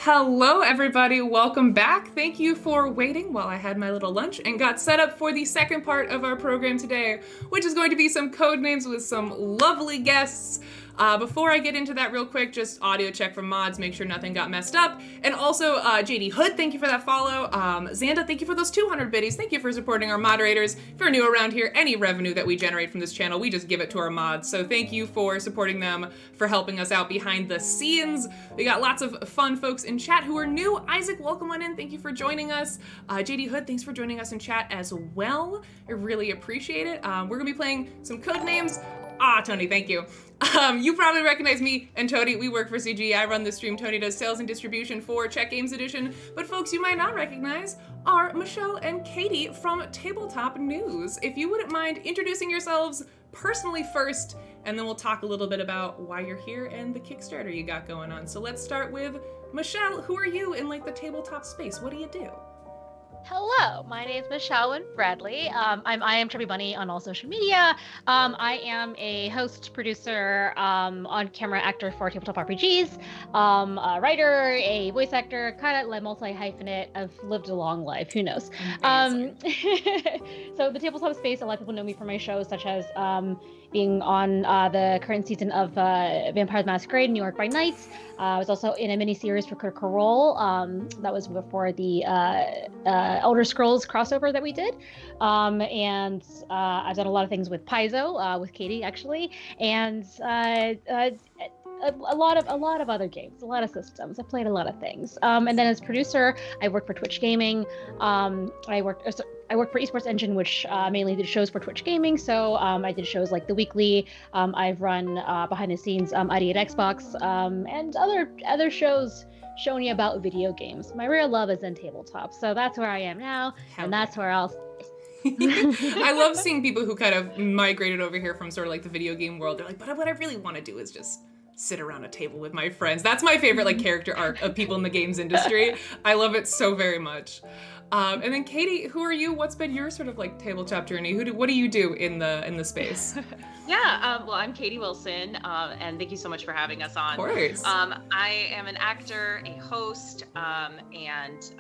Hello, everybody. Welcome back. Thank you for waiting while I had my little lunch and got set up for the second part of our program today, which is going to be some Codenames with some lovely guests. Before I get into that real quick, just audio check from mods, make sure nothing got messed up. And also, JD Hood, thank you for that follow. Xanda, thank you for those 200 biddies. Thank you for supporting our moderators. If you're new around here, any revenue that we generate from this channel, we just give it to our mods. So thank you for supporting them, for helping us out behind the scenes. We got lots of fun folks in chat who are new. Isaac, welcome on in. Thank you for joining us. JD Hood, thanks for joining us in chat as well. I really appreciate it. We're gonna be playing some Codenames. Tony, thank you. You probably recognize me and Tony. We work for CG. I run the stream. Tony does sales and distribution for Check Games Edition. But folks you might not recognize are Michelle and Katie from Tabletop News. If you wouldn't mind introducing yourselves personally first, and then we'll talk a little bit about why you're here and the Kickstarter you got going on. So let's start with Michelle. Who are you in like the tabletop space? What do you do? Hello, my name is Michelle Bradley. I am Chubby Bunny on all social media. I am a host, producer, on-camera actor for Tabletop RPGs, a writer, a voice actor, kind of like multi-hyphenate. I've lived a long life, who knows? So the tabletop space, a lot of people know me from my shows, such as being on the current season of Vampire the Masquerade, New York by Night. I was also in a mini-series for Critical Role. That was before the Elder Scrolls crossover that we did. And I've done a lot of things with Paizo, with Katie actually, and a lot of other games, a lot of systems. I played a lot of things. And then as producer, I worked for Twitch Gaming. I worked for Esports Engine, which mainly did shows for Twitch Gaming. So I did shows like The Weekly. I've run behind the scenes ID at Xbox, and other shows showing you about video games. My real love is in tabletop, so that's where I am now, and that's where I'll stay. I love seeing people who kind of migrated over here from sort of like the video game world. They're like, but what I really want to do is just sit around a table with my friends. That's my favorite like character arc of people in the games industry. I love it so very much. And then Katie, who are you? What's been your sort of like tabletop journey? What do you do in the space? Well, I'm Katie Wilson, and thank you so much for having us on. Of course. I am an actor, a host, and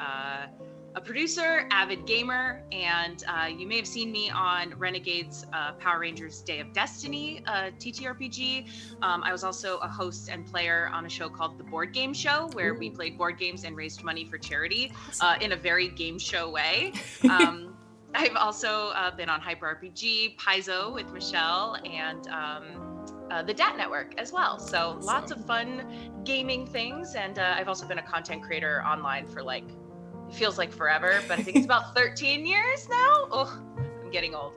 a producer, avid gamer, and you may have seen me on Renegade's Power Rangers Day of Destiny TTRPG. I was also a host and player on a show called The Board Game Show, where we played board games and raised money for charity in a very game show way. I've also been on Hyper RPG, Paizo with Michelle, and the DAT Network as well. So lots of fun gaming things, and I've also been a content creator online for like, it feels like forever, but I think it's about 13 years now. Oh, I'm getting old.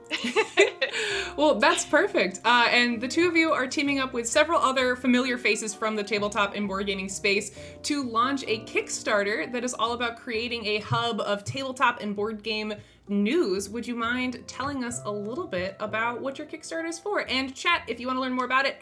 Well, that's perfect. And the two of you are teaming up with several other familiar faces from the tabletop and board gaming space to launch a Kickstarter that is all about creating a hub of tabletop and board game news. Would you mind telling us a little bit about what your Kickstarter is for? And chat, if you want to learn more about it,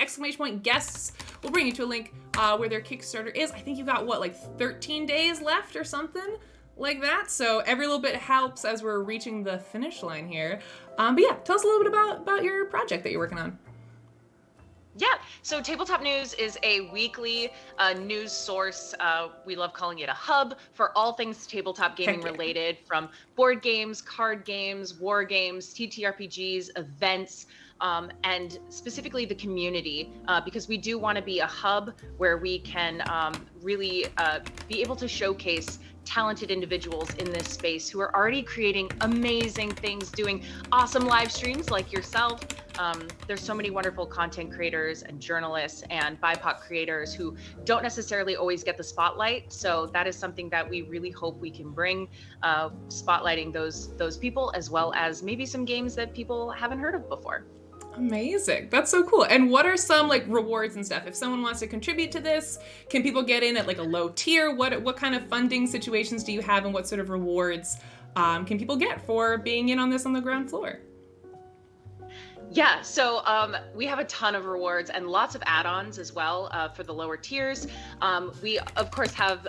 !guests will bring you to a link where their Kickstarter is. I think you got, like 13 days left or something like that. So every little bit helps as we're reaching the finish line here. But yeah, tell us a little bit about your project that you're working on. Yeah, so Tabletop News is a weekly news source. We love calling it a hub for all things tabletop gaming related, from board games, card games, war games, TTRPGs, events, and specifically the community, because we do want to be a hub where we can really be able to showcase talented individuals in this space who are already creating amazing things, doing awesome live streams like yourself. There's so many wonderful content creators and journalists and BIPOC creators who don't necessarily always get the spotlight. So that is something that we really hope we can bring, spotlighting those people, as well as maybe some games that people haven't heard of before. Amazing. That's so cool. And what are some like rewards and stuff? If someone wants to contribute to this, can people get in at like a low tier? What kind of funding situations do you have, and what sort of rewards can people get for being in on this on the ground floor? Yeah, so we have a ton of rewards and lots of add-ons as well for the lower tiers. We, of course, have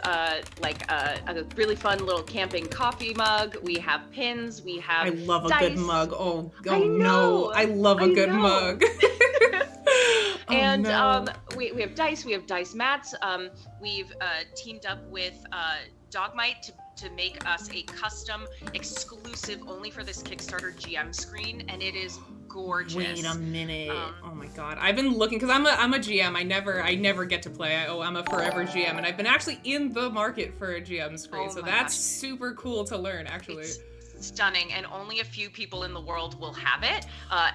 like a really fun little camping coffee mug. We have pins. We have I love dice. A good mug. Oh no. I love a good mug. And no. we have dice mats. We've teamed up with Dogmite to make us a custom exclusive only for this Kickstarter GM screen, and it is gorgeous. Wait a minute. Oh my god. I've been looking, because I'm a GM. I never get to play. I'm a forever GM, and I've been actually in the market for a GM screen. So that's super cool to learn, actually. It's stunning, and only a few people in the world will have it.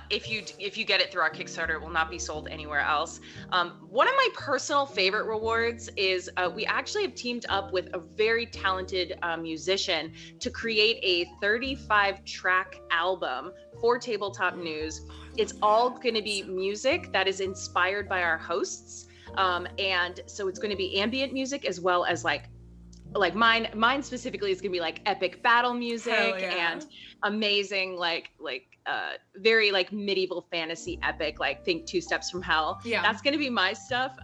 If you get it through our Kickstarter, it will not be sold anywhere else. One of my personal favorite rewards is we actually have teamed up with a very talented musician to create a 35-track album for Tabletop News. It's all going to be music that is inspired by our hosts, and so it's going to be ambient music as well as like mine specifically is gonna be like epic battle music and amazing very like medieval fantasy epic, like think Two Steps from Hell. That's gonna be my stuff.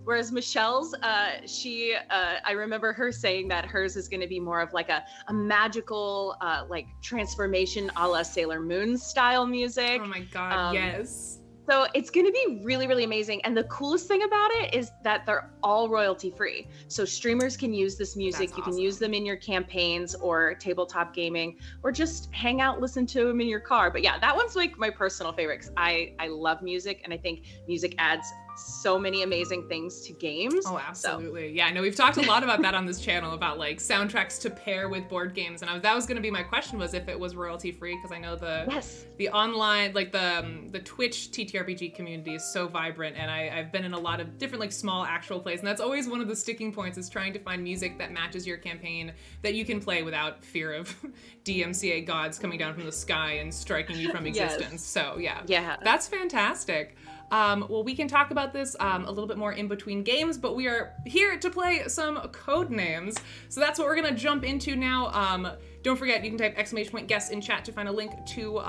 Whereas Michelle's, I remember her saying that hers is going to be more of like a magical, like transformation a la Sailor Moon style music. Oh my god, yes. So it's going to be really, really amazing. And the coolest thing about it is that they're all royalty free. So streamers can use this music. You can use them in your campaigns or tabletop gaming, or just hang out, listen to them in your car. But yeah, that one's like my personal favorite, because I love music, and I think music adds so many amazing things to games. Oh, absolutely. So. Yeah, no, we've talked a lot about that on this channel, about like soundtracks to pair with board games. And that was going to be my question, was if it was royalty free, because I know the online, like the Twitch TTRPG community is so vibrant, and I've been in a lot of different like small actual plays, and that's always one of the sticking points, is trying to find music that matches your campaign that you can play without fear of DMCA gods coming down from the sky and striking you from existence. Yes. So yeah, that's fantastic. Well, we can talk about this a little bit more in between games, but we are here to play some Codenames. So that's what we're going to jump into now. Don't forget, you can type !guess in chat to find a link to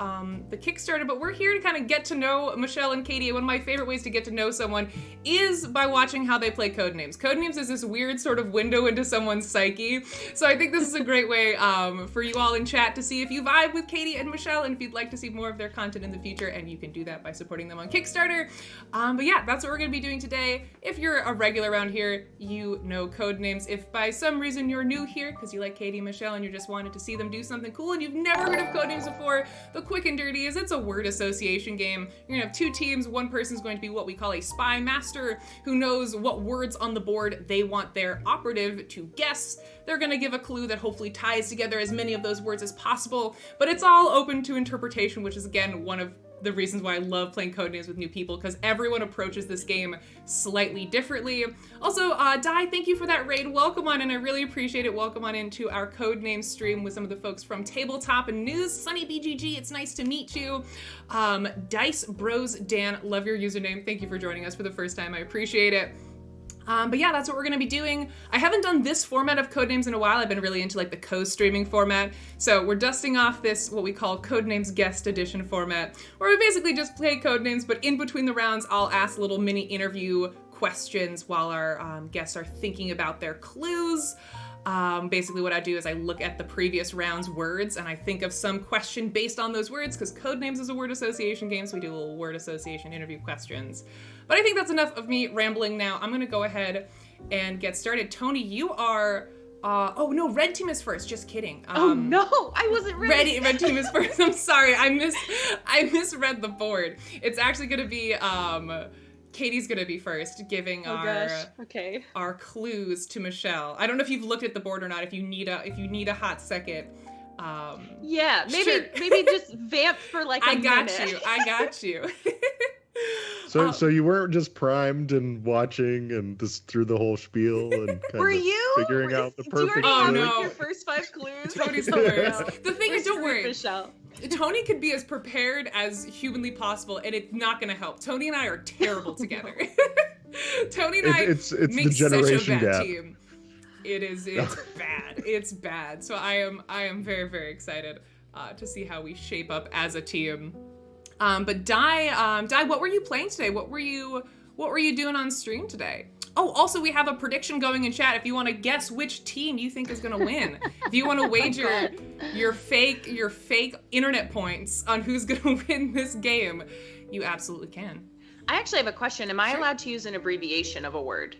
the Kickstarter, but we're here to kind of get to know Michelle and Katie. One of my favorite ways to get to know someone is by watching how they play Codenames. Codenames is this weird sort of window into someone's psyche, so I think this is a great way for you all in chat to see if you vibe with Katie and Michelle, and if you'd like to see more of their content in the future, and you can do that by supporting them on Kickstarter. But yeah, that's what we're going to be doing today. If you're a regular around here, you know Codenames. If by some reason you're new here, because you like Katie and Michelle and you just wanted to see them do something cool and you've never heard of Codenames before, the quick and dirty is it's a word association game. You're gonna have two teams. One person's going to be what we call a spy master, who knows what words on the board they want their operative to guess. They're gonna give a clue that hopefully ties together as many of those words as possible, but it's all open to interpretation, which is again one of the reasons why I love playing Codenames with new people, because everyone approaches this game slightly differently. Also, Di, thank you for that raid. Welcome on in. I really appreciate it. Welcome on into our Codenames stream with some of the folks from Tabletop News. Sunny BGG, it's nice to meet you. Dice Bros Dan, love your username. Thank you for joining us for the first time. I appreciate it. But yeah, that's what we're going to be doing. I haven't done this format of Codenames in a while. I've been really into like the co-streaming format. So we're dusting off this, what we call Codenames Guest Edition format, where we basically just play Codenames, but in between the rounds, I'll ask little mini interview questions while our guests are thinking about their clues. Basically what I do is I look at the previous round's words and I think of some question based on those words, because Codenames is a word association game, so we do a little word association interview questions. But I think that's enough of me rambling now. I'm gonna go ahead and get started. Tony, you are, oh no, red team is first, just kidding. Oh no, I wasn't ready. Red team is first, I'm sorry, I misread the board. It's actually gonna be, Katie's gonna be first, giving our clues to Michelle. I don't know if you've looked at the board or not. If you need a hot second, yeah, maybe sure. maybe just vamp for like a minute. I got you. So you weren't just primed and watching and just through the whole spiel and figuring out the perfect. Have your first 5 clues? Tony's the worst. The thing is, don't worry. Michelle. Tony could be as prepared as humanly possible, and it's not going to help. Tony and I are terrible together. Tony and I make such a bad team. It's bad. It's bad. So I am very, very excited to see how we shape up as a team. But Di, what were you playing today? What were you doing on stream today? Oh, also we have a prediction going in chat if you want to guess which team you think is going to win. If you want to wager your fake internet points on who's going to win this game, you absolutely can. I actually have a question. Am I allowed to use an abbreviation of a word?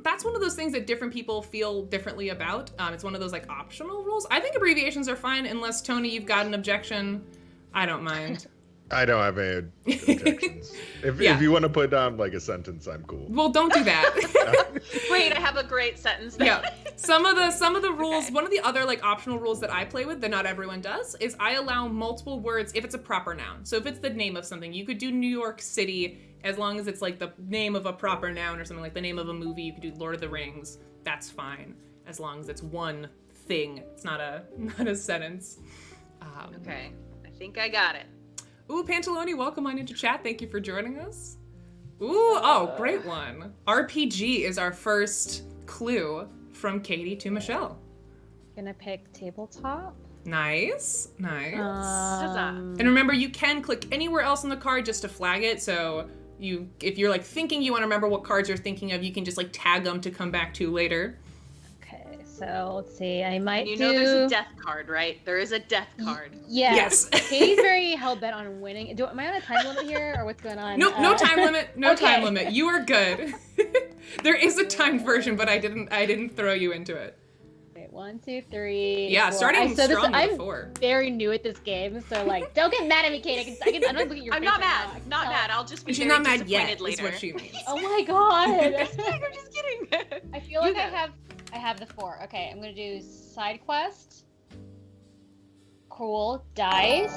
That's one of those things that different people feel differently about. It's one of those like optional rules. I think abbreviations are fine unless, Tony, you've got an objection. I don't mind. I don't have any objections. If you want to put down like a sentence, I'm cool. Well, don't do that. Wait, I have a great sentence then. Yeah. Some of the rules, one of the other like optional rules that I play with that not everyone does is I allow multiple words if it's a proper noun. So if it's the name of something, you could do New York City as long as it's like the name of a proper noun or something, like the name of a movie. You could do Lord of the Rings. That's fine as long as it's one thing. It's not a sentence. Okay, I think I got it. Ooh, Pantaloni, welcome on into chat. Thank you for joining us. Ooh, oh, great one. RPG is our first clue from Katie to Michelle. Gonna pick tabletop. Nice. Huzzah. And remember, you can click anywhere else on the card just to flag it. So if you're like thinking you want to remember what cards you're thinking of, you can just like tag them to come back to later. Okay, so let's see. I might You know there's a death card, right? There is a death card. Yes. Katie's very hell-bent on winning. Am I on a time limit here, or what's going on? No time limit. No Okay. time limit. You are good. There is a timed version, but I didn't throw you into it. Okay, 1, 2, 3. Yeah, 4. starting strong with I'm 4. very new at this game, so like, don't get mad at me, Katie. I'm not looking at your I'm face not right mad. now. Not mad. I'll just be She's very not mad disappointed yet. later. Is what she means. Oh my god. I'm just kidding. I feel like I have the 4. Okay, I'm gonna do side quest. Cool. Dice.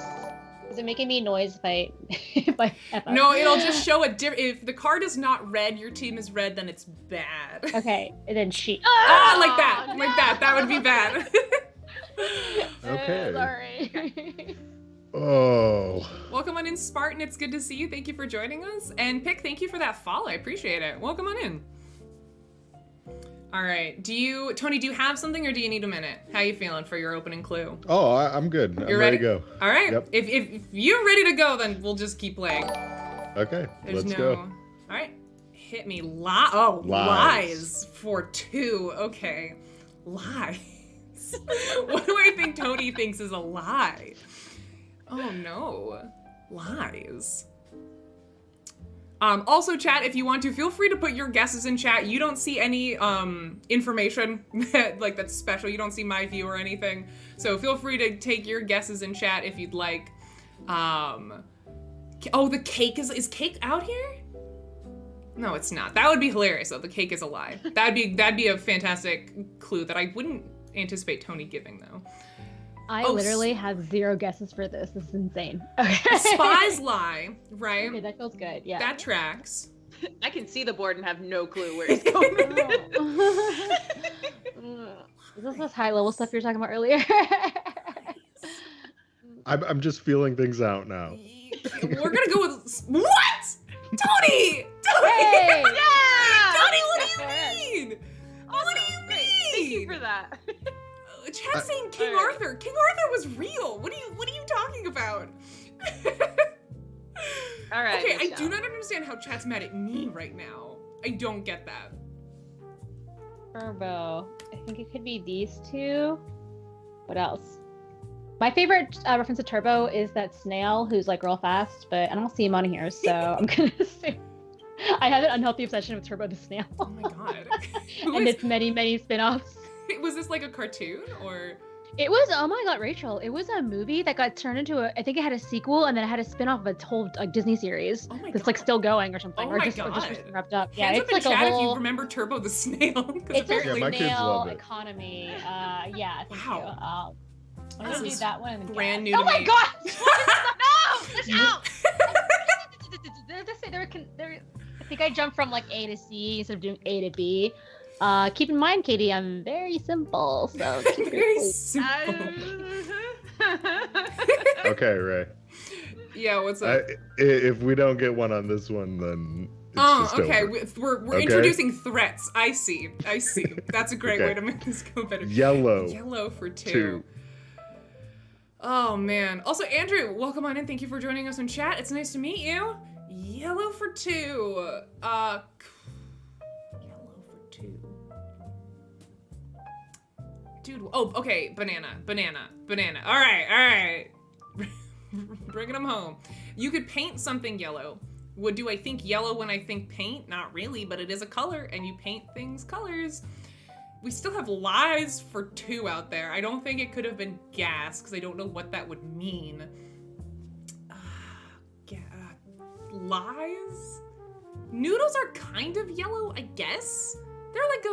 Is it making me noise if I F up? No, it'll just show if the card is not red, your team is red, then it's bad. Okay, and then sheet. Like that. Like that. That would be bad. Okay. Sorry. Oh. Welcome on in, Spartan. It's good to see you. Thank you for joining us. And Pick, thank you for that follow. I appreciate it. Welcome on in. All right. Tony, do you have something or do you need a minute? How you feeling for your opening clue? Oh, I'm good. I'm You're ready ready? to go. All right. Yep. If you're ready to go, then we'll just keep playing. Okay, There's let's no... go. All right. Hit me. Lies Lies. for 2. Okay. Lies. What do I think Tony thinks is a lie? Oh no. Lies. Also, chat, if you want to, feel free to put your guesses in chat. You don't see any information that's special. You don't see my view or anything. So feel free to take your guesses in chat if you'd like. Oh, the cake is cake out here? No, it's not. That would be hilarious though. The cake is a lie. That'd be a fantastic clue that I wouldn't anticipate Tony giving though. I literally have 0 guesses for this. This is insane. Okay. Spies lie, right? Okay, that feels good. Yeah. That tracks. I can see the board and have no clue where he's going. Is this high level stuff you were talking about earlier? I'm just feeling things out now. We're gonna go with what? Tony! Hey! Yeah! Tony, what do you mean? What do you Great. mean? Thank you for that. Chat's saying King Alright. Arthur. King Arthur was real. What are you talking about? All right. Okay, I let's do go. not understand how chat's mad at me right now. I don't get that. Turbo. I think it could be these 2. What else? My favorite reference to Turbo is that snail who's like real fast, but I don't see him on here, so I'm gonna assume. I have an unhealthy obsession with Turbo the snail. Oh my god. And its many spin-offs. Was this like a cartoon or? It was, oh my god, Rachel, it was a movie that got turned into I think it had a sequel and then it had a spin-off of a whole like Disney series. Oh my that's like God. still going or something. Oh or my just God. wrapped up. Yeah, Hands it's up like in a chat if whole you remember Turbo the Snail. 'Cause it's a apparently my kids snail love it. economy. Yeah, thank Wow. you. I'm This gonna do is that one and then brand guess. new Oh to my me. god! No! Watch out! I think I jumped from like A to C instead of doing A to B. Keep in mind, Katie, I'm very simple, so keep your Very sleep. simple. Okay, Ray. Yeah, what's up? If we don't get one on this one, then it's just okay. over. We're Okay. introducing threats. I see. That's a great Okay. way to make this go better. Yellow. Yellow for 2. 2. Oh man. Also, Andrew, welcome on in. Thank you for joining us in chat. It's nice to meet you. Yellow for 2. Yellow for 2. Dude. Oh, okay. Banana. All right. Bringing them home. You could paint something yellow, Do I think yellow when I think paint? Not really, but it is a color, and you paint things colors. We still have lies for 2 out there. I don't think it could have been gas, because I don't know what that would mean. Lies? Noodles are kind of yellow, I guess. They're like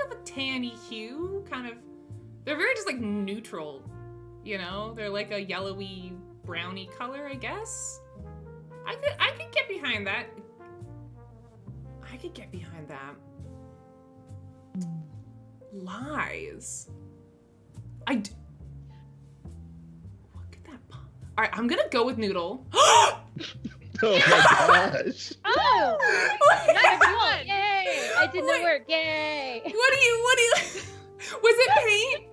of a tanny hue, kind of. They're very just like neutral, you know? They're like a yellowy browny color, I guess. I could get behind that. Lies. What could that be? All right, I'm gonna go with noodle. Oh my gosh. Oh! Nice one! Yay! I did the work. Yay! What do you? Was it paint?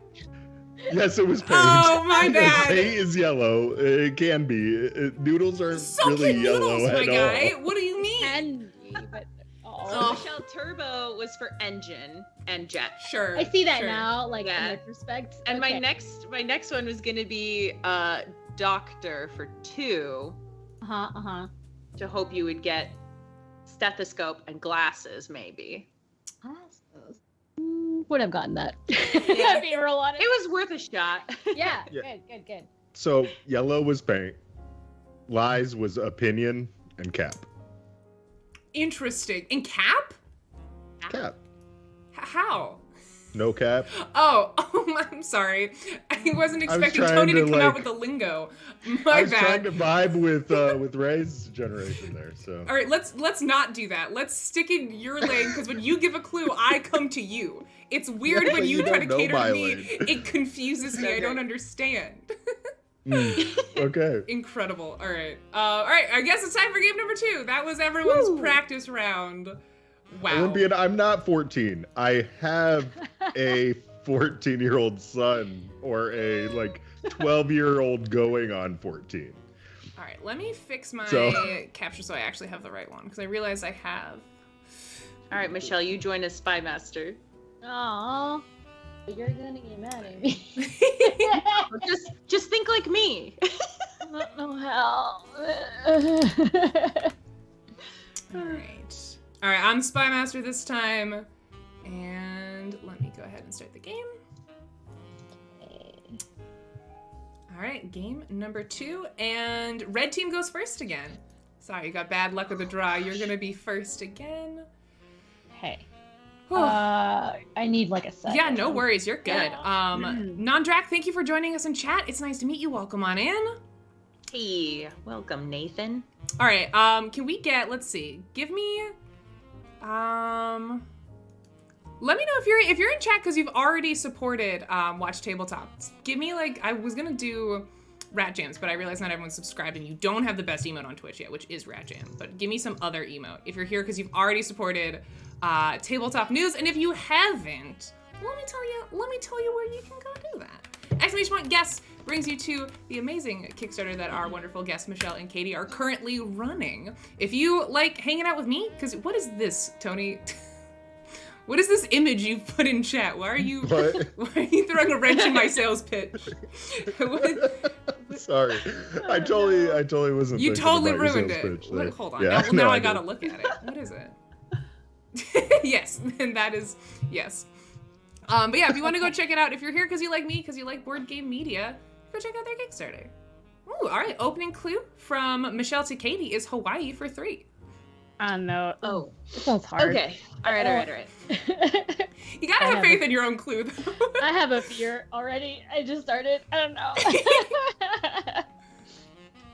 Yes, it was paint. Oh, my bad. Paint is yellow. It can be. Noodles aren't So really can yellow noodles, my at guy. all. What do you mean? Can be, but Michelle, turbo was for engine and jet. Sure. I see that sure. now, like Yeah. in retrospect. And Okay. my next one was gonna be doctor for 2. To hope you would get stethoscope and glasses, maybe. Would have gotten that. Yeah. To be real honest. It was worth a shot. Yeah. Yeah. Good. So yellow was paint. Lies was opinion and cap. Interesting. In cap? Cap. How? No cap. Oh, I'm sorry. I wasn't expecting trying Tony to to, come out like- with the lingo. I My was trying bad. to vibe with Ray's generation there. So All right, let's not do that. Let's stick in your lane because when you give a clue, I come to you. It's weird Yeah, when but you you try to don't know cater my to me. lane. It confuses me. I don't understand. Okay. Incredible. All right. I guess it's time for game number 2. That was everyone's Woo. practice round. Wow. Olympian, I'm not 14. I have a 14-year-old son or a 12-year-old going on 14. All right, let me fix my capture so I actually have the right one because I realized I have. All right, Michelle, you join as Spy Master. Aww. You're gonna get mad at me. Just think like me. I don't know how. All right, I'm Spy Master this time, and let me go ahead and start the game. All right, game number 2, and red team goes first again. Sorry, you got bad luck with the draw. You're gonna be first again. Hey. Whew. I need a second. Yeah, no worries. You're good. Nondrak, thank you for joining us in chat. It's nice to meet you. Welcome on in. Hey, welcome, Nathan. All right. Can we get? Let's see. Give me. Let me know if you're in chat because you've already supported Watch Tabletop. Give me I was gonna do Rat Jams, but I realized not everyone's subscribed and you don't have the best emote on Twitch yet, which is Rat Jam. But give me some other emote if you're here because you've already supported Tabletop News, and if you haven't, let me tell you where you can go do that. Exclamation point guests brings you to the amazing Kickstarter that our wonderful guests Michelle and Katie are currently running. If you like hanging out with me, because what is this, Tony? What is this image you've put in chat? Why are you throwing a wrench in my sales pitch? Sorry, I totally wasn't. You thinking totally about your ruined sales it. pitch there. Hold on. Yeah, Now no, I did. gotta look at it. What is it? Yes, and that is yes. But yeah, if you want to go check it out, if you're here because you like me, because you like board game media, go check out their Kickstarter. Ooh, all right. Opening clue from Michelle to Katie is Hawaii for 3. No. Oh, It sounds hard. okay. All right. You gotta have faith in your own clue, though. I have a fear already. I just started. I don't know.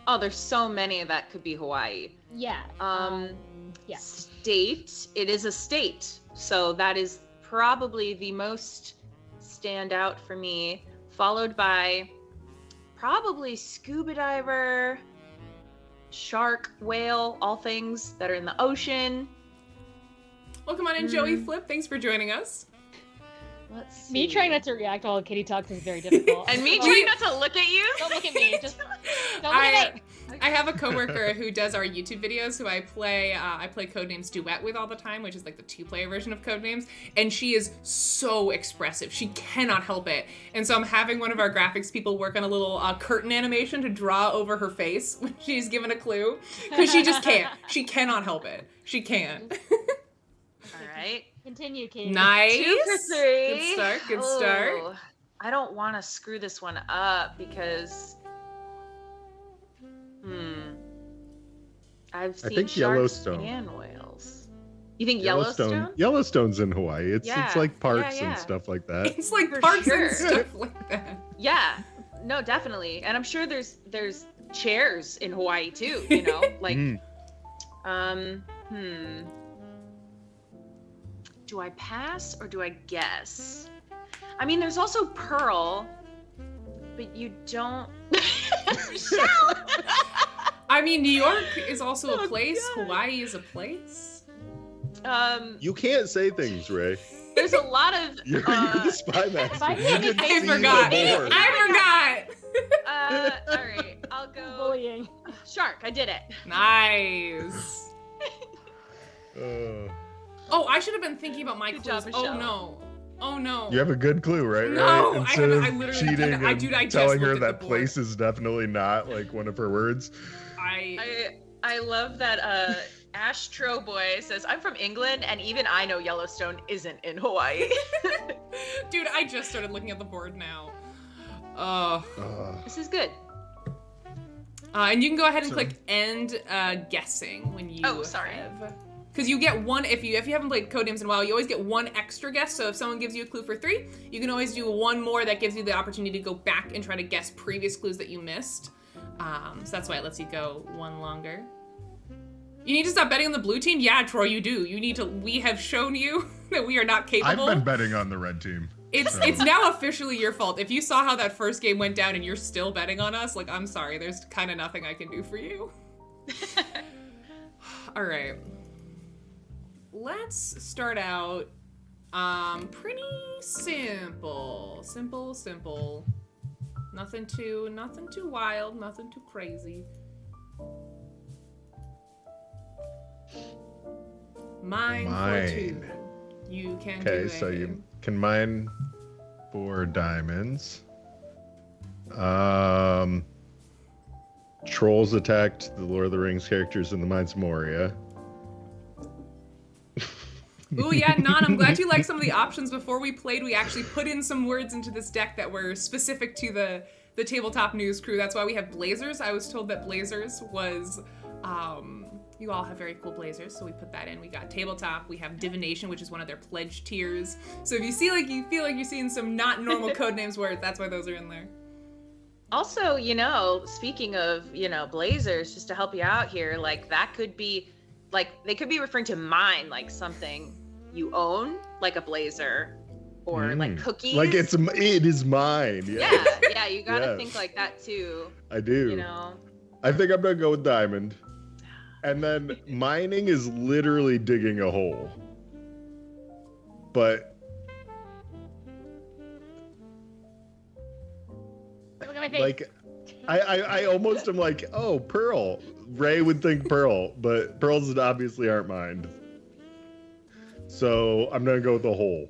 Oh, there's so many that could be Hawaii. Yeah. Yeah. State. It is a state, so that is probably the most standout for me, followed by probably scuba diver, shark, whale, all things that are in the ocean. Welcome on in, Joey Flip. Thanks for joining us. Let's see. Me trying not to react while Katie talks is very difficult. And me trying not to look at you. Don't look at me. Just don't look at me. I have a coworker who does our YouTube videos who I play Codenames Duet with all the time, which is like the 2-player version of Codenames, and she is so expressive. She cannot help it. And so I'm having one of our graphics people work on a little curtain animation to draw over her face when she's given a clue, because she just can't. She cannot help it. She can't. All right. Continue, Katie. Nice. 2 for 3. Good start. Good start. Oh, I don't want to screw this one up because I've seen think sharks Yellowstone. and whales. You think Yellowstone? Yellowstone's in Hawaii. It's Yeah. like parks Yeah, yeah. and stuff like that. It's like For parks sure. and stuff like that. Yeah. No, definitely. And I'm sure there's chairs in Hawaii too, you know? Like do I pass or do I guess? I mean, there's also Pearl, but you don't. Michelle! I mean, New York is also a Oh, place. God. Hawaii is a place. You can't say things, Ray. There's a lot of. You're the spy master. Spy You master. can I see the forgot. board. I forgot. All right, I'll go. Bullying. Shark, I did it. Nice. Uh, Oh, I should have been thinking about my Good clues. job, Oh Michelle. no. Oh no. you have a good clue, right? No, Ray? I Instead haven't- of I literally cheating didn't. I- and dude, I just telling her looked at that the board. place is definitely not like one of her words. I love that Astro Boy says, I'm from England and even I know Yellowstone isn't in Hawaii. Dude, I just started looking at the board now. This is good. And you can go ahead and So- click end guessing when you Oh, sorry. Because you get one, if you haven't played Codenames in a while, you always get one extra guess. So if someone gives you a clue for 3, you can always do one more that gives you the opportunity to go back and try to guess previous clues that you missed. So that's why it lets you go one longer. You need to stop betting on the blue team? Yeah, Troy, you do. You need to, we have shown you that we are not I've capable. been betting on the red team. It's now officially your fault. If you saw how that first game went down and you're still betting on us, like, I'm sorry, there's kind of nothing I can do for you. All right. Let's start out pretty simple. Simple. Nothing too wild, nothing too crazy. Mine for 2. You can do Okay, so you can mine 4 diamonds. Trolls attacked the Lord of the Rings characters in the Mines of Moria. Ooh, yeah, Nan, I'm glad you liked some of the options. Before we played, we actually put in some words into this deck that were specific to the Tabletop News crew. That's why we have blazers. I was told that blazers was, you all have very cool blazers, so we put that in. We got tabletop. We have divination, which is one of their pledge tiers. So if you feel like you're seeing some not normal Codenames words, that's why those are in there. Also, you know, speaking of, you know, blazers, just to help you out here, like that could be, like they could be referring to mine, like something you own, like a blazer, or like cookies. Like it is mine. Yeah, Yeah, you gotta Yes. think like that too. I do. You know. I think I'm gonna go with diamond. And then mining is literally digging a hole. But Look at my face. like I almost am like, oh, pearl. Ray would think pearl, but pearls obviously aren't mined. So I'm gonna go with the hole.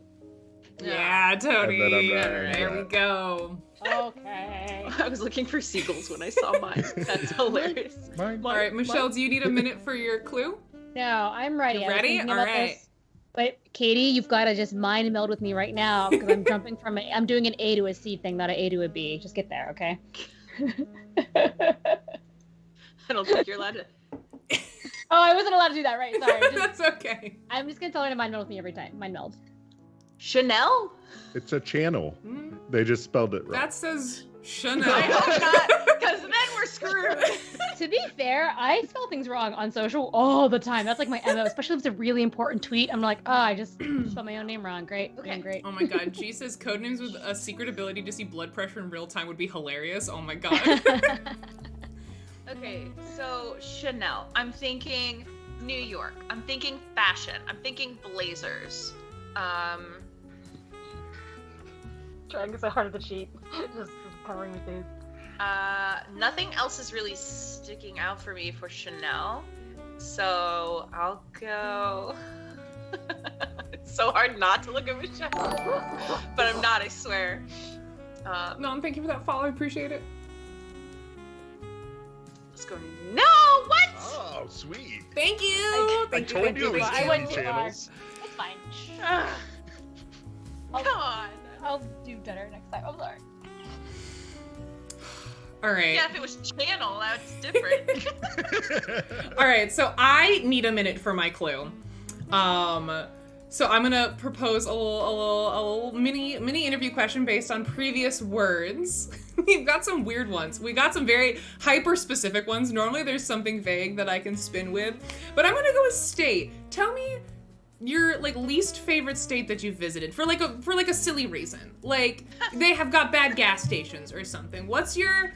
Yeah, Tony. And then I'm not There we go. Okay. I was looking for seagulls when I saw mine. That's hilarious. Mine. All right, Michelle, do you need a minute for your clue? No, I'm ready. You I was ready? thinking All about right. this. But Katie, you've got to just mind meld with me right now because I'm jumping from I'm doing an A to a C thing, not an A to a B. Just get there, okay? I don't think you're allowed to. Oh, I wasn't allowed to do that, right? Sorry. That's okay. I'm just gonna tell her to mind meld with me every time. Mind meld. Chanel? It's a channel. Mm, They just spelled it wrong. that says Chanel. I hope not, because then we're screwed. To be fair, I spell things wrong on social all the time. That's like my MO, especially if it's a really important tweet. I'm like, oh, I just spelled my own name wrong. Great, Okay. doing great. Oh my god, G says Codenames with a secret ability to see blood pressure in real time would be hilarious. Oh my god. Okay, so Chanel. I'm thinking New York. I'm thinking fashion. I'm thinking blazers. Trying so hard to cheat. Just covering my face. Nothing else is really sticking out for me for Chanel, so I'll go. It's so hard not to look at Michelle, but I'm not, I swear. No, thank you for that follow. I appreciate it. Let's go. No, what? Oh, sweet. Thank you. I told you it was I TV went too channels. It's fine. Come on. I'll do better next time. I'm sorry. All right. Yeah, if it was channel, that's different. All right, so I need a minute for my clue. So I'm gonna propose a little mini interview question based on previous words. We've got some weird ones. We got some very hyper specific ones. Normally there's something vague that I can spin with, but I'm gonna go with state. Tell me your least favorite state that you've visited for a silly reason. Like they have got bad gas stations or something. What's your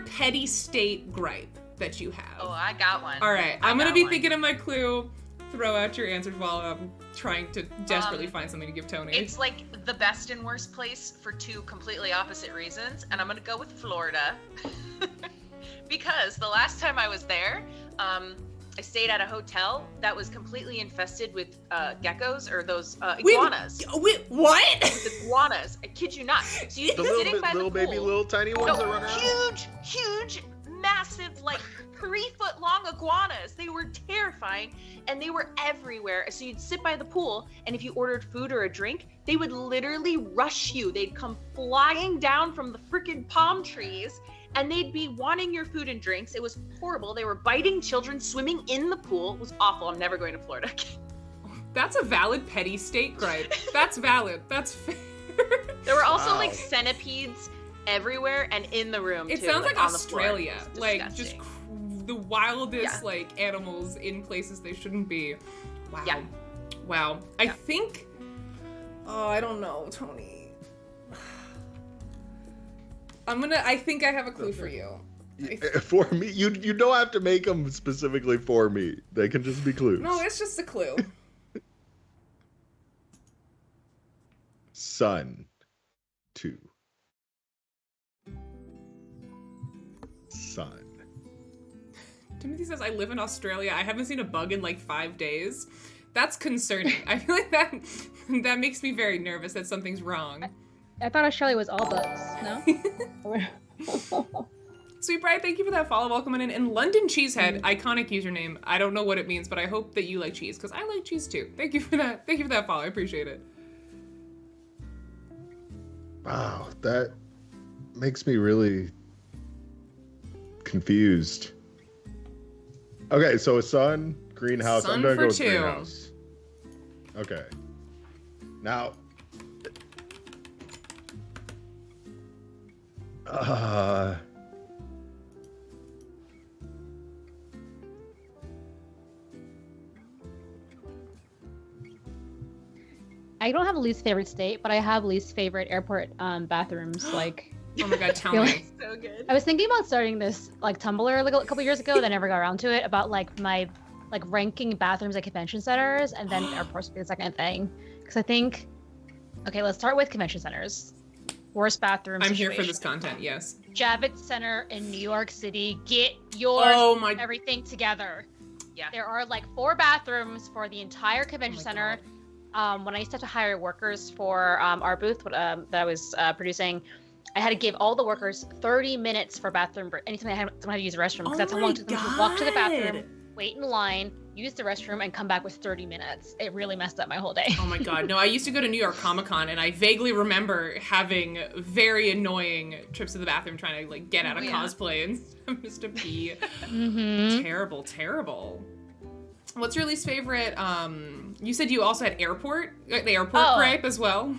petty state gripe that you have? Oh, I got one. All right, I'm gonna be thinking of my clue. Throw out your answers while I'm trying to desperately find something to give Tony. It's like the best and worst place for two completely opposite reasons, and I'm gonna go with Florida. Because the last time I was there, I stayed at a hotel that was completely infested with geckos, or those iguanas. Wait, what? With iguanas. I kid you not. So you'd The be sitting by little the pool. baby, little tiny ones that run around. Huge, massive, 3-foot-long iguanas. They were terrifying, and they were everywhere. So you'd sit by the pool, and if you ordered food or a drink, they would literally rush you. They'd come flying down from the freaking palm trees, and they'd be wanting your food and drinks. It was horrible. They were biting children, swimming in the pool. It was awful. I'm never going to Florida again. That's a valid petty state gripe. That's valid. That's fair. There were also centipedes everywhere and in the room. It too, sounds like on the floor. Australia. It was Just disgusting. the wildest animals in places they shouldn't be. Wow. Yeah. Wow. I think. Oh, I don't know, Tony. I think I have a clue for you. For me, you don't have to make them specifically for me. They can just be clues. No, it's just a clue. Sun. 2. Sun. Timothy says, I live in Australia. I haven't seen a bug in 5 days. That's concerning. I feel like that makes me very nervous that something's wrong. I thought Australia was all bugs. No. Sweet Bride, thank you for that follow. Welcome in. And London Cheesehead, iconic username. I don't know what it means, but I hope that you like cheese, because I like cheese too. Thank you for that. Thank you for that follow. I appreciate it. Wow, that makes me really confused. Okay, so a sun, greenhouse. Sun I'm gonna for go with 2. greenhouse. Okay. Now. I don't have a least favorite state, but I have least favorite airport bathrooms. Oh my god, tell me. So good. I was thinking about starting this Tumblr a couple years ago, then I never got around to it, about my ranking bathrooms at convention centers, and then airports would be the second thing. Because I think, okay, let's start with convention centers. Worst bathroom I'm situation. here for this content, yes. Javits Center in New York City. Get your everything together. Yeah. There are 4 bathrooms for the entire convention center. When I used to have to hire workers for our booth that I was producing, I had to give all the workers 30 minutes for bathroom break. Anytime someone had to use the restroom, because that's how long it took them to walk to the bathroom, wait in line, use the restroom, and come back with 30 minutes. It really messed up my whole day. Oh my god. No, I used to go to New York Comic-Con, and I vaguely remember having very annoying trips to the bathroom trying to get out of cosplay and just to pee. Terrible, terrible. What's your least favorite? You said you also had the airport gripe as well.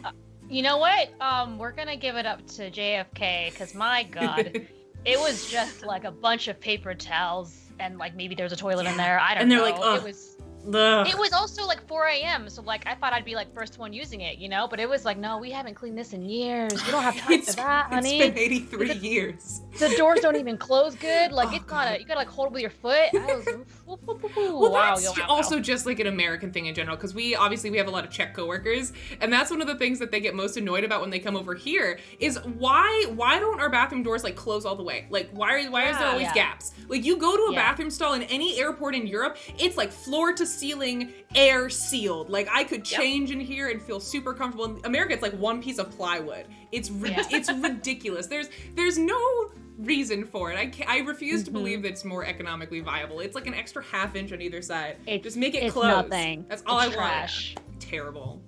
You know what? We're gonna give it up to JFK, because my god, it was just a bunch of paper towels, and maybe there was a toilet in there. I don't know. And they're it was Ugh. It was also like 4 a.m. So like I thought I'd be like first one using it, But it was like, no, we haven't cleaned this in years. We don't have time for that, honey. It's been 83 years. The doors don't even close good. Like it's God. not you gotta like hold it with your foot. I was Well, wow, that's also just like an American thing in general, because we have a lot of Czech coworkers, and that's one of the things that they get most annoyed about when they come over here is why don't our bathroom doors like close all the way? Like why is there always gaps? Like you go to a bathroom stall in any airport in Europe, it's like floor to ceiling, air sealed. Like I could change in here and feel super comfortable. In America, it's like one piece of plywood. It's ridiculous. There's no reason for it. I refuse to believe that it's more economically viable. It's like an extra half inch on either side. Just make it close. Nothing. That's all it's I trash. want. Terrible.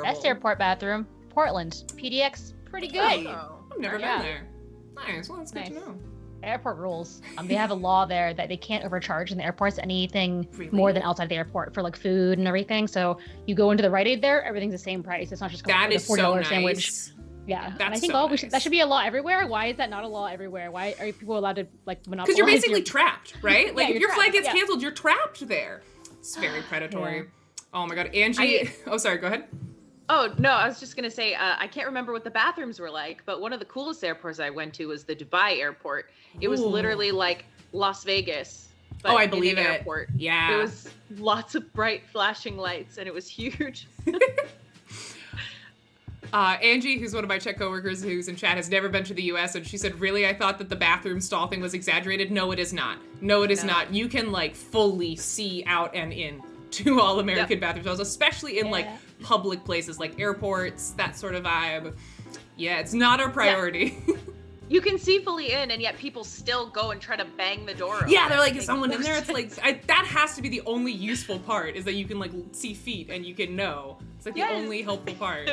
Best airport bathroom, Portland. PDX, pretty good. I've never been there. Nice. Well, that's good to know. Airport rules. They have a law there that they can't overcharge in the airports anything more than outside the airport for like food and everything. So you go into the Rite Aid there, everything's the same price. It's not just that like is a $40 so nice. sandwich. Yeah, That's and I think nice. that should be a law everywhere. Why is that not a law everywhere? Why are people allowed to like monopolize? Because you're basically trapped, right? Like if your flight gets trapped. canceled, you're trapped there. It's very predatory. Yeah. Oh my God, Angie. Oh, sorry. Go ahead. Oh, no, I was just going to say, I can't remember what the bathrooms were like, but one of the coolest airports I went to was the Dubai airport. It was literally like Las Vegas. But I believe in an it. Airport. Yeah. It was lots of bright flashing lights, and it was huge. Angie, who's one of my Czech coworkers who's in chat, has never been to the US, and she said, really, I thought that the bathroom stall thing was exaggerated. No, it is not. No, it is not. You can like fully see out and in to all American bathroom stalls, especially in like public places like airports, that sort of vibe. Yeah, it's not our priority. You can see fully in, and yet people still go and try to bang the door open. Yeah, they're like, is someone in there? It's like, that has to be the only useful part, is that you can like see feet and you can know. It's like the only helpful part.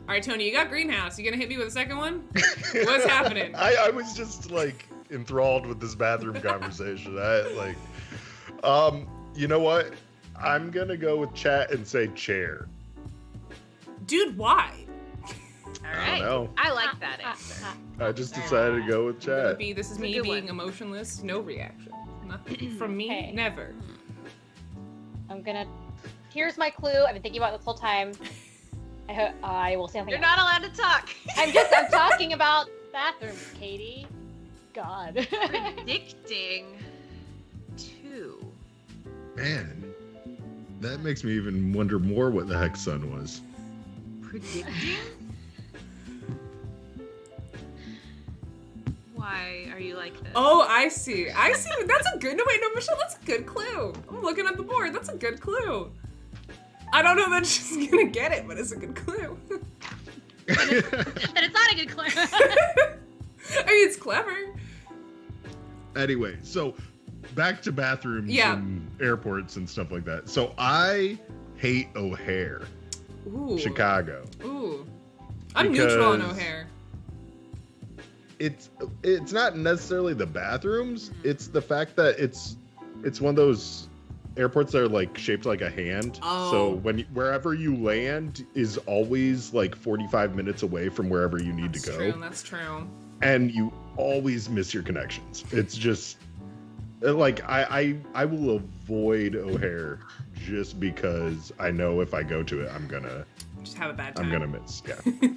All right, Tony, you got greenhouse. You gonna hit me with a second one? What's happening? I was just like enthralled with this bathroom conversation. You know what? I'm gonna go with chat and say chair. Dude, why? All right. I don't know. I like that answer. I just decided to go with chat. This is me being emotionless, no reaction. Nothing from me, Okay. never. Here's my clue. I've been thinking about this whole time. I will say something. You're not allowed to talk. I'm talking about bathrooms, Katie. God. Predicting 2. Man, that makes me even wonder more what the heck sun was. Predicting? Why are you like this? Oh, I see. That's a good, Michelle, that's a good clue. I'm looking at the board. That's a good clue. I don't know that she's gonna get it, but it's a good clue. Then it's not a good clue. I mean, it's clever. Anyway, so back to bathrooms and airports and stuff like that. So I hate O'Hare, Chicago. Ooh. I'm neutral on O'Hare. It's not necessarily the bathrooms. It's the fact that it's one of those airports that are like shaped like a hand. Oh. So wherever you land is always like 45 minutes away from wherever you need to go. That's true. And you always miss your connections. It's just like I will avoid O'Hare just because I know if I go to it, I'm gonna just have a bad time. I'm gonna miss. Yeah.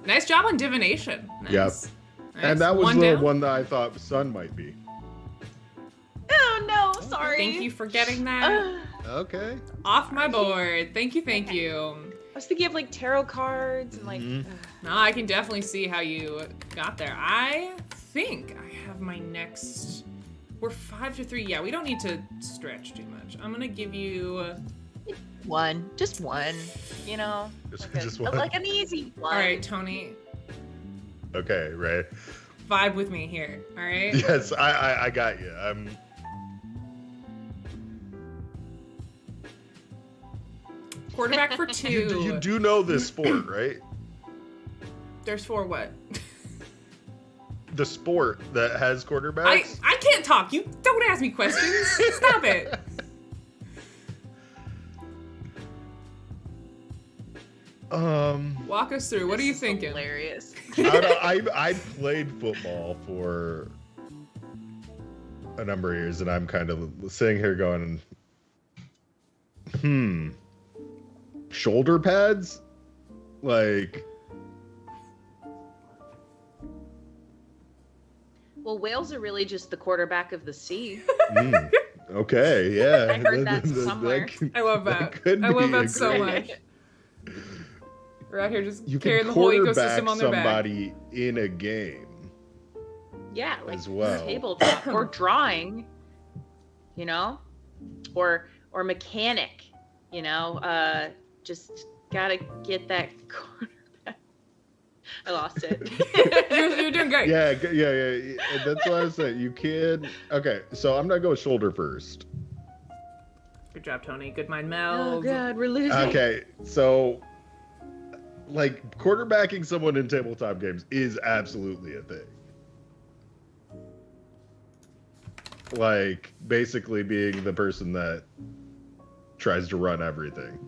Nice job on divination. Nice. Yep. Nice. And that was One the down. one that I thought sun might be. Oh no, sorry. Thank you for getting that. Okay. Off my board. Thank you. I was thinking of like tarot cards and like. No, I can definitely see how you got there. I think I have my next. We're 5-3. Yeah, we don't need to stretch too much. I'm gonna give you One, just one. You know, Just one. like an easy one. All right, Tony. Okay, right. Vibe with me here. All right. Yes, I got you. Quarterback for 2. You do know this sport, right? There's 4 what? The sport that has quarterbacks. I can't talk. You don't ask me questions. Stop it. Walk us through. What are you thinking? Hilarious. I played football for a number of years, and I'm kind of sitting here going, shoulder pads? Like... Well, whales are really just the quarterback of the sea. Okay, yeah. I heard that somewhere. I love that. I love that so much. We're out here just carrying the whole ecosystem on their back. Somebody in a game. Yeah, like as well. Tabletop or drawing, you know, or mechanic, you know. Just gotta get that quarterback. I lost it. You're doing great. Yeah. That's what I was saying. You can. Okay, so I'm gonna go shoulder first. Good job, Tony. Good mind meld. Oh God, we're losing. Okay, so like quarterbacking someone in tabletop games is absolutely a thing. Like basically being the person that tries to run everything.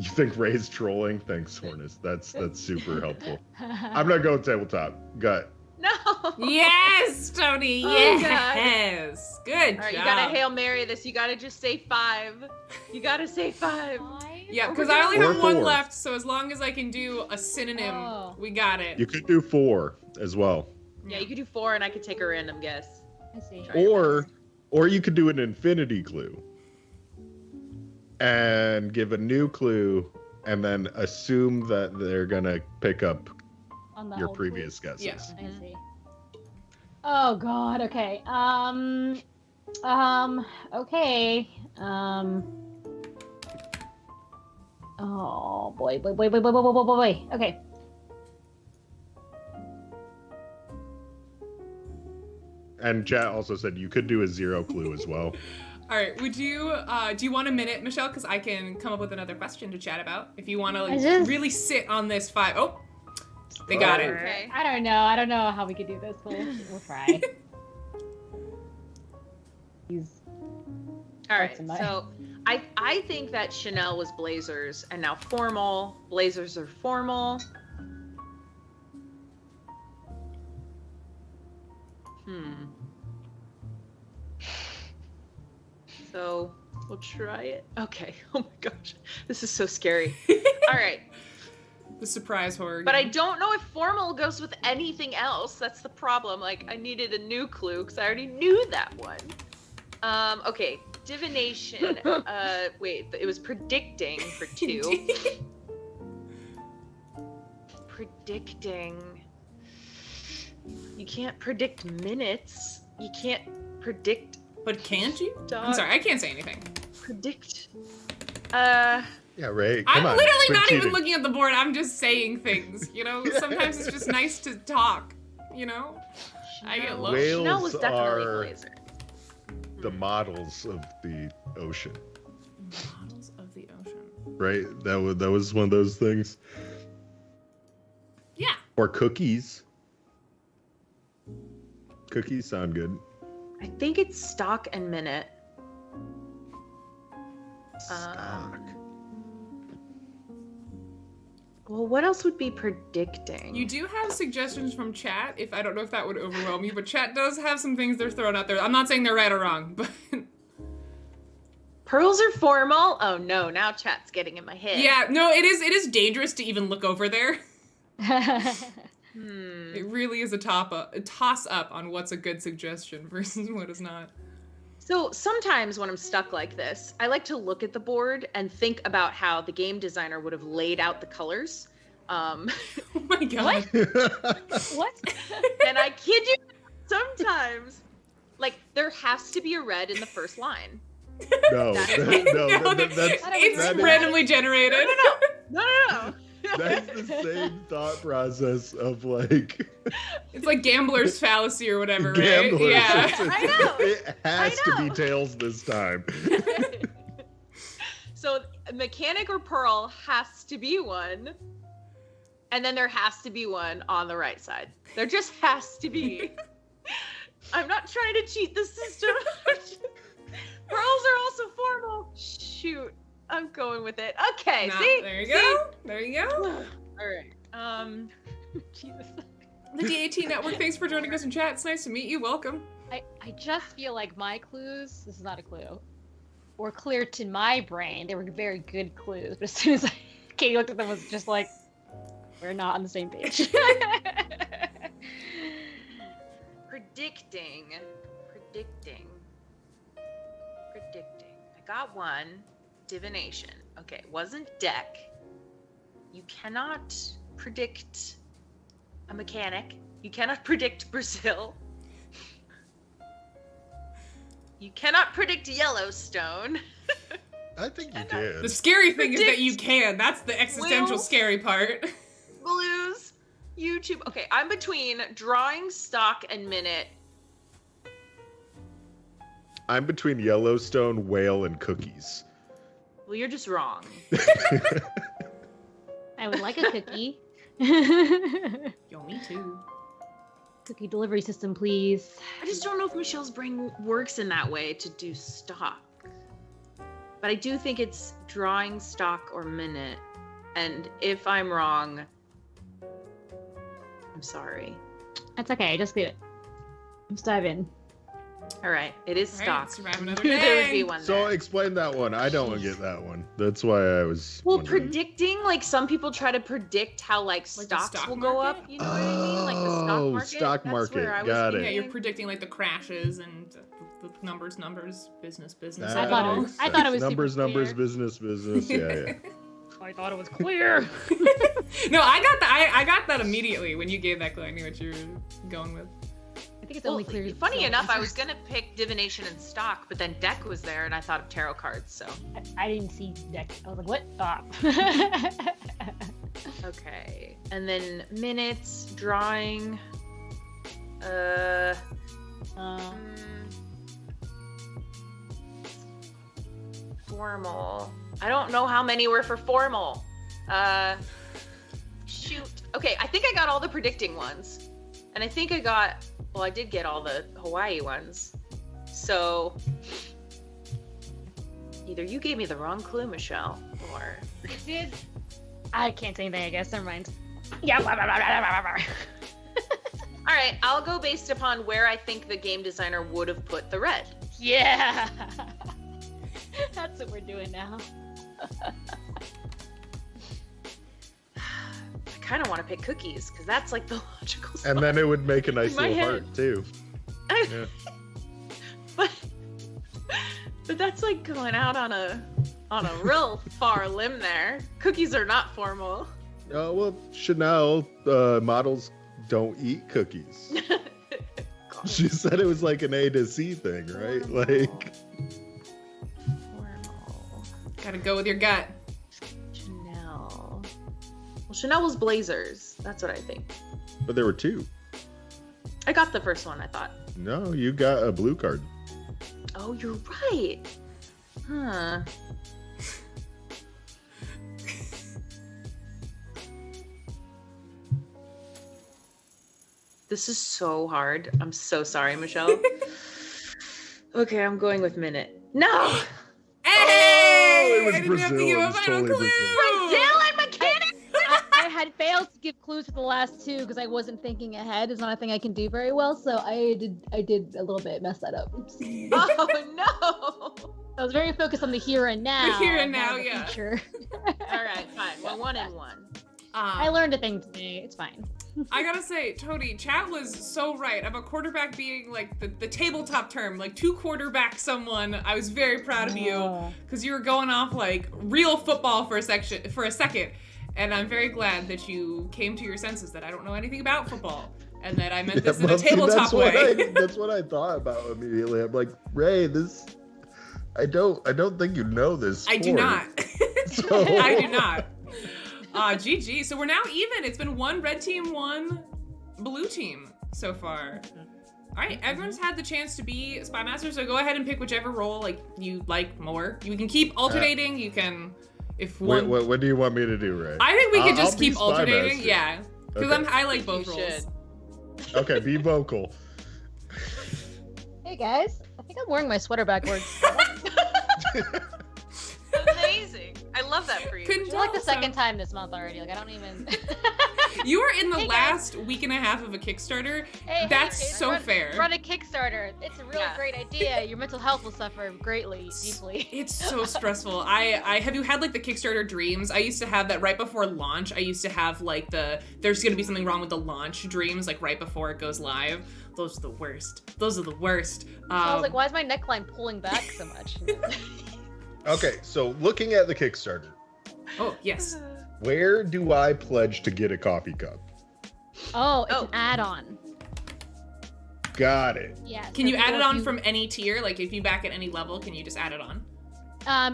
You think Ray's trolling? Thanks, Hornus. That's super helpful. I'm not going tabletop. Gut. No. Yes, Tony. Yes. Good All right, job. you gotta Hail Mary this. You gotta just say 5. You gotta say 5. Yeah, because I only have Or 1 4. left, so as long as I can do a synonym, we got it. You could do 4 as well. Yeah, you could do 4, and I could take a random guess. I see. Or you could do an infinity clue. And give a new clue, and then assume that they're gonna pick up On the your old previous clues. guesses. Yeah. I see. Oh God. Okay. Okay. Oh boy. Okay. And chat also said you could do a 0 clue as well. All right, would you, do you want a minute, Michelle? Because I can come up with another question to chat about. If you want to really sit on this 5. Oh, they got it. Okay. I don't know how we could do this. We'll try. All right, so I think that Chanel was blazers, and now formal. Blazers are formal. So we'll try it. Okay. Oh my gosh, this is so scary. All right. The surprise horror. But I don't know if formal goes with anything else. That's the problem. Like, I needed a new clue because I already knew that one. Okay. Divination. Wait, it was predicting for 2. Predicting. You can't predict minutes. You can't predict. But can't you? Dog. I'm sorry, I can't say anything. Predict. Yeah, Ray. Come I'm on, literally quit not cheating. even looking at the board. I'm just saying things. You know, sometimes it's just nice to talk. You know, I get lost. Whales Chanel was definitely are blazer. the models of the ocean, Models of the ocean. right? That was one of those things. Yeah. Or cookies. Cookies sound good. I think it's stock and minute. Stock. Well, what else would be predicting? You do have suggestions from chat. If I don't know if that would overwhelm you, but chat does have some things they're throwing out there. I'm not saying they're right or wrong, but Pearls are formal? Oh no, now chat's getting in my head. yeah, no, it is dangerous to even look over there. It really is a toss up on what's a good suggestion versus what is not. So sometimes when I'm stuck like this, I like to look at the board and think about how the game designer would have laid out the colors. Oh my god. What? And I kid you, sometimes, like, there has to be a red in the first line. No, That is It's randomly generated. No. That's the same thought process of like It's like gambler's fallacy or whatever, gamblers. right? Yeah. I know. It has to be tails this time. So mechanic or pearl has to be one. And then there has to be one on the right side. There just has to be. I'm not trying to cheat the system. Pearls are also formal. Shoot. I'm going with it. Okay, see? There you See? go. There you go. All right. Jesus. The DAT Network, thanks for joining us in chat. It's nice to meet you. Welcome. I just feel like my clues, this is not a clue, were clear to my brain. They were very good clues, but as soon as Katie looked at them, was just like, we're not on the same page. Predicting. I got one. Divination. Okay, it wasn't deck. You cannot predict a mechanic. You cannot predict Brazil. You cannot predict Yellowstone. I think you did. The scary thing is that you can. That's the existential scary part. Blues. YouTube. Okay, I'm between drawing, stock, and minute. I'm between Yellowstone, whale, and cookies. Well, you're just wrong. I would like a cookie. Yo, me too. Cookie delivery system, please. I just don't know if Michelle's brain works in that way to do stock. But I do think it's drawing, stock, or minute. And if I'm wrong, I'm sorry. That's okay, just do it. Let's dive in. All right, it is All right, stock. survive another Knew there would day. be one So there. explain that one. I don't get that one. That's why I was. Well, wondering. predicting, like some people try to predict how like the stocks stock will go market? up. You know what I mean? Like the stock Oh, market. stock That's market. where I was Got it. Yeah, you're thinking. predicting like the crashes and the numbers, business. That I thought it was- makes I thought it was sense. super numbers, clear. business. Yeah. I thought it was clear. No, I got that. I got that immediately when you gave that clue. I knew what you were going with. I think it's Well, only clear. funny enough, I was gonna pick divination and stock, but then deck was there, and I thought of tarot cards. So I didn't see deck. I was like, what? Stop. okay, and then minutes, drawing. Formal. I don't know how many were for formal. Shoot. Okay, I think I got all the predicting ones. And I think I did get all the Hawaii ones. So either you gave me the wrong clue, Michelle, or I did. I can't say anything, I guess. Never mind. Yeah. Blah, blah, blah, blah, blah, blah. all right, I'll go based upon where I think the game designer would have put the red. Yeah. That's what we're doing now. I kind of want to pick cookies because that's like the logical spot. And then it would make a nice In my little head. heart too. Yeah. but that's like going out on a real far limb there. Cookies are not formal. Oh well, Chanel models don't eat cookies. She said it was like an A to C thing, right? Like. Formal. Gotta go with your gut. Chanel. Well, Chanel was blazers. That's what I think. But there were two. I got the first one, I thought. No, you got a blue card. Oh, you're right. Huh. This is so hard. I'm so sorry, Michelle. Okay, I'm going with minute. No! Hey! it was I didn't have to Brazil. give It a was final totally clue. Brazil and mechanics! I had failed to give clues for the last two because I wasn't thinking ahead. It's not a thing I can do very well, so I did a little bit mess that up. Oops. Oh, no! I was very focused on the here and now. The here and not now, the yeah. future. All right, fine. We're 1-1. I learned a thing today. It's fine. I gotta say, Tony, chat was so right about quarterback being like the tabletop term, like to quarterback someone. I was very proud of you because you were going off like real football for a second, and I'm very glad that you came to your senses that I don't know anything about football and that I meant this in a tabletop way. That's what I thought about immediately. I'm like, Ray, this. I don't think you know this. I do sport. not. So- I do not. GG. So we're now even. It's been one red team, one blue team so far. All right, everyone's had the chance to be Spy Master, so go ahead and pick whichever role like you like more. You can keep alternating. You can, if one. What do you want me to do, Ray? I think we could just I'll be keep Spy alternating. Master. Yeah, because Okay. I like both You roles. should. Okay, be vocal. Hey guys, I think I'm wearing my sweater backwards. Amazing. I love that for you. Couldn't It's like the tell, second so- time this month already. Like I don't even. You were in the Hey, guys. last week and a half of a Kickstarter. Hey, That's kids, so run, fair. Run a Kickstarter. It's a really Yeah. great idea. Your mental health will suffer greatly, deeply. It's so stressful. I have you had like the Kickstarter dreams? I used to have that right before launch. I used to have like there's gonna be something wrong with the launch dreams like right before it goes live. Those are the worst. Those are the worst. I was like, why is my neckline pulling back so much? Okay, so looking at the Kickstarter, Oh yes. where do I pledge to get a coffee cup? Oh, it's Oh. an add-on. Got it. Yeah. Can so you add it people- on from any tier? Like if you back at any level, can you just add it on?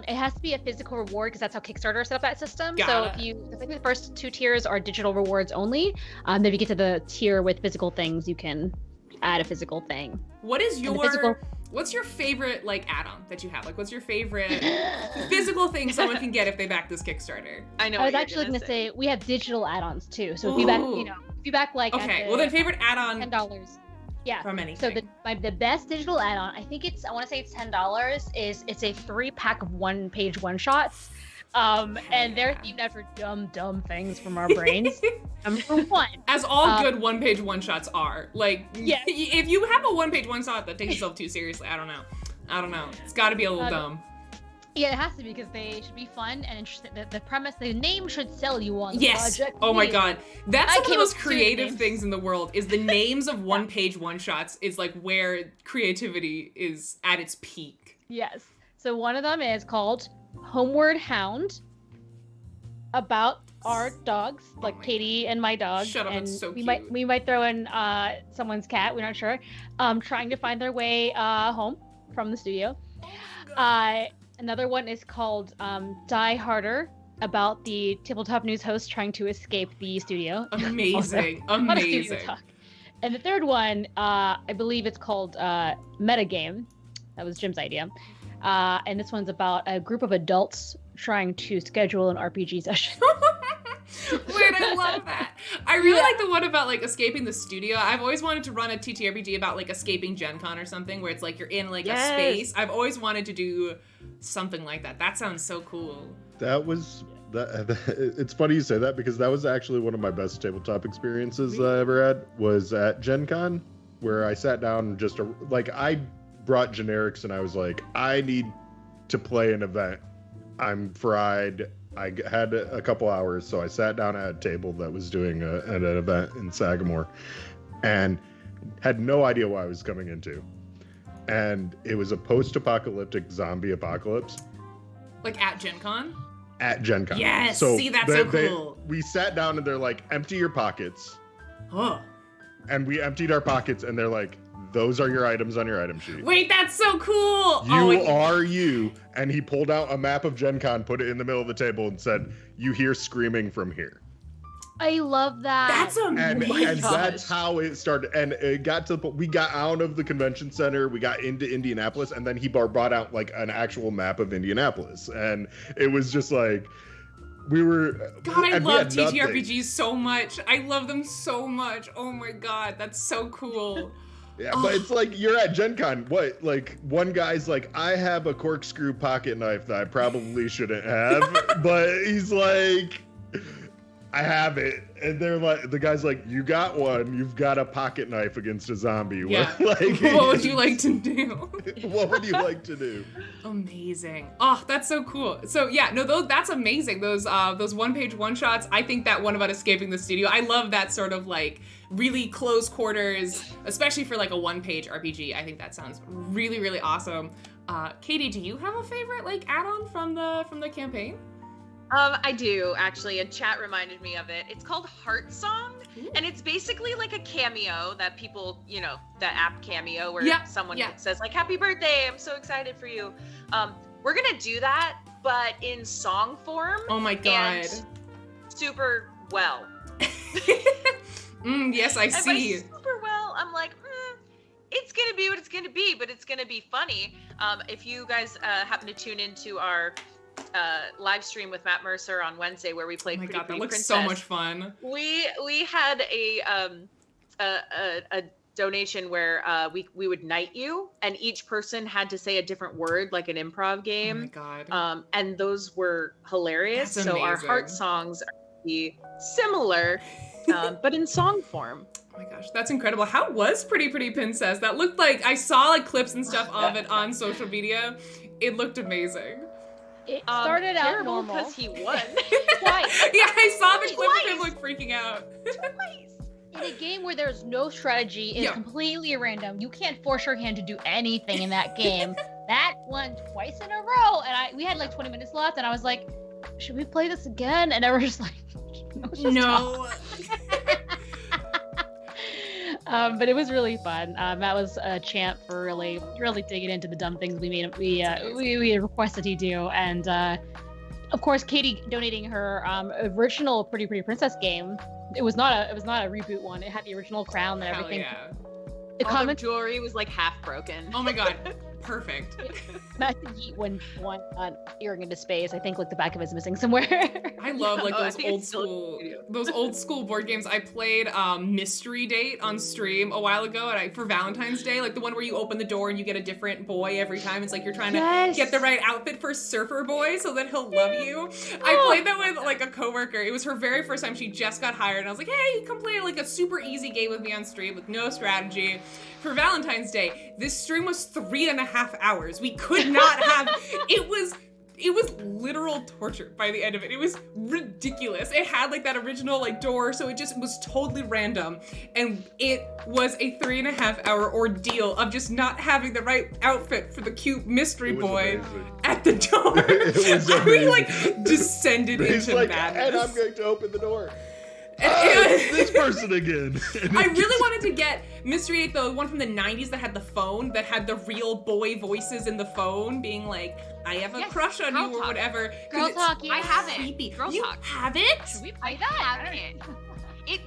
It has to be a physical reward because that's how Kickstarter set up that system. So Got if it. you, I think the first 2 tiers are digital rewards only. Then if you get to the tier with physical things, you can add a physical thing. What is And your the physical- what's your favorite like add-on that you have? Like what's your favorite physical thing someone can get if they back this Kickstarter? I know. I was what actually you're going to say we have digital add-ons too. So if you back, if you back like Okay, at well the then favorite add-on $10. Yeah. from anything. So the best digital add-on, I think I want to say it's $10. It's a 3-pack of 1-page one-shots. And they're themed after dumb things from our brains. Number 1. As all good one-page one-shots are. Like, Yes. if you have a one-page one-shot that takes itself too seriously, I don't know. It's got to be a little dumb. Yeah, it has to be because they should be fun and interesting. The premise, the name should sell you on the Yes. project. Oh my immediately. god. That's I some of the came most up with 2 creative names. things in the world is the names of one-page one-shots is like where creativity is at its peak. Yes. So one of them is called Homeward Hound, about our dogs, like my Katie and my dog. Shut up, and that's so we cute. might throw in someone's cat. We're not sure. Trying to find their way home from the studio. Another one is called Die Harder, about the Tabletop News host trying to escape the studio. Amazing. Not a studio Amazing. talk. And the third one, I believe it's called Metagame. That was Jim's idea. And this one's about a group of adults trying to schedule an RPG session. Wait, I love that. I really like the one about like escaping the studio. I've always wanted to run a TTRPG about like escaping Gen Con or something where it's like you're in like a space. I've always wanted to do something like that. That sounds so cool. It's funny you say that because that was actually one of my best tabletop experiences I ever had was at Gen Con, where I sat down and just I brought generics and I was like, I need to play an event. I'm fried. I had a couple hours, so I sat down at a table that was doing an event in Sagamore and had no idea what I was coming into. And it was a post-apocalyptic zombie apocalypse. Like at Gen Con? At Gen Con. Yes, see, that's so cool. We sat down and they're like, empty your pockets. Oh. And we emptied our pockets and they're like, those are your items on your item sheet. Wait, that's so cool. You are you. And he pulled out a map of Gen Con, put it in the middle of the table and said, you hear screaming from here. I love that. That's amazing. And that's how it started. And it got to the point, we got out of the convention center, we got into Indianapolis, and then he brought out like an actual map of Indianapolis. And it was just like, we were. God, I and we love had nothing. TTRPGs so much. I love them so much. Oh my god, that's so cool. Yeah, but it's like you're at Gen Con. What? Like one guy's like, I have a corkscrew pocket knife that I probably shouldn't have, but he's like, I have it, and they're like, the guy's like, you got one. You've got a pocket knife against a zombie. Yeah. Like, What would you like to do? What would you like to do? Amazing. Oh, that's so cool. So yeah, no, that's amazing. Those one-page one-shots. I think that one about escaping the studio. I love that sort of like really close quarters, especially for like a one-page RPG. I think that sounds really, really awesome. Katie, do you have a favorite like add-on from the campaign? I do actually. A chat reminded me of it. It's called Heart Song, and it's basically like a cameo that people, the app Cameo where someone says like "Happy birthday! I'm so excited for you." We're gonna do that, but in song form. Oh my god! And super well. Yes, I see. And by super well, I'm like, it's gonna be what it's gonna be, but it's gonna be funny. If you guys happen to tune into our live stream with Matt Mercer on Wednesday where we played Oh my Pretty god, that Pretty looks Princess, so much fun. we had a donation where we would knight you, and each person had to say a different word, like an improv game. Oh my god. And those were hilarious. That's so our amazing. heart songs are similar, but in song form. Oh my gosh, that's incredible. How was Pretty Pretty Princess? That looked like, I saw like clips and stuff of it on social media. It looked amazing. It started out normal. Because he won. Twice. Yeah, I saw the clip of him Twice. like freaking out. In a game where there's no strategy, it's completely random. You can't force your hand to do anything in that game. That won twice in a row, and we had like 20 minutes left, and I was like, should we play this again? And they were just like, no. But it was really fun. That was a champ for really digging into the dumb things we requested he do, and of course Katie donating her original Pretty Pretty Princess game. It was not a reboot one. It had the original crown and everything. Yeah. The All the jewelry was like half broken. Oh my god. Perfect. Matt Yeet one earring into space. I think like the back of it is missing somewhere. I love like I think it's those old school board games. I played Mystery Date on stream a while ago, and for Valentine's Day, like the one where you open the door and you get a different boy every time. It's like you're trying to get the right outfit for Surfer Boy so that he'll love you. I played that with like a coworker. It was her very first time. She just got hired, and I was like, hey, come play like a super easy game with me on stream with no strategy. For Valentine's Day, this stream was 3.5 hours. We could not have, it was literal torture by the end of it. It was ridiculous. It had like that original like door, so it just was totally random. And it was a 3.5 hour ordeal of just not having the right outfit for the cute mystery boy at the door. It was amazing. We like descended He's into like, madness. and I'm going to open the door. It's This person again. I really wanted to get Mystery Date, the one from the 90s that had the phone, that had the real boy voices in the phone being like, I have a crush on you or whatever. Girl talk, I have it. Creepy. Girl you talk. have it? Should we play that? I have it.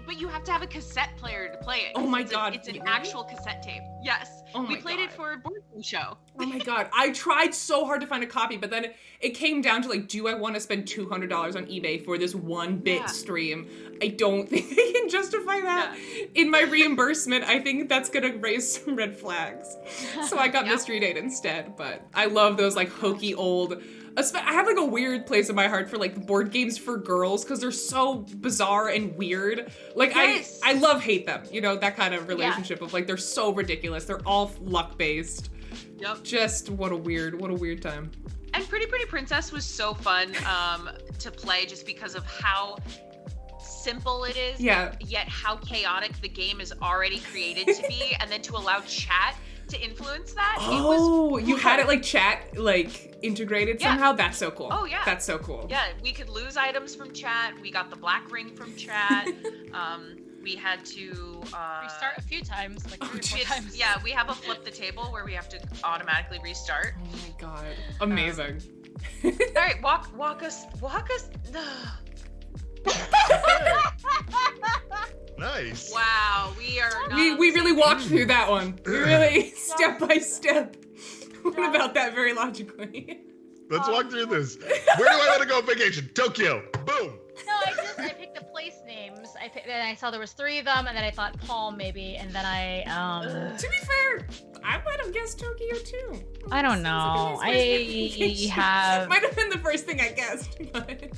But you have to have a cassette player to play it. Oh my god. It's an actual cassette tape. Yes. Oh my we played god. it for a board game show. Oh my god. I tried so hard to find a copy, but then it came down to like, do I want to spend $200 on eBay for this 1-bit stream? I don't think I can justify that in my reimbursement. I think that's gonna raise some red flags. So I got Mystery Date instead, but I love those like hokey old, I have like a weird place in my heart for like board games for girls because they're so bizarre and weird. Like I love hate them, you know, that kind of relationship of like they're so ridiculous. They're all luck based. Yep. Just what a weird time. And Pretty Pretty Princess was so fun to play just because of how simple it is, yet how chaotic the game is already created to be, and then to allow chat to influence that. Oh, you had it like chat like integrated somehow? That's so cool. Oh yeah. That's so cool. Yeah, we could lose items from chat. We got the black ring from chat. We had to restart a few times, like 3 or 4 times. Yeah, we have a flip the table where we have to automatically restart. Oh my god. Amazing. All right, walk us. Nice. Wow, we are not we really walked through that one. We really step by step went about that very logically. Let's walk through this. Where do I want to go on vacation? Tokyo. Boom. No, I picked the place names. Then I saw there was 3 of them, and then I thought Palm maybe, and then I To be fair, I might have guessed Tokyo too. I don't know. It have might have been the first thing I guessed, but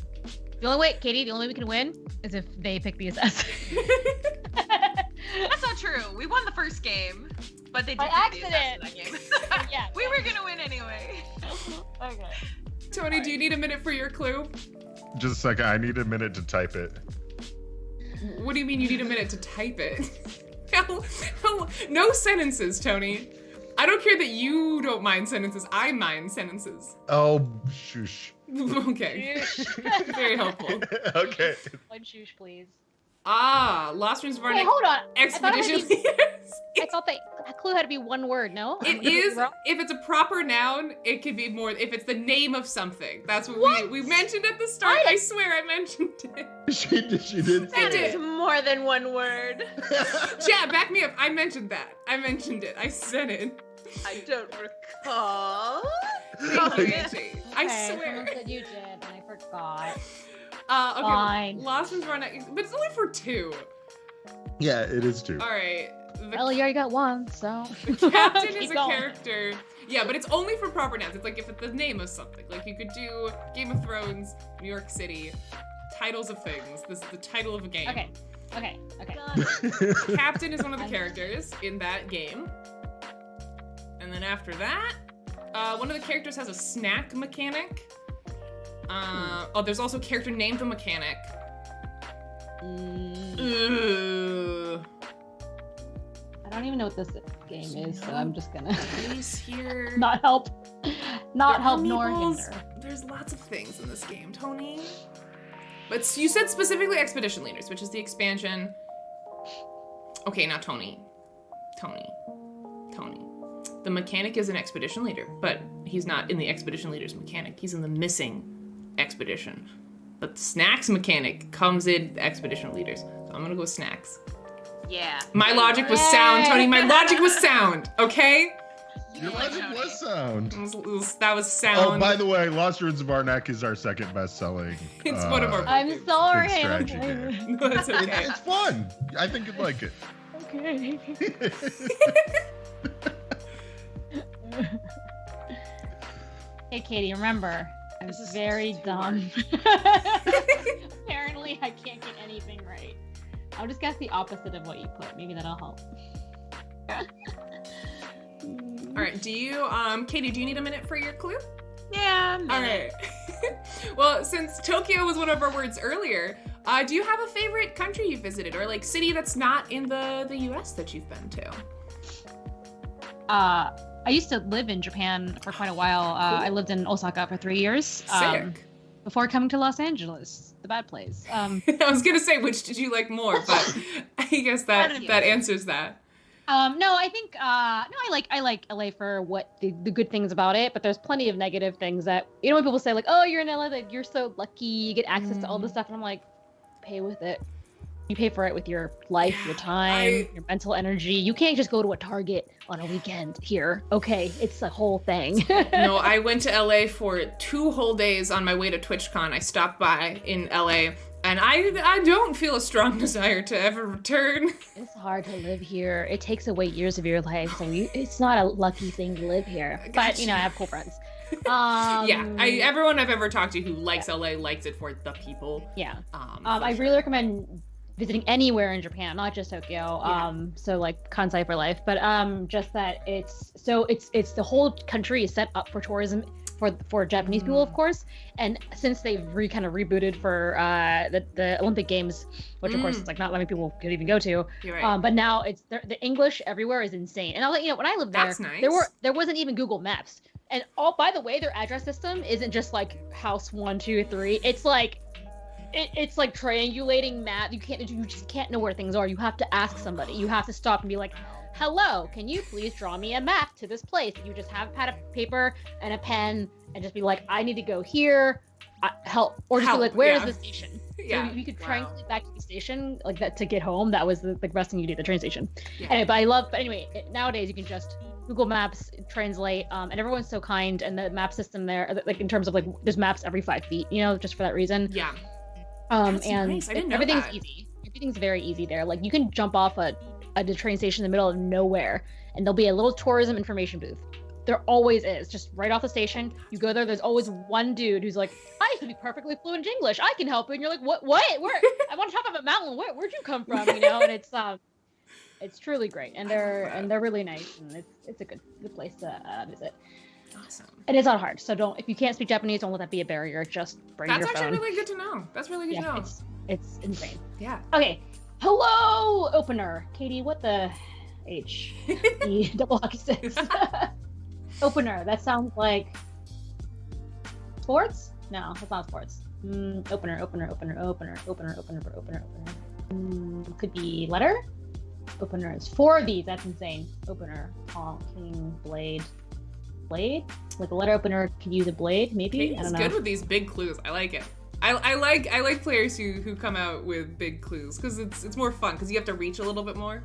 the only way, Katie, the only way we can win is if they pick the assassin. That's not true. We won the first game, but they did By pick the assassin that game. Yeah. We were gonna win anyway. Okay. Tony, do you need a minute for your clue? Just a second. I need a minute to type it. What do you mean you need a minute to type it? No sentences, Tony. I don't care that you don't mind sentences. I mind sentences. Oh, shoosh. Okay. Very helpful. Okay. One shoosh, please. Lost Rooms of Arctic Wait, hold on. Expedition Leaders. I thought that clue had to be 1 word, no? It is, if it's a proper noun, it could be more, if it's the name of something. That's what we mentioned at the start. I swear I mentioned it. She did say That is more than 1 word. Chat, back me up. I mentioned that. I mentioned it. I said it. I don't recall. Thank you, Angie. I Okay, swear. someone said you did, and I forgot. Okay. Fine. Lost Rooms of Arctic, but it's only for 2. Yeah, it is 2. All right. Well, you already got one, so. The captain is Keep a going. character. Yeah, but it's only for proper nouns. It's like if it's the name of something. Like you could do Game of Thrones, New York City, titles of things. This is the title of a game. Okay. Captain is one of the characters in that game. And then after that, one of the characters has a snack mechanic. There's also a character named the mechanic. I don't even know what this game is, so I'm just gonna He's here. not help nor meeples. hinder. There's lots of things in this game, Tony. But you said specifically Expedition Leaders, which is the expansion. Okay, now Tony. The mechanic is an expedition leader, but he's not in the expedition leader's mechanic. He's in the missing expedition. But the snacks mechanic comes in the expedition leaders. So I'm gonna go with snacks. Yeah. My logic was sound, Tony. My logic was sound, okay? Your logic was sound. That was sound. Oh, by the way, Lost Ruins of Arnak is our second best-selling. It's one of our. I'm sorry. Big strategy game. No, it's okay. It's fun. I think you'd like it. Okay. Hey, Katie, remember, I'm This is very too dumb. Apparently, I can't get anything right. I'll just guess the opposite of what you put. Maybe that'll help. All right, do you, Katie, do you need a minute for your clue? Yeah. All right. Well, since Tokyo was one of our words earlier, do you have a favorite country you visited or like city that's not in the US that you've been to? I used to live in Japan for quite a while. I lived in Osaka for 3 years. Sick. Before coming to Los Angeles, the bad place. I was gonna say which did you like more, but I guess that answers that. No, I think I like LA for what the good things about it, but there's plenty of negative things that when people say like, oh, you're in LA, like you're so lucky, you get access to all this stuff, and I'm like, pay with it. You pay for it with your life, your time, your mental energy. You can't just go to a Target on a weekend here. Okay, it's a whole thing. No, I went to LA for 2 whole days on my way to TwitchCon. I stopped by in LA, and I don't feel a strong desire to ever return. It's hard to live here. It takes away years of your life, so it's not a lucky thing to live here. But I have cool friends. Everyone I've ever talked to who likes LA likes it for the people. Yeah. I really recommend visiting anywhere in Japan, not just Tokyo. So like Kansai for life, but just that it's the whole country is set up for tourism for Japanese people, of course. And since they've kind of rebooted for the Olympic Games, which of course it's like not many people could even go to. You're right. But now it's the English everywhere is insane. And I'll let you know, when I lived there, That's nice. there wasn't even Google Maps. And by the way, their address system isn't just like house 1, 2, 3. It's like it's like triangulating map. You just can't know where things are. You have to ask somebody. You have to stop and be like, hello, can you please draw me a map to this place? You just have a pad of paper and a pen and just be like, I need to go here, help. Or just be like, where is the station? Yeah. So you could triangulate back to the station like that to get home. That was the best thing you do, the train station. Yeah. Anyway, nowadays you can just Google Maps, translate, and everyone's so kind. And the map system there, like in terms of like, there's maps every 5 feet, just for that reason. Yeah. And nice. I didn't know everything's that. easy. Everything's very easy there. Like you can jump off a train station in the middle of nowhere, and there'll be a little tourism information booth. There always is, just right off the station. You go there. There's always one dude who's like, "I speak perfectly fluent English. I can help you." And you're like, "What? Where? I'm on top of a mountain. Where'd you come from?" And it's truly great, and they're really nice, and it's a good place to visit. Awesome. And it's not hard, so if you can't speak Japanese, don't let that be a barrier. Just bring your phone. That's actually really good to know. That's really good to know. It's insane. Yeah. Okay. Hello, opener. Katie, what the H? E double hockey sticks. Opener. That sounds like sports? No, that's not sports. Opener. Could be letter. Opener is 4 of these. That's insane. Opener. Honking blade. Blade? Like a letter opener could use a blade, maybe? Katie's I don't know. good with these big clues. I like it. I like players who come out with big clues because it's more fun because you have to reach a little bit more.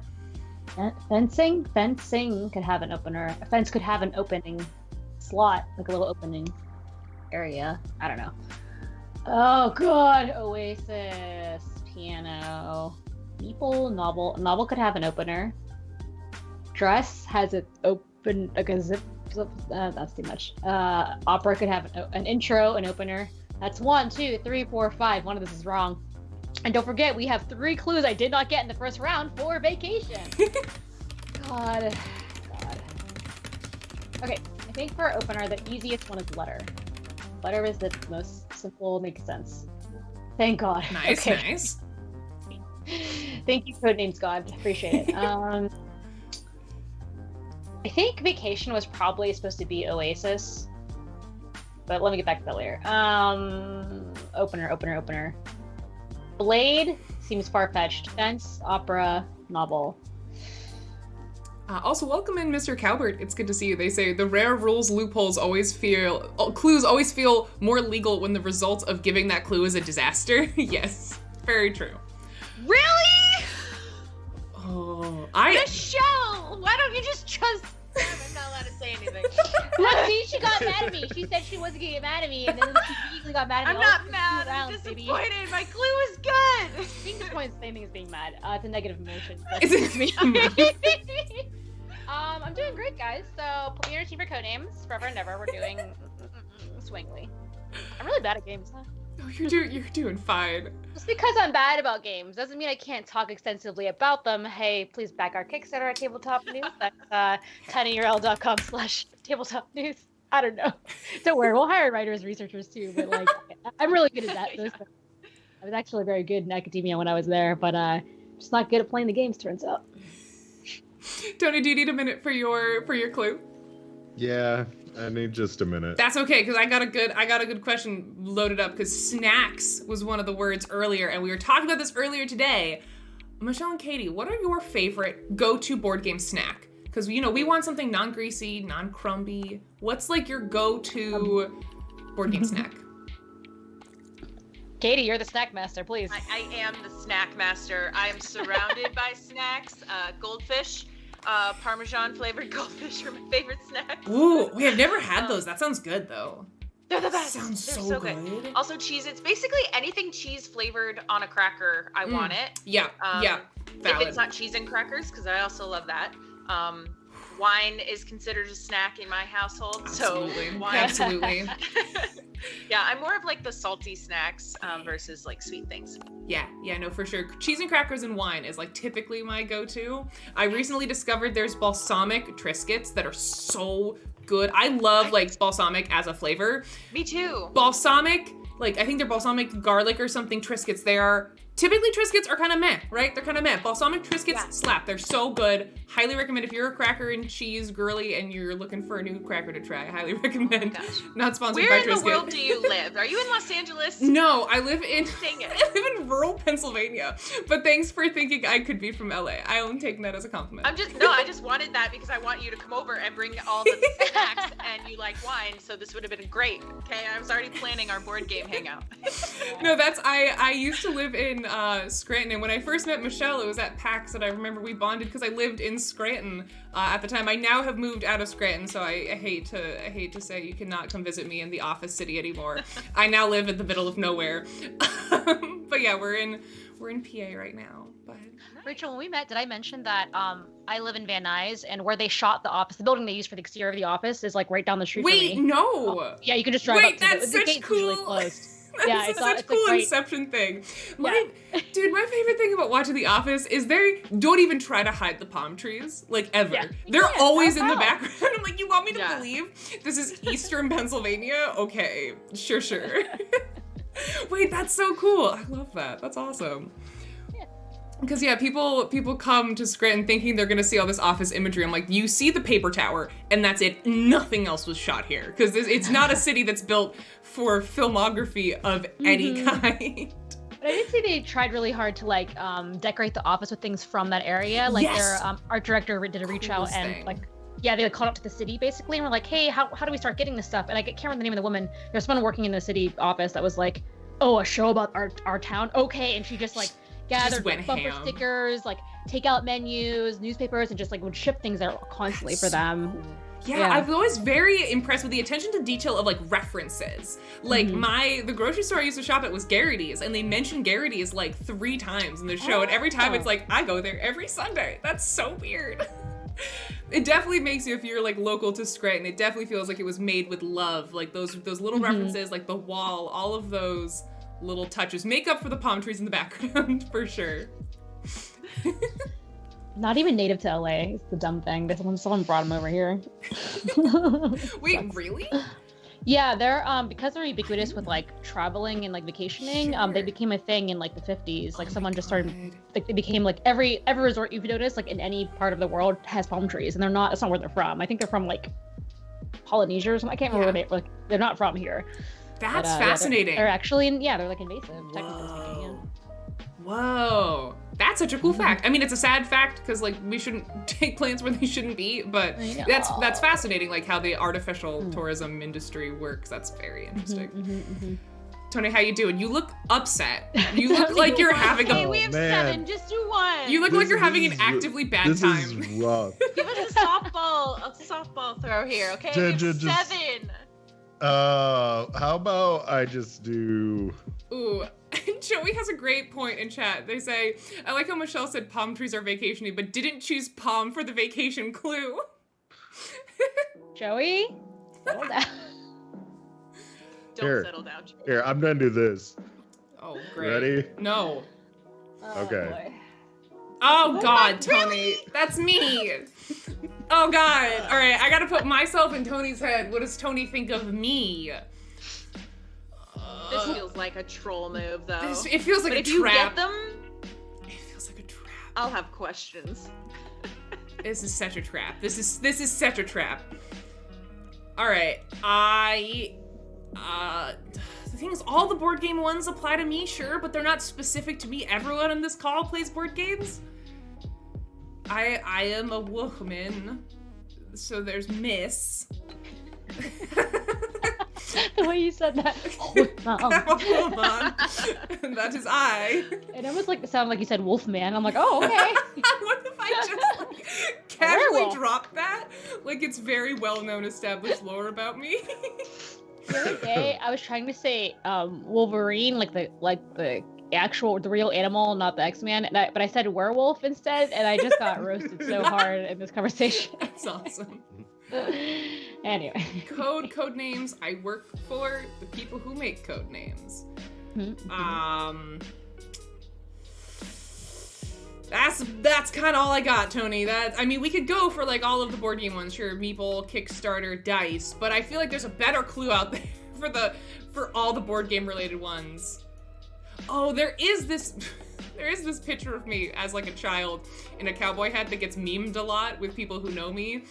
Fencing could have an opener. A fence could have an opening slot, like a little opening area. I don't know. Oh god, Oasis, piano, meeple, novel. Novel could have an opener. dress has an open, like a zip. That's too much. Opera could have an intro, an opener. That's 1, 2, 3, 4, 5. One of this is wrong. And don't forget, we have 3 clues I did not get in the first round for vacation. God. Okay, I think for opener, the easiest one is letter. Letter is the most simple, makes sense. Thank God. Nice, okay. nice. Thank you, Codenames God. Appreciate it. I think vacation was probably supposed to be Oasis. But let me get back to that later. Opener. Blade seems far-fetched. Fence, opera, novel. Also, welcome in, Mr. Cowbert. It's good to see you. They say the rare rules clues always feel more legal when the result of giving that clue is a disaster. Yes, very true. Really? Oh, Michelle, why don't you just trust them? I'm not allowed to say anything. See, she got mad at me. She said she wasn't gonna get mad at me, and then she immediately got mad at me. I'm not mad. I'm disappointed. Baby. My clue was good. Being disappointed is the same thing as being mad. It's a negative emotion. It's me. I'm doing great, guys. So put me in your team for Codenames. Forever and ever, we're doing swingly. I'm really bad at games, huh? No, you're doing fine. Just because I'm bad about games doesn't mean I can't talk extensively about them. Hey, please back our Kickstarter at Tabletop News. That's tinyurl.com/tabletop news. I don't know. Don't worry, we'll hire writers, researchers too. But like, I'm really good at that. I was actually very good in academia when I was there, but just not good at playing the games. Turns out. Tony, do you need a minute for your clue? Yeah, I need just a minute. That's okay, because I got a good question loaded up, because snacks was one of the words earlier, and we were talking about this earlier today. Michelle and Katie, what are your favorite go-to board game snack? Because, we want something non-greasy, non-crumbly. What's, like, your go-to board game snack? Katie, you're the snack master, please. I am the snack master. I am surrounded by snacks. Goldfish. Parmesan flavored goldfish are my favorite snacks. Ooh, we have never had those. That sounds good though. They're the best. Sounds They're so good. Also, Cheez-Its. Basically anything cheese flavored on a cracker, I want it. Yeah, yeah. Valid. If it's not cheese and crackers, because I also love that. Wine is considered a snack in my household, Absolutely. so wine. Absolutely. Yeah, I'm more of like the salty snacks versus like sweet things. Yeah, no, for sure. Cheese and crackers and wine is like typically my go-to. I recently discovered there's balsamic Triscuits that are so good. I love like balsamic as a flavor. Me too. Balsamic, like I think they're balsamic garlic or something Triscuits. They are typically Triscuits are kind of meh, right? They're kind of meh. Balsamic Triscuits slap. They're so good. Highly recommend if you're a cracker and cheese girly and you're looking for a new cracker to try. I highly recommend. Gosh. Not sponsored Where by in Triscuit. the world do you live? Are you in Los Angeles? No, I live in Dang it. I live in rural Pennsylvania. But thanks for thinking I could be from LA. I am taking that as a compliment. I just wanted that because I want you to come over and bring all the snacks and you like wine, so this would have been great. Okay, I was already planning our board game hangout. No, I used to live in Scranton, and when I first met Michelle, it was at PAX, and I remember we bonded because I lived in Scranton at the time. I now have moved out of Scranton, so I hate to say you cannot come visit me in the office city anymore. I now live in the middle of nowhere. But yeah, we're in PA right now. But Rachel, when we met, did I mention that I live in Van Nuys, and where they shot the office, the building they used for the exterior of the office is like right down the street from me. wait, no. Yeah, you can just drive up to that's the such gate's usually cool. closed. That's it's such a cool great Inception thing. My favorite thing about watching The Office is they don't even try to hide the palm trees, like ever. Yeah. They're always in the Wow. background. I'm like, you want me to believe this is Eastern Pennsylvania? Okay, sure. Wait, that's so cool. I love that. That's awesome. Because people come to Scranton thinking they're gonna see all this office imagery. I'm like, you see the paper tower, and that's it. Nothing else was shot here, because it's not a city that's built for filmography of any kind. But I did see they tried really hard to like decorate the office with things from that area. Like their art director did a reach out and they called up to the city basically, and were like, hey, how do we start getting this stuff? And I can't remember the name of the woman. There's someone working in the city office that was like, oh, a show about our town, okay, and she just like gathered bumper stickers, like takeout menus, newspapers, and just like would ship things out constantly for them. Cool. Yeah, I was always very impressed with the attention to detail of like references. Like the grocery store I used to shop at was Garrity's, and they mentioned Garrity's like 3 times in the show, and every time it's like, I go there every Sunday. That's so weird. It definitely makes you, if you're like local to Scranton, it definitely feels like it was made with love. Like those little references, like the wall, all of those little touches make up for the palm trees in the background for sure. Not even native to LA is the dumb thing. Someone brought him over here. Wait, really? Yeah, they're because they're ubiquitous with like traveling and like vacationing. They became a thing in like the 50s. Like someone just started, like they became like every resort you've noticed like in any part of the world has palm trees, and that's not where they're from. I think they're from like Polynesia or something. I can't remember where they're not from here. That's fascinating. They're actually they're like invasive, technically speaking. Yeah. Whoa, that's such a cool fact. I mean, it's a sad fact because like we shouldn't take plants where they shouldn't be, but that's fascinating. Like how the artificial tourism industry works. That's very interesting. Tony, how you doing? You look upset. You look like you're having Hey, we have 7. Just do 1. You look like you're having an actively bad time. This is rough. Give us a softball throw here, okay? We have 7. How about I just do... Ooh, Joey has a great point in chat. They say, I like how Michelle said palm trees are vacation-y, but didn't choose palm for the vacation clue. Joey? Settle down. Don't settle down, Joey. Here, I'm gonna do this. Oh, great. Ready? No. Okay. Boy. Oh, God, Tony. That's me. Oh, God. All right, I gotta put myself in Tony's head. What does Tony think of me? This feels like a troll move, though. It feels like but a if you trap. get them, It feels like a trap. I'll have questions. This is such a trap. This is such a trap. All right, the thing is, all the board game ones apply to me, sure, but they're not specific to me. Everyone on this call plays board games. I am a woman, so there's Miss. The way you said that. Hold on. Hold on. That is I. It almost like sounded like you said Wolfman. I'm like, oh, okay. What if I just like casually drop that? Like it's very well-known established lore about me. The other day, I was trying to say Wolverine, like the real animal, not the X-Man, but I said werewolf instead, and I just got roasted so hard in this conversation. That's awesome. Anyway. Codenames. I work for the people who make Codenames. That's kind of all I got, Tony. I mean, we could go for like all of the board game ones, sure, Meeple, Kickstarter, Dice, but I feel like there's a better clue out there for all the board game related ones. Oh, there is this picture of me as like a child in a cowboy hat that gets memed a lot with people who know me.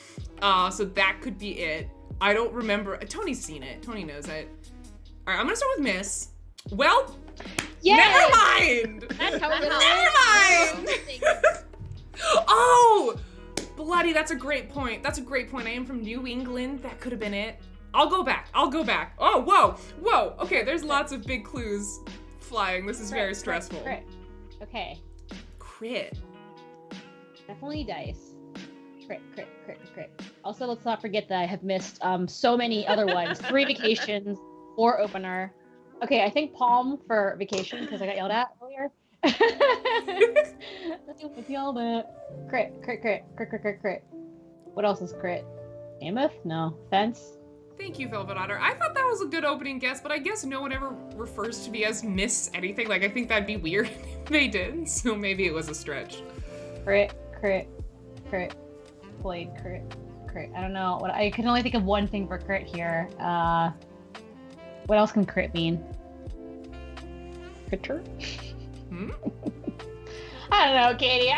So that could be it. I don't remember. Tony's seen it. Tony knows it. All right, I'm gonna start with Miss. Well, Yay! never mind. That's how we're Never mind. Oh, bloody! That's a great point. I am from New England. That could have been it. I'll go back. Oh, whoa. Okay, there's lots of big clues flying. This is very stressful. Crit. Okay. Crit. Definitely dice. Crit. Also, let's not forget that I have missed so many other ones. 3 vacations, 4 opener. Okay, I think palm for vacation because I got yelled at earlier. Let's yelled at. Crit. What else is crit? Mammoth? No. Fence? Thank you, Velvet Otter. I thought that was a good opening guess, but I guess no one ever refers to me as Miss anything. Like, I think that'd be weird if they did, so maybe it was a stretch. Crit. Blade, crit. I don't know. I can only think of one thing for crit here. What else can crit mean? Critter? I don't know, Katie.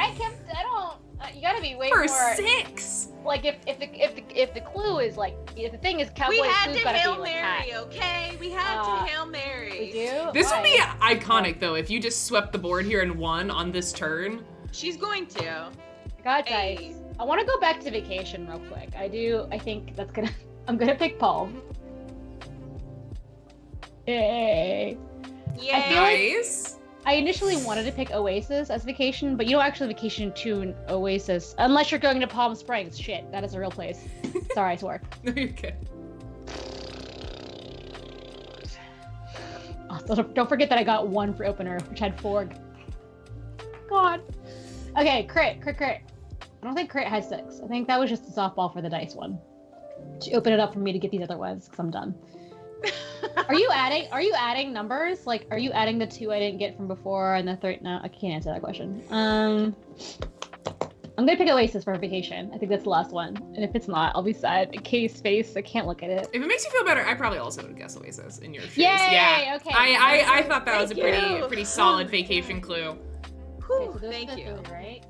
You gotta be way more. For 6! Like if the clue is like if the thing is cowboy, we had clue's to gotta Hail be like Mary, hat. okay? We had to Hail Mary. We do. This would Why? be iconic, though, if you just swept the board here and won on this turn. She's going to. God, Hey. guys. I want to go back to vacation real quick. I think that's gonna. I'm gonna pick Palm. Yay. Yeah. I feel like- Nice. I initially wanted to pick Oasis as vacation, but you don't actually vacation to an Oasis unless you're going to Palm Springs. Shit, that is a real place. Sorry, I swore. No, you're good. Also, don't forget that I got 1 for opener, which had 4. God. Okay, crit. I don't think crit has 6. I think that was just a softball for the dice one. To open it up for me to get these other ones, because I'm done. Are you adding numbers? Like, are you adding the 2 I didn't get from before and the 3? No, I can't answer that question. I'm gonna pick Oasis for vacation. I think that's the last one. And if it's not, I'll be sad. Case face, I can't look at it. If it makes you feel better, I probably also would guess Oasis in your shoes. Yay! Yeah. Okay. I thought that was a Thank you. pretty solid vacation clue. Okay, so those Thank are the you. 3, right?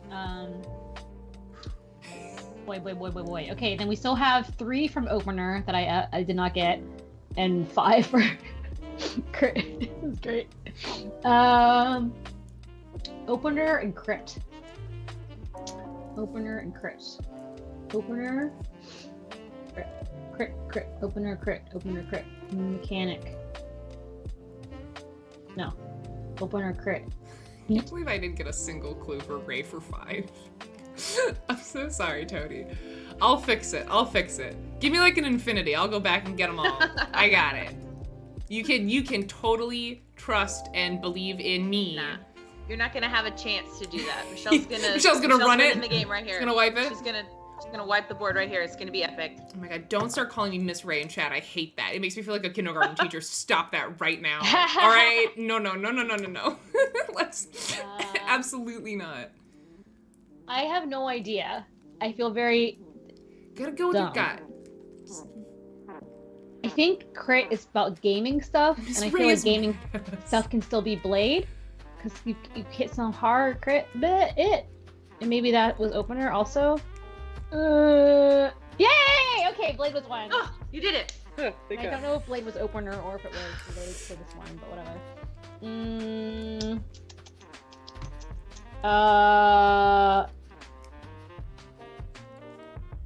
Boy. Okay, then we still have 3 from opener that I did not get, and 5 for crit. This is great. Opener and crit. Opener and crit. Opener. Crit. Opener, crit. Opener, crit. Mechanic. No. Opener, crit. I can't believe I didn't get a single clue for Ray for 5. I'm so sorry, Tony. I'll fix it. Give me like an infinity. I'll go back and get them all. I got it. You can totally trust and believe in me. Nah. You're not gonna have a chance to do that. Michelle's gonna run it? in the game right here. She's gonna wipe it? She's gonna wipe the board right here. It's gonna be epic. Oh my god, don't start calling me Miss Ray in chat. I hate that. It makes me feel like a kindergarten teacher. Stop that right now. All right? No. Let's absolutely not. I have no idea. I feel very Gotta go with dumb. your gut. I think crit is about gaming stuff, and I feel like gaming stuff can still be blade, because you hit some hard crit bit it. And maybe that was opener also. Yay! Okay, blade was 1. Oh, you did it. I don't know if blade was opener or if it was related to this one, but whatever.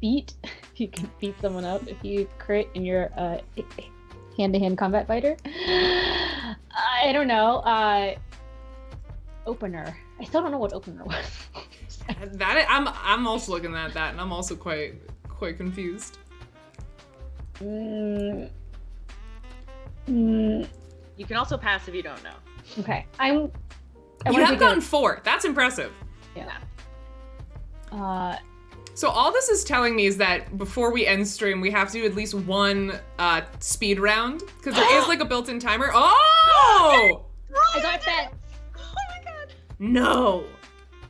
Beat. You can beat someone up if you crit in your hand-to-hand combat fighter. I don't know. Opener. I still don't know what opener was. I'm also looking at that, and I'm also quite confused. You can also pass if you don't know. Okay, You have gotten 4. That's impressive. Yeah. So all this is telling me is that before we end stream, we have to do at least one speed round, because there is like a built-in timer. Oh! I got that. Oh my god. No.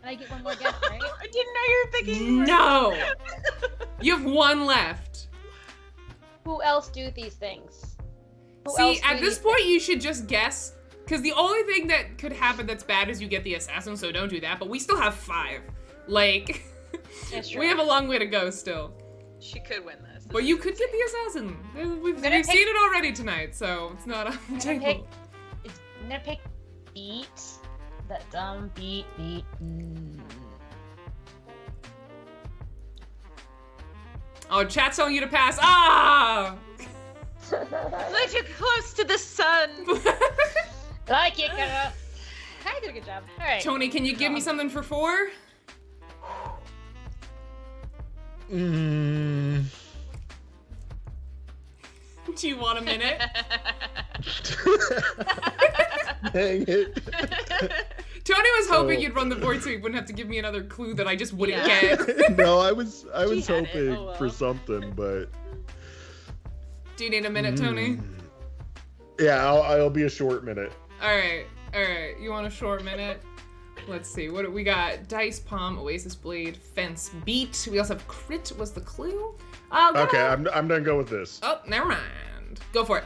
And I get one more guess, right? I didn't know you were picking. No. You have 1 left. Who else do these things? See, at this point, you should just guess, because the only thing that could happen that's bad is you get the assassin, so don't do that. But we still have 5. Like, we have a long way to go still. She could win this. But you could get the assassin. We've seen it already tonight, so it's not on the table. I'm gonna pick beat. That dumb beat. Oh, chat's telling you to pass. Ah! We're too close to the sun. Like it, girl. I did a good job. All right. Tony, can you give me something for 4? Do you want a minute? Dang it. Tony was hoping you'd run the board so he wouldn't have to give me another clue that I just wouldn't get. No, I was had it. hoping Oh, well. for something, but Do you need a minute, Tony? yeah, I'll be a short minute. All right. You want a short minute? Let's see. What do we got? Dice, palm, Oasis blade, fence, beat. We also have crit was the clue. Okay, I'm done. Go with this. Oh, never mind. Go for it.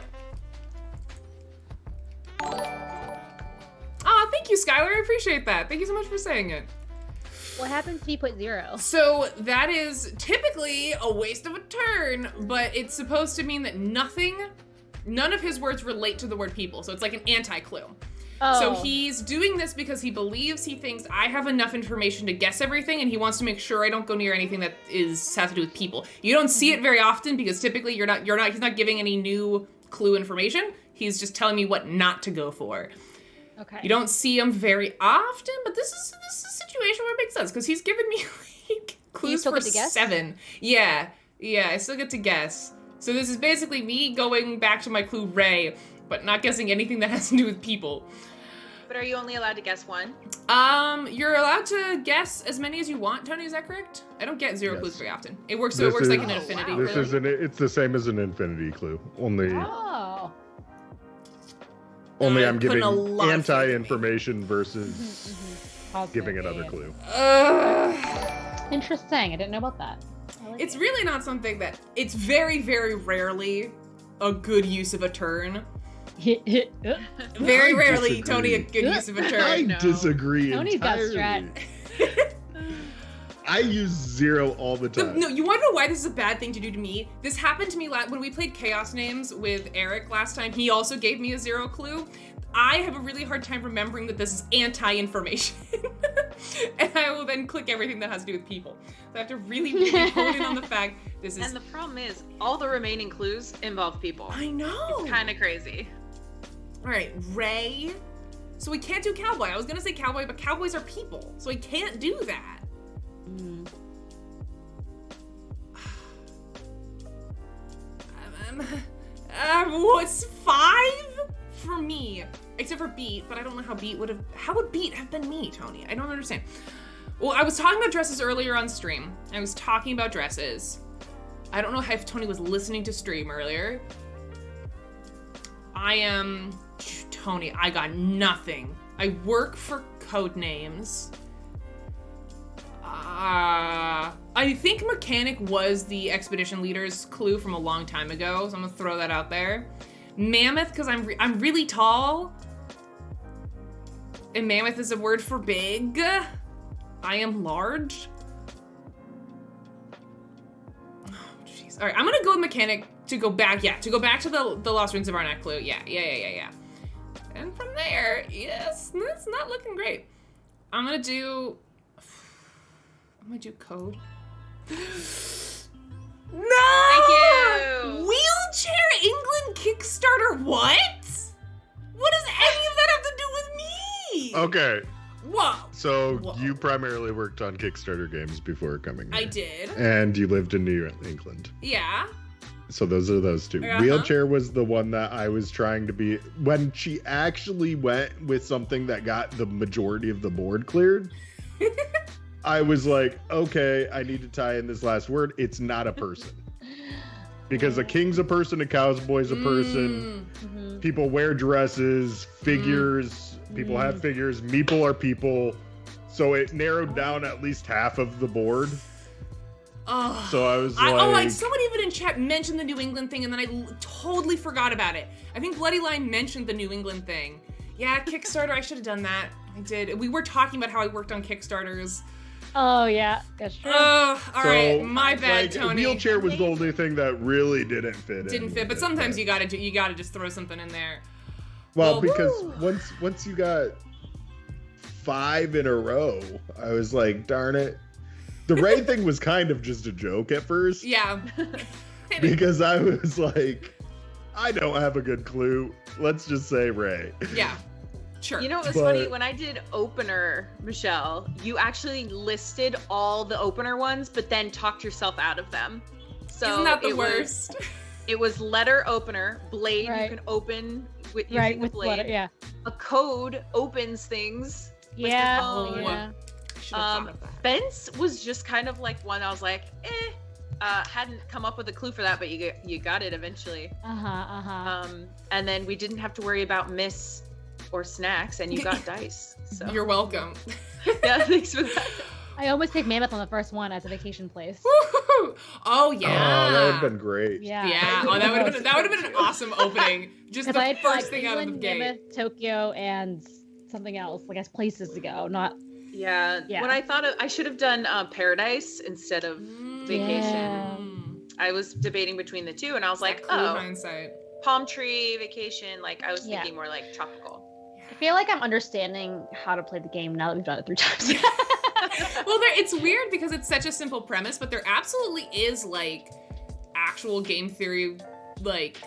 Oh, thank you, Skylar. I appreciate that. Thank you so much for saying it. What happens if you put 0? So that is typically a waste of a turn, but it's supposed to mean that none of his words relate to the word people. So it's like an anti-clue. Oh. So he's doing this because he thinks I have enough information to guess everything, and he wants to make sure I don't go near anything that has to do with people. You don't see it very often because typically he's not giving any new clue information. He's just telling me what not to go for. Okay. You don't see him very often, but this is a situation where it makes sense because he's given me like clues still for get to guess? 7. Yeah, I still get to guess. So this is basically me going back to my clue Ray, but not guessing anything that has to do with people. But are you only allowed to guess one? You're allowed to guess as many as you want, Tony, is that correct? I don't get zero Yes. clues very often. It works This like an is- infinity wow. clue. This is it's the same as an infinity clue. Only Oh. only I'm I'm putting giving a lot of faith in me. anti-information versus Positive, giving another yeah. clue. Interesting. I didn't know about that. I like It's it. really not something that, it's very, very rarely a good use of a turn. Very I rarely, disagree. Tony, a good use of a I turn. No. disagree Tony's got entirely. strat. I use 0 all the time. No, you want to know why this is a bad thing to do to me? This happened to me when we played Chaos Names with Eric last time. He also gave me a 0 clue. I have a really hard time remembering that this is anti-information. And I will then click everything that has to do with people. So I have to really, really hone in on the fact this is... And the problem is, all the remaining clues involve people. I know! Kind of crazy. Alright, Ray. So we can't do cowboy. I was gonna say cowboy, but cowboys are people. So we can't do that. What's 5 for me? Except for Beat, but I don't know how Beat would have. How would Beat have been me, Tony? I don't understand. Well, I was talking about dresses earlier on stream. I was talking about dresses. I don't know if Tony was listening to stream earlier. Tony, I got nothing. I work for Codenames. I think mechanic was the expedition leader's clue from a long time ago, so I'm gonna throw that out there. Mammoth, because I'm really tall, and mammoth is a word for big. I am large. Oh, jeez. All right, I'm gonna go with mechanic to go back. Yeah, to go back to the Lost Rings of Arnak clue. Yeah. And from there, yes, that's not looking great. I'm gonna do code. No! Thank you! Wheelchair England Kickstarter, what? What does any of that have to do with me? Okay, Whoa. so Whoa. you primarily worked on Kickstarter games before coming here. I did. And you lived in New England. Yeah. So those are those two. Uh-huh. Wheelchair was the one that I was trying to be. When she actually went with something that got the majority of the board cleared, I was like, okay, I need to tie in this last word. It's not a person. Because a king's a person, a cowboy's a person. Mhm. People wear dresses, figures. People have figures. Meeple are people. So it narrowed down at least half of the board. Oh. So I was like... Someone even in chat mentioned the New England thing, and then I totally forgot about it. I think Bloody Line mentioned the New England thing. Yeah, Kickstarter, I should have done that. I did. We were talking about how I worked on Kickstarters. Oh yeah, that's true. Oh, all So, right, my bad, like, Tony. Wheelchair was the only thing that really didn't fit. Didn't in fit, but with it, sometimes you gotta just throw something in there. Well, Well, because once you got 5 in a row, I was like, darn it. The Ray thing was kind of just a joke at first. Yeah. Because I was like, I don't have a good clue. Let's just say Ray. Yeah. Sure. You know what was But- funny? When I did opener, Michelle, you actually listed all the opener ones, but then talked yourself out of them. So Isn't that the it worst? It was letter opener, blade Right. you can open with using Right the with blade. letter, yeah. A code opens things. your Yeah, phone. yeah. Should have thought of that. Fence was just kind of like one I was like, hadn't come up with a clue for that, but you got it eventually. And then we didn't have to worry about miss or snacks, and you got dice. So You're welcome. yeah, thanks for that. I almost picked Mammoth on the first one as a vacation place. Woo-hoo-hoo. Oh yeah. Oh, that would have been great. Yeah. Yeah. Oh, that would have been an awesome opening. Just the Because I had first like, thing out of the England, gate. Mammoth, Tokyo, and something else, like as places to go, not. Yeah. Yeah. When I thought I should have done Paradise instead of Vacation. Yeah. I was debating between the two, and I was like, Cool oh, hindsight. palm tree, Vacation. Like I was Yeah. thinking more like tropical. I feel like I'm understanding how to play the game now that we've done it 3 times. Well, it's weird because it's such a simple premise, but there absolutely is like actual game theory, like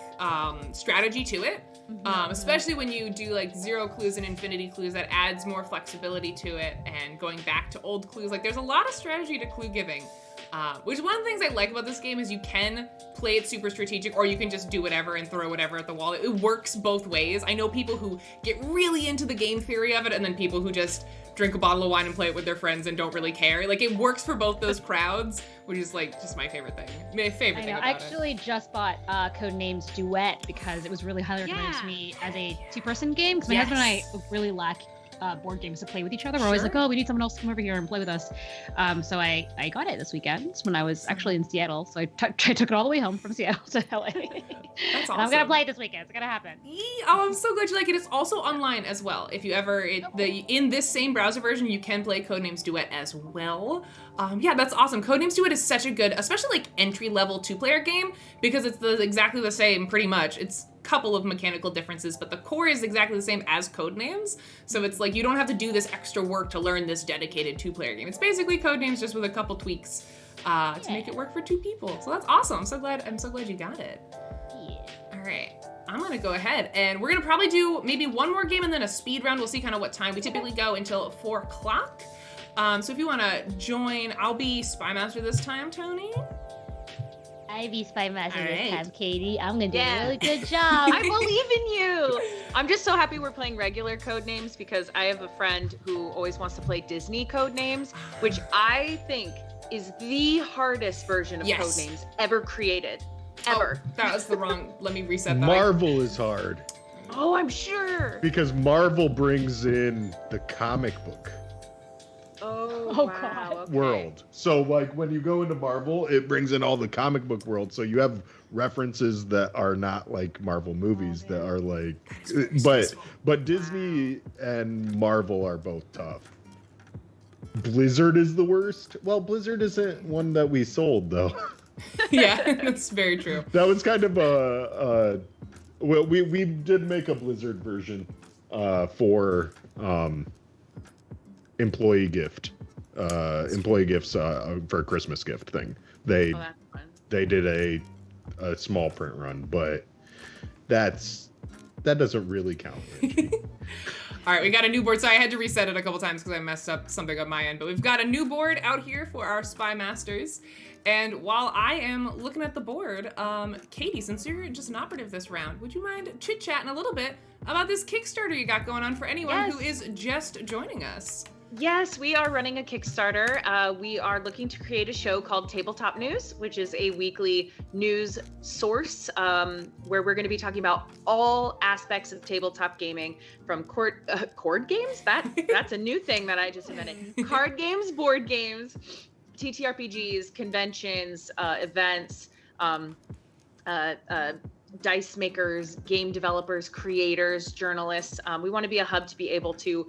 strategy to it. Especially when you do like 0 clues and infinity clues, that adds more flexibility to it, and going back to old clues. Like there's a lot of strategy to clue giving. Which one of the things I like about this game is you can play it super strategic, or you can just do whatever and throw whatever at the wall. It works both ways. I know people who get really into the game theory of it, and then people who just drink a bottle of wine and play it with their friends and don't really care. Like, it works for both those crowds, which is like just my favorite thing. My favorite thing about I actually just bought Codenames Duet because it was really highly recommended to me as a two-person game. Because my husband and I really lack board games to play with each other. We're always like, oh, we need someone else to come over here and play with us. So I got it this weekend when I was actually in Seattle. So I took it all the way home from Seattle to LA. That's awesome. And I'm gonna play it this weekend. It's gonna happen. Oh, I'm so glad you like it. It's also online as well. If you ever in this same browser version, you can play Codenames Duet as well. Yeah, that's awesome. Codenames Duet is such a good, especially like entry-level two-player game, because it's exactly the same pretty much. It's a couple of mechanical differences, but the core is exactly the same as Codenames. So it's like you don't have to do this extra work to learn this dedicated two-player game. It's basically Codenames just with a couple tweaks to make it work for two people. So that's awesome. I'm so glad you got it. Yeah. All right. I'm gonna go ahead and we're gonna probably do maybe one more game and then a speed round. We'll see kind of what time. We typically go until 4 o'clock. So if you wanna join, I'll be Spy Master this time, Tony. I be Spy Master All this right. time, Katie. I'm gonna do Yeah. a really good job. I believe in you. I'm just so happy we're playing regular Codenames because I have a friend who always wants to play Disney Codenames, which I think is the hardest version of Yes. Codenames ever created. Ever. Oh, that was the wrong. Let me reset that. Marvel is hard Oh, I'm sure. because Marvel brings in the comic book Oh, Wow. God. Okay. world. So like when you go into Marvel, it brings in all the comic book world. So you have references that are not like Marvel movies that are like, but Disney and Marvel are both tough. Blizzard is the worst. Well, Blizzard isn't one that we sold though. Yeah, that's very true. That was kind of well, we did make a Blizzard version for employee gifts for a Christmas gift thing. Oh, that's fun. They did a small print run, but that doesn't really count. Reggie. All right, we got a new board. So I had to reset it a couple times because I messed up something on my end. But we've got a new board out here for our Spy Masters. And while I am looking at the board, Katie, since you're just an operative this round, would you mind chit-chatting a little bit about this Kickstarter you got going on for anyone who is just joining us? Yes, we are running a Kickstarter. We are looking to create a show called Tabletop News, which is a weekly news source where we're going to be talking about all aspects of tabletop gaming, from cord games. That's a new thing that I just invented. Card games, board games, TTRPGs, conventions, events, dice makers, game developers, creators, journalists. We want to be a hub to be able to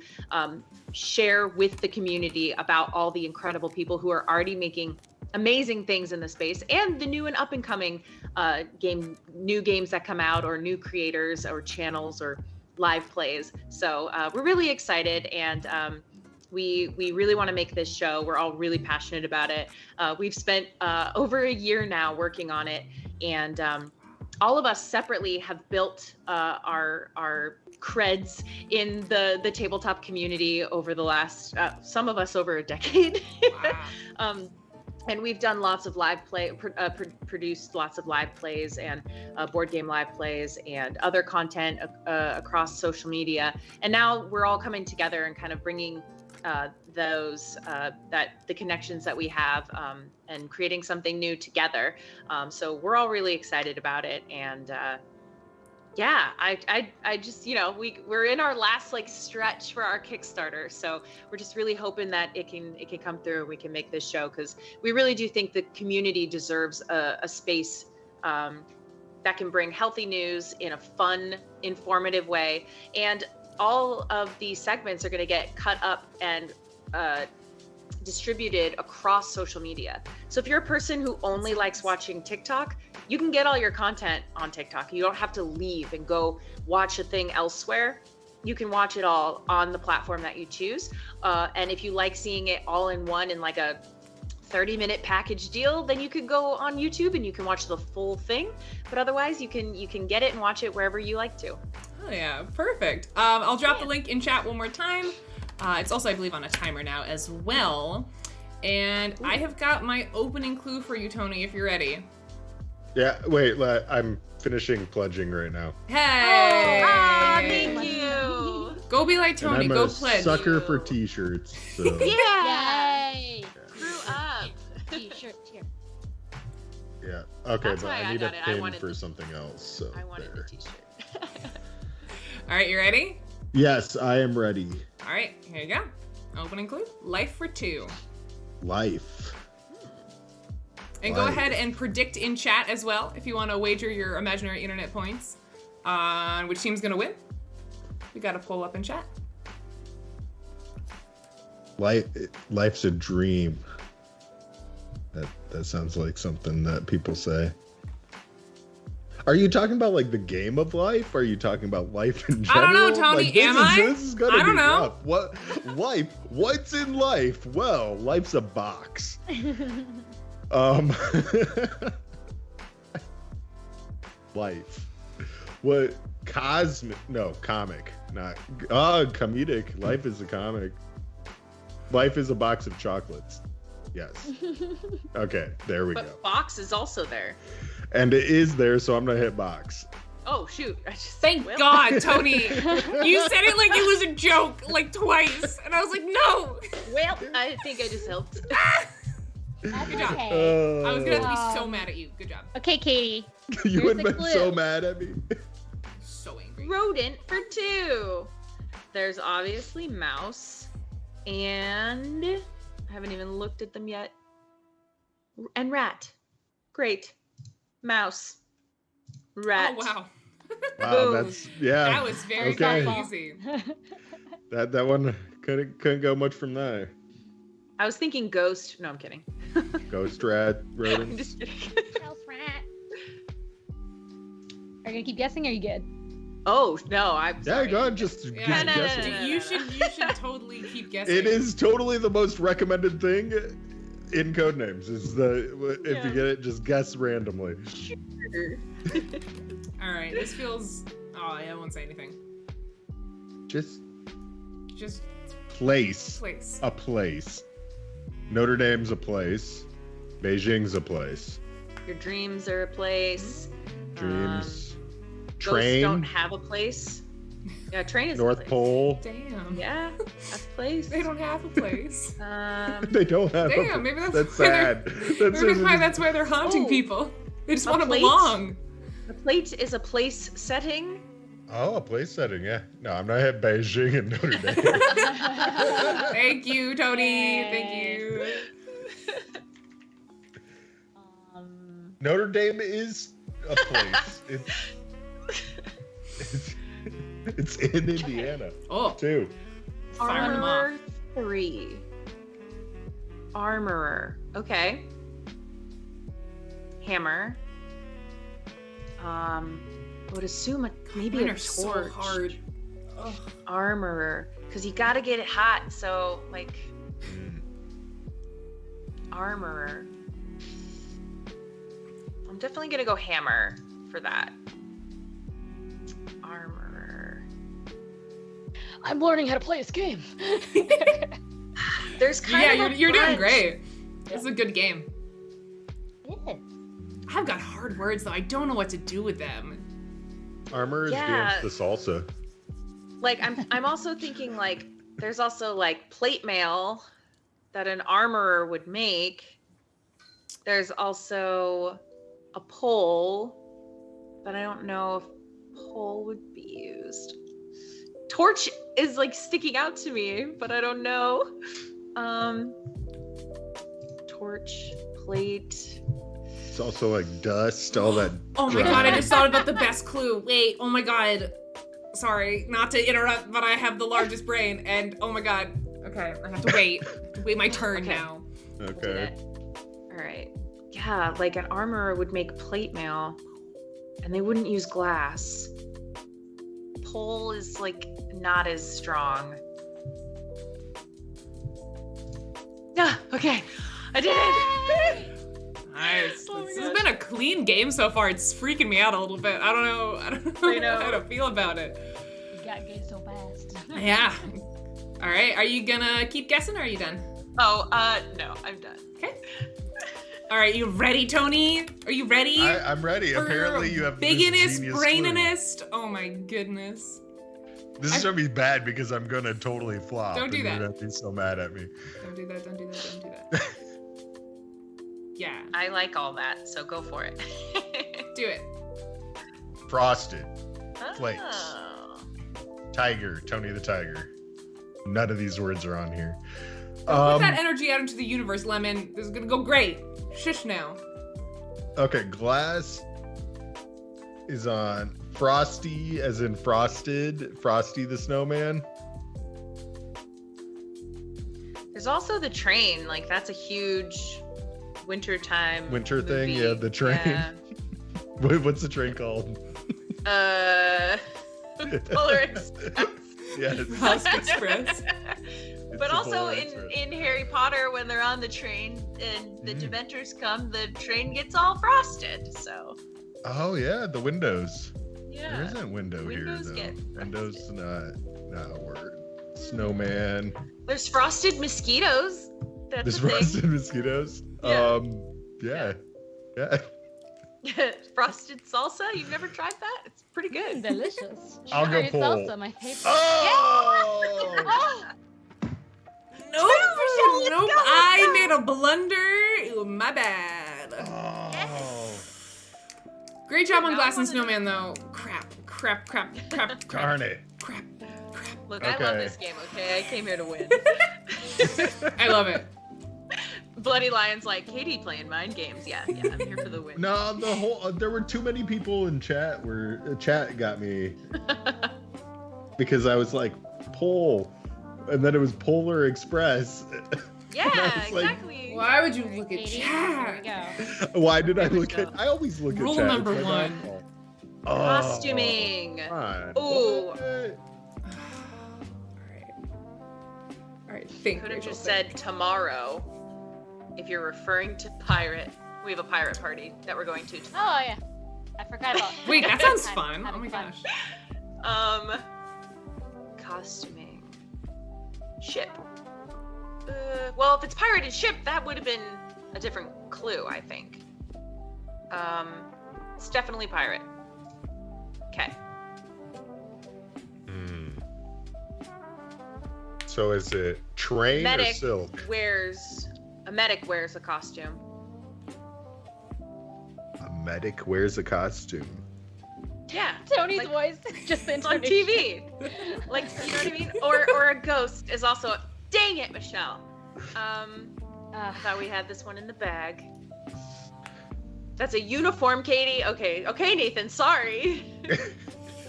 share with the community about all the incredible people who are already making amazing things in the space, and the new and up and coming new games that come out, or new creators or channels or live plays. So we're really excited, and we really want to make this show. We're all really passionate about it. We've spent over a year now working on it, and all of us separately have built our creds in the tabletop community over the last, some of us over a decade. Wow. And we've done lots of live play, produced lots of live plays and board game live plays and other content across social media. And now we're all coming together and kind of bringing the connections that we have and creating something new together. So we're all really excited about it. And yeah, I just, we're in our last stretch for our Kickstarter. So we're just really hoping that it can come through and we can make this show, because we really do think the community deserves a space that can bring healthy news in a fun, informative way. And all of these segments are going to get cut up and distributed across social media. So if you're a person who only likes watching TikTok, you can get all your content on TikTok. You don't have to leave and go watch a thing elsewhere. You can watch it all on the platform that you choose. And if you like seeing it all in one in like a 30-minute package deal, then you could go on YouTube and you can watch the full thing. But otherwise, you can get it and watch it wherever you like to. Oh yeah, perfect. I'll drop the link in chat one more time. It's also, I believe, on a timer now as well. And I have got my opening clue for you, Tony, if you're ready. Yeah, wait, I'm finishing pledging right now. Hey! Thank you. Go be like Tony, And I'm go a pledge. sucker for t-shirts. So. Yeah. Yay! Grew up. T-shirt here. Yeah. Okay, That's but why I I need a got it. I pin wanted for the- something else. So I wanted there. the t-shirt. All right, you ready? Yes, I am ready. All right, here you go. Opening clue, life for 2. Life. And go Life. ahead and predict in chat as well if you want to wager your imaginary internet points on which team's going to win. We got a poll up in chat. Life's a dream. That sounds like something that people say. Are you talking about like the game of life? Are you talking about life in I general? don't know, Tony. Like, this is gonna I don't be know. rough. What life? What's in life? Well, life's a box. Life. What cosmic? No, comic. Not comedic. Life is a comic. Life is a box of chocolates. Yes. Okay, there we go. But box is also there. And it is there, so I'm gonna hit box. Oh shoot! I just Thank well. God, Tony. You said it like it was a joke, like twice. And I was like, no. Well, I think I just helped. That's Good job. okay. I was going to be so Um, mad at you. Good job. Okay, Katie. You Here's would the have been clue. so mad at me. So angry. Rodent for 2. There's obviously mouse, and I haven't even looked at them yet. And rat. Great. Mouse. Rat. Oh, wow. Wow, Boom. that's yeah. That was very Okay. easy. That one couldn't go much from there. I was thinking ghost. No, I'm kidding. Ghost rat, I'm rodent. just kidding. House rat. Are you gonna keep guessing? Or are you good? Oh no, I'm Yeah, sorry. go on, just Yeah, no, guess no, it. no, no. You should totally keep guessing. It is totally the most recommended thing in Codenames. Is if Yeah. you get it, just guess randomly. All right, this feels. Oh, I won't say anything. Just Just place. place. A place. Notre Dame's a place. Beijing's a place. Your dreams are a place. Dreams. Ghosts Train. don't have a place. Yeah, train is a North place. Pole. Damn. Yeah, that's a place. They don't have a place. They don't have. Damn, maybe that's That's why sad. Maybe that's why they're haunting Oh, people. They just a want to plate? belong. A plate is a place setting. Oh, a place setting. Yeah. No, I'm not at Beijing and Notre Dame. Thank you, Tony. Yay. Thank you. Notre Dame is a place. It's in Indiana Oh, too. fire them off. Armorer 3. Armorer. Okay. Hammer. I would assume maybe Mine a are torch. so hard. Ugh. Armorer, because you gotta get it hot. So like armorer. I'm definitely gonna go hammer for that. Armorer. I'm learning how to play this game. There's kind Yeah, of a you're doing bunch. great. This is a good game. Yeah. I've got hard words though. I don't know what to do with them. Armor is Yeah. the salsa. Like I'm also thinking like there's also like plate mail that an armorer would make. There's also a pole, but I don't know if pole would be used. Torch is like sticking out to me, but I don't know. Torch, plate. It's also like dust, all that. Oh my dry- god, I just thought about the best clue. Wait, oh my god. Sorry, not to interrupt, but I have the largest brain, and oh my god. Okay, I have to wait. Wait my turn Okay. now. Did Okay. it. All right. Yeah, like an armorer would make plate mail, and they wouldn't use glass. Pole is like not as strong. Yeah. Okay. I did it. Nice. Oh my This has gosh. been a clean game so far. It's freaking me out a little bit. I don't know I know. how to feel about it. You got good so fast. Yeah. All right, are you gonna keep guessing or are you done? Oh, no, I'm done. Okay. All right, you ready, Tony? Are you ready? I'm ready. for Apparently you have this bigginest, genius braininest. Oh my goodness. clue. This is gonna be bad because I'm gonna totally flop. Don't do and that. You're gonna be so mad at me. Don't do that, don't do that, don't do that. Yeah, I like all that, so go for it. do it. Frosted. Flakes. Oh. Tiger. Tony the Tiger. None of these words are on here. Put that energy out into the universe, Lemon. This is gonna go great. Shush now. Okay, glass is on Frosty, as in frosted. Frosty the Snowman. There's also the train. Like, that's a huge wintertime Winter thing, movie. yeah, the train. Yeah. What's the train called? Polar Express. Yes. Frost Express. It's But the also Polar in Express. Harry Potter, when they're on the train and the Dementors come, the train gets all frosted. So Oh yeah, the windows. yeah. There isn't window Windows here get though. Windows not a word. Snowman. There's frosted mosquitoes. That's There's a thing. frosted mosquitoes. Yeah. Yeah. Yeah. Frosted salsa? You've never tried that? It's pretty good. Delicious. I'll go It's pull. also my favorite. Oh! Oh, Nope. Michelle, Nope. let's go, I made a blunder. Ooh, my bad. Oh. Great job on Now Glass I and wanna Snowman, though. Crap. Darn it. Crap. look, I love Okay. this game, okay? I came here to win. I love it. Bloody Lion's like, Katie playing mind games. Yeah, I'm here for the win. No, the whole there were too many people in chat where chat got me because I was like pull, and then it was Polar Express. Yeah, I was like, exactly. Why would you look at Katie, chat? Here we go. Why did I There we look go. at? I always look Rule at chat. number It's my one. fault. Costuming. Come on. Ooh. What? All right. Think. Could have Rachel, just think. said tomorrow. If you're referring to pirate, we have a pirate party that we're going to. Oh yeah, I forgot about. Wait, that sounds I'm fun. Oh having my fun. gosh. Costuming. Ship. Well, if it's pirated ship, that would have been a different clue, I think. It's definitely pirate. Okay. So is it train or Medic silk? a medic wears a costume. A medic wears a costume. Yeah. Tony's like, voice, just the It's on intonation. TV. Like, you know what I mean? Or a ghost is also. Dang it, Michelle. I thought we had this one in the bag. That's a uniform, Katie. Okay, Nathan. Sorry.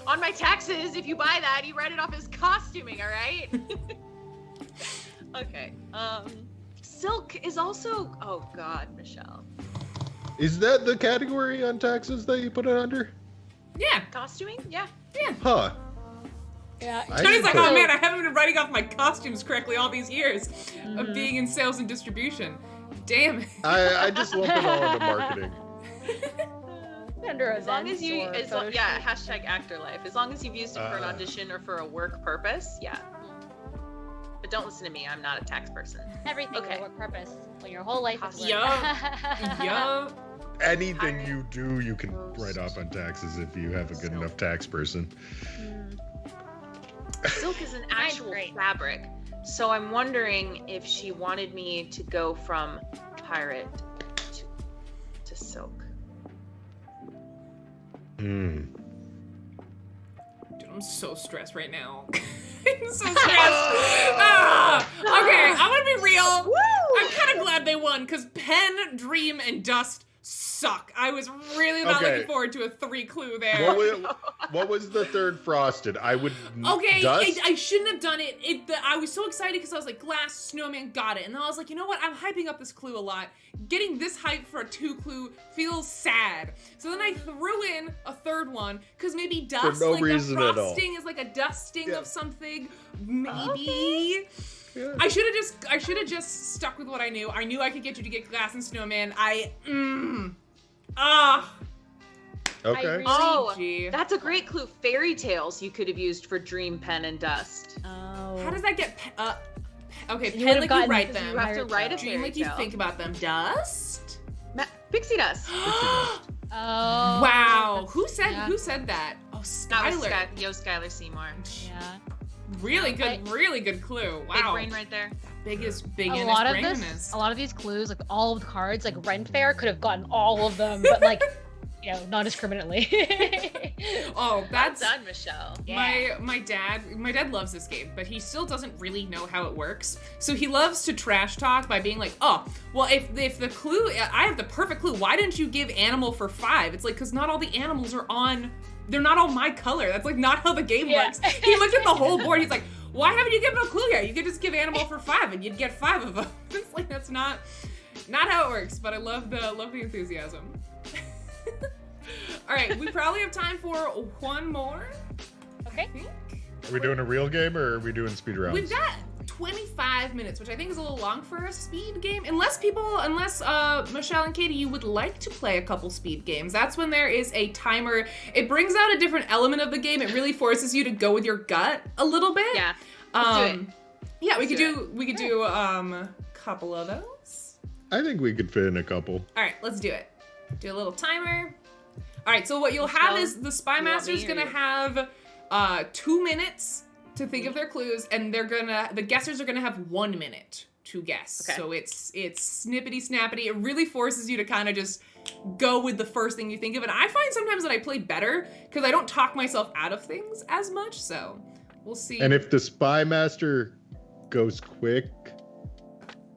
On my taxes, if you buy that, you write it off as costuming. All right. Okay. Silk is also. Oh God, Michelle. Is that the category on taxes that you put it under? Yeah. Costuming? Yeah. Huh. Yeah. I Tony's like, didn't oh put- man, I haven't been writing off my costumes correctly all these years of being in sales and distribution. Damn it. I just lump it all into marketing. Under As long events as you, or as photo long, yeah, shoot. hashtag actor life. As long as you've used it for an audition or for a work purpose, yeah. But don't listen to me. I'm not a tax person. Everything Okay. for what purpose? When your whole life is work. Yup. Anything you do, you can write off on taxes if you have a good enough tax person. Silk is an Mine's actual great. fabric, so I'm wondering if she wanted me to go from pirate to silk. Hmm. Dude, I'm so stressed right now. I'm so stressed. Okay, I'm gonna be real. I'm kind of glad they won because Pen, Dream, and Dust suck. I was really not Okay. looking forward to a 3-clue there. What was the third frosted? I would. Okay, Dust? I shouldn't have done it. I was so excited because I was like, Glass, Snowman, got it. And then I was like, you know what? I'm hyping up this clue a lot. Getting this hype for a 2-clue feels sad. So then I threw in a third one because maybe dust, no like reason the at all. frosting is like a dusting Yeah. of something. Maybe. Yeah. I should have just stuck with what I knew. I knew I could get you to get Glass and Snowman. Okay. Really? Oh, Gee. that's a great clue. Fairy tales you could have used for Dream, Pen, and Dust. Oh. How does that get? Okay, You pen would've like you gotten write the them. You have to write a Dream fairy like you tale. think about them. Dust? Pixie dust. Oh. Wow. Who said yeah. that? Oh, That was Skylar. Skylar Seymour. Yeah. Really good clue. Wow. Big brain right there. Biggest A lot of these clues, like all of the cards, like Ren Fair could have gotten all of them, but like, you know, non-discriminately. Oh, that's Well done, Michelle. my dad loves this game, but he still doesn't really know how it works. So he loves to trash talk by being like, oh, well, if the clue, I have the perfect clue, why didn't you give animal for 5? It's like, because not all the animals are on, they're not all my color. That's like not how the game works. He looked at the whole board, he's like, why haven't you given a clue yet? You could just give animal for 5 and you'd get 5 of them. It's like, that's not how it works, but I love the enthusiasm. All right, we probably have time for one more. Okay. I think. Are we doing a real game or are we doing speed rounds? We've got 25 minutes, which I think is a little long for a speed game. Unless Michelle and Katie, you would like to play a couple speed games. That's when there is a timer. It brings out a different element of the game. It really forces you to go with your gut a little bit. Yeah. Let's do it. Yeah, we could do a couple of those. I think we could fit in a couple. All right, let's do it. Do a little timer. All right, so what you'll have is the Spy Master's gonna have 2 minutes to think of their clues, and the guessers are gonna have 1 minute to guess. Okay. So it's snippety snappity. It really forces you to kind of just go with the first thing you think of. And I find sometimes that I play better because I don't talk myself out of things as much. So we'll see. And if the Spy Master goes quick,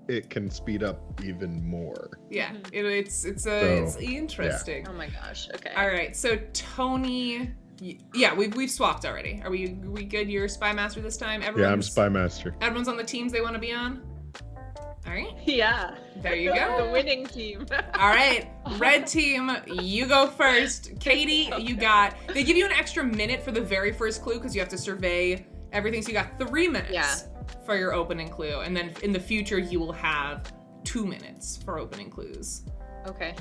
it can speed up even more. Yeah, it's interesting. Oh my gosh. Okay. All right, so Tony, yeah, we've swapped already. Are we good? You're Spy Master this time. Yeah, I'm Spy Master. Everyone's on the teams they want to be on. All right, Yeah. there you go. The winning team. All right, red team, you go first. Katie, they give you an extra minute for the very first clue because you have to survey everything. So you got 3 minutes for your opening clue, and then in the future you will have 2 minutes for opening clues. Okay.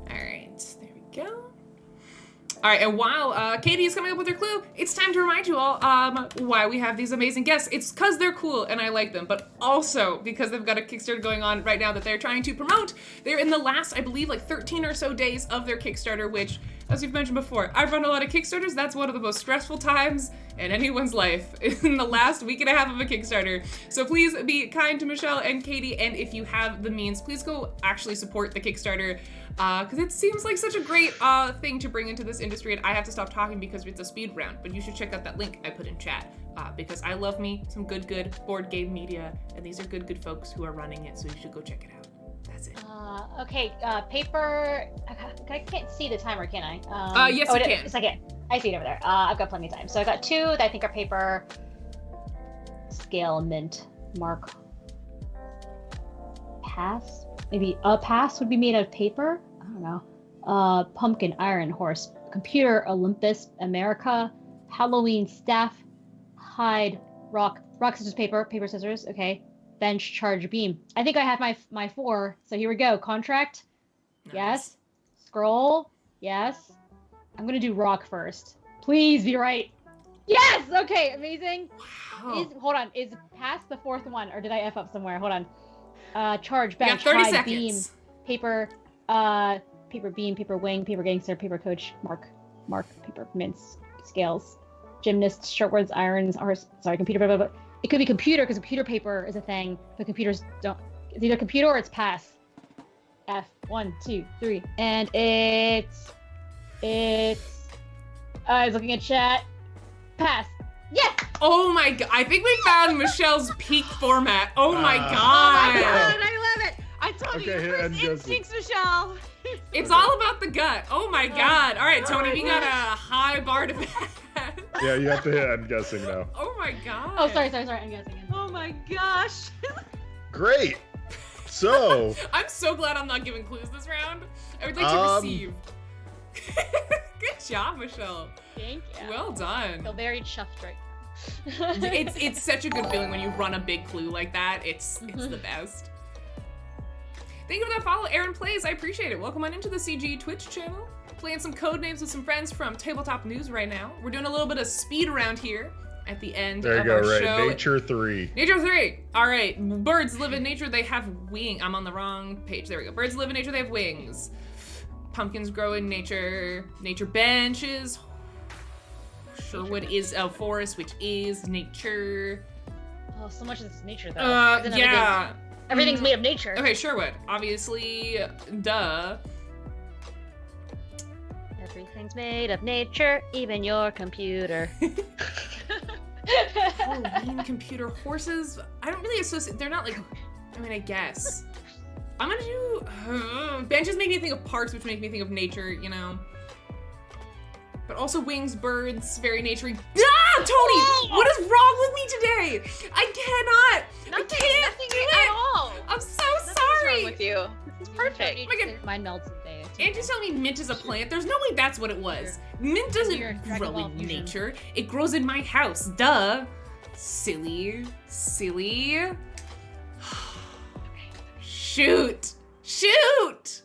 All right, there we go. All right, and while Katie is coming up with her clue, it's time to remind you all why we have these amazing guests. It's because they're cool and I like them, but also because they've got a Kickstarter going on right now that they're trying to promote. They're in the last, I believe, like 13 or so days of their Kickstarter, which, as we've mentioned before, I've run a lot of Kickstarters. That's one of the most stressful times in anyone's life, in the last week and a half of a Kickstarter. So please be kind to Michelle and Katie, and if you have the means, please go actually support the Kickstarter, because it seems like such a great thing to bring into this industry, and I have to stop talking because it's a speed round, but you should check out that link I put in chat, because I love me some good board game media, and these are good folks who are running it, so you should go check it out. That's it. Okay, paper. I can't see the timer, can I? Yes, you can. Yes, I can. I see it over there. I've got plenty of time. So I got 2 that I think are paper. Scale, mint, mark. Pass? Maybe a pass would be made out of paper? I don't know. Pumpkin, iron, horse. Computer, Olympus, America. Halloween, staff, hide, rock. Rock, scissors, paper. Paper, scissors. Okay. Bench, charge, beam. I think I have my 4. So here we go. Contract. Nice. Yes. Scroll. Yes. I'm gonna do rock first. Please be right. Yes. Okay. Amazing. Wow. Hold on. Is past the 4th one, or did I f up somewhere? Hold on. Charge, bench, You got 30 hide, seconds. beam, paper, paper beam, paper wing, paper gangster, paper coach, mark, paper mince, scales, gymnast, short words, irons, or sorry, computer. Blah, blah, blah. It could be computer because computer paper is a thing, but computers don't. It's either computer or it's pass. F 1, 2, 3, and it's. I was looking at chat. Pass. Yes. Oh my god! I think we found Michelle's peak format. Oh my Oh my god! god, I love it. I told you, Okay, your and first Jesse. instincts, Michelle. It's all about the gut. Oh my god! All right, Oh Tony, my we got a gosh. high bar to pass. Yeah, you have to hit I'm guessing now. Oh my god! Oh, sorry. I'm guessing. Oh my gosh. Great. So, I'm so glad I'm not giving clues this round. I would like to receive. Good job, Michelle. Thank you. Well done. I feel very chuffed right now. It's such a good feeling when you run a big clue like that. It's the best. Thank you for that follow, Aaron Plays. I appreciate it. Welcome on into the CG Twitch channel. Playing some Codenames with some friends from Tabletop News right now. We're doing a little bit of speed around here. at the end There you of go, our right. show. Nature 3. Nature 3. All right. Birds live in nature. They have wings. I'm on the wrong page. There we go. Birds live in nature. They have wings. Pumpkins grow in nature. Nature benches. Sherwood is a forest, which is nature. Oh, so much of this is nature, though. Isn't Yeah. Everything's made of nature. Okay, Sherwood. Obviously, duh. Everything's made of nature, even your computer. Halloween computer horses. I don't really associate. They're not like. I mean, I guess. I'm gonna do. Benches make me think of parks, which make me think of nature. You know. But also wings, birds, very naturey. Ah, Tony! What is wrong with me today? I cannot. Nothing, I can't nothing do at it. all. I'm so Nothing's sorry. wrong with you. It's perfect. Oh my God. Mine melts today. Andrew's telling me mint is a plant. There's no way that's what it was. Mint doesn't Your Dragon grow Ball in fusion. nature. It grows in my house. Duh. Silly. Silly. Shoot. Shoot.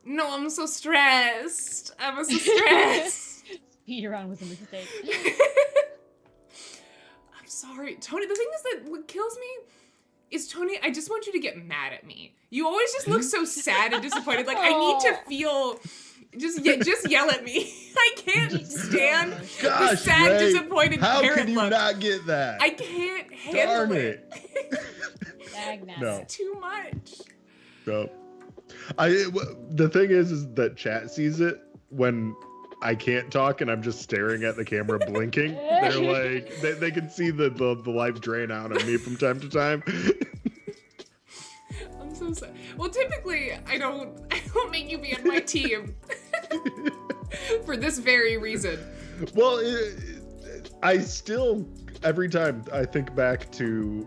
No, I'm so stressed. I'm so stressed. Speedrun was a mistake. I'm sorry. Tony, the thing is that what kills me is, Tony, I just want you to get mad at me. You always just look so sad and disappointed. Like, I need to feel... Just yell at me. I can't stand the Gosh, sad, Ray, disappointed how parent can you look. not get that? I can't handle Darn it. Dagnabbit. No. It's too much. No. The thing is that chat sees it when I can't talk and I'm just staring at the camera blinking. They're like, they can see the life drain out of me from time to time. I'm so sorry. Well, typically, I don't make you be on my team for this very reason. Well, I still, every time I think back to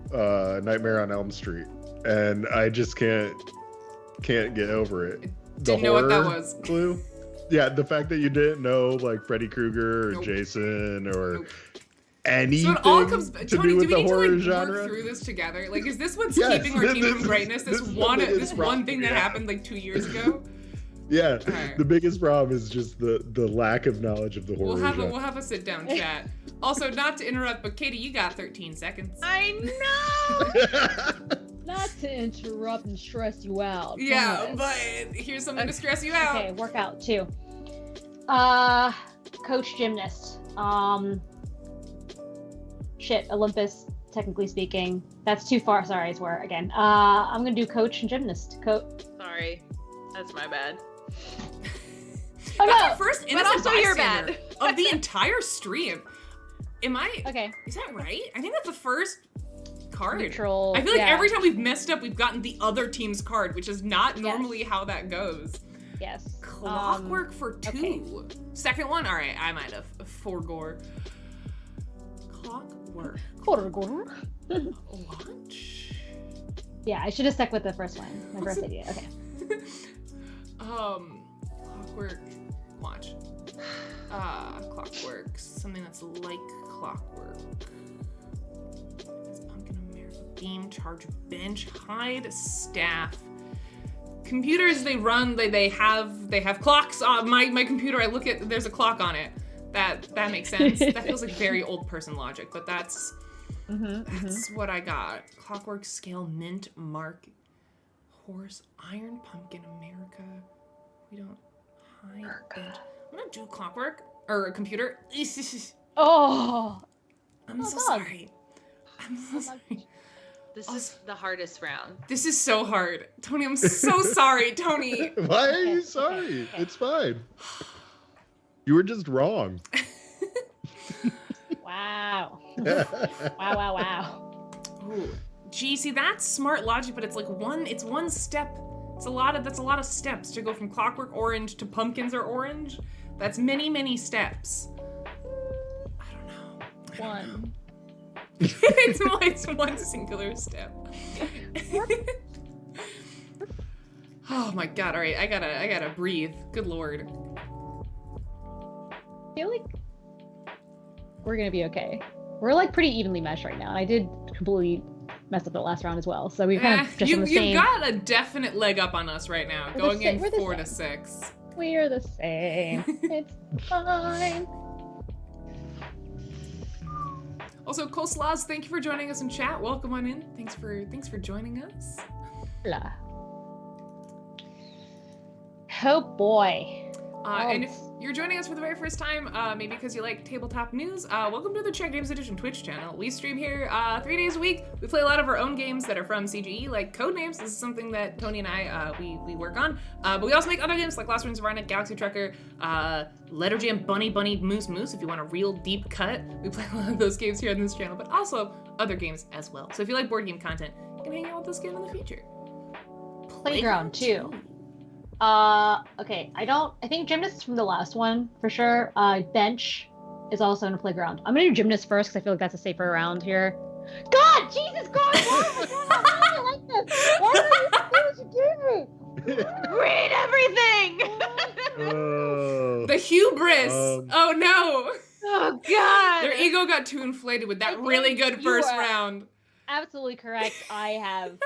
Nightmare on Elm Street, and I just can't get over it. Didn't know what that was. Clue? Yeah, the fact that you didn't know like Freddy Krueger or Nope. Jason or Nope. anything So it all comes. to Tony, do with do we the need to horror like genre. work through this together? Like, is this what's Yes, keeping our team this from is- greatness? This this is one the biggest thing problem, that yeah. happened like 2 years ago. Yeah, Alright. the biggest problem is just the lack of knowledge of the horror genre. We'll have a sit down chat. Also, not to interrupt, but Katie, you got 13 seconds. I know. Not to interrupt and stress you out. Yeah, promise. but here's something to stress you out. Okay, workout too. Coach gymnast. Olympus, technically speaking. That's too far. Sorry, I swear again. I'm gonna do coach and gymnast. Sorry, that's my bad. Oh That's no! our first But innocent also you're bystander bad. of the entire stream. Am I? Okay. Is that right? I think that's the first card. Neutral. I feel like yeah. every time we've messed up, we've gotten the other team's card, which is not Yes. normally how that goes. Yes. Clockwork for 2. okay. Second one? All right, I might have forgore. Clockwork. Quarter. Launch? Yeah, I should have stuck with the first one. My first idea. Okay. Clockwork. Launch. Clockwork. Something that's like clockwork. This Pumpkin America. Beam, charge, bench, hide, staff. Computers, they run, they have clocks on my computer. I look at, there's a clock on it. That makes sense. That feels like very old person logic, but that's what I got. Clockwork, scale, mint, mark, horse, iron, pumpkin, America. We don't hide, bench. I'm gonna do clockwork or a computer. Oh. I'm so God. sorry. I'm so sorry. This is the hardest round. This is so hard. Tony, I'm so sorry, Tony. Why are you Okay, sorry? okay. It's fine. You were just wrong. Wow. Wow. Ooh. Gee, see, that's smart logic, but it's like one step. That's a lot of steps to go from clockwork orange to pumpkins are orange. That's many steps. I don't know. One. it's one singular step. Oh my god, alright, I gotta breathe. Good lord. I feel like we're gonna be okay. We're like pretty evenly meshed right now. And I did completely mess up the last round as well. So we're kind of just on the same. You've got a definite leg up on us right now, We're going the in same- we're the 4 to same. 6. We're the same. It's fine. Also, Coleslaws, thank you for joining us in chat. Welcome on in. Thanks for joining us. Hola. Oh boy. And if you're joining us for the very first time, maybe because you like tabletop news, welcome to the Check Games Edition Twitch channel. We stream here 3 days a week. We play a lot of our own games that are from CGE, like Codenames. This is something that Tony and I, we work on. But we also make other games like Lost Ruins of Arnet, Galaxy Trekker, Letter Jam, Bunny, Moose, Moose, if you want a real deep cut. We play a lot of those games here on this channel, but also other games as well. So if you like board game content, you can hang out with us again in the future. Playground 2. Okay, I think gymnast is from the last one, for sure. Bench is also in a playground. I'm gonna do gymnast first, because I feel like that's a safer round here. God! Jesus God! Why am I like this? Why did I do what you gave me? Read everything! The hubris! Oh no! Oh god! Their ego got too inflated with that really good first round. Absolutely correct. I have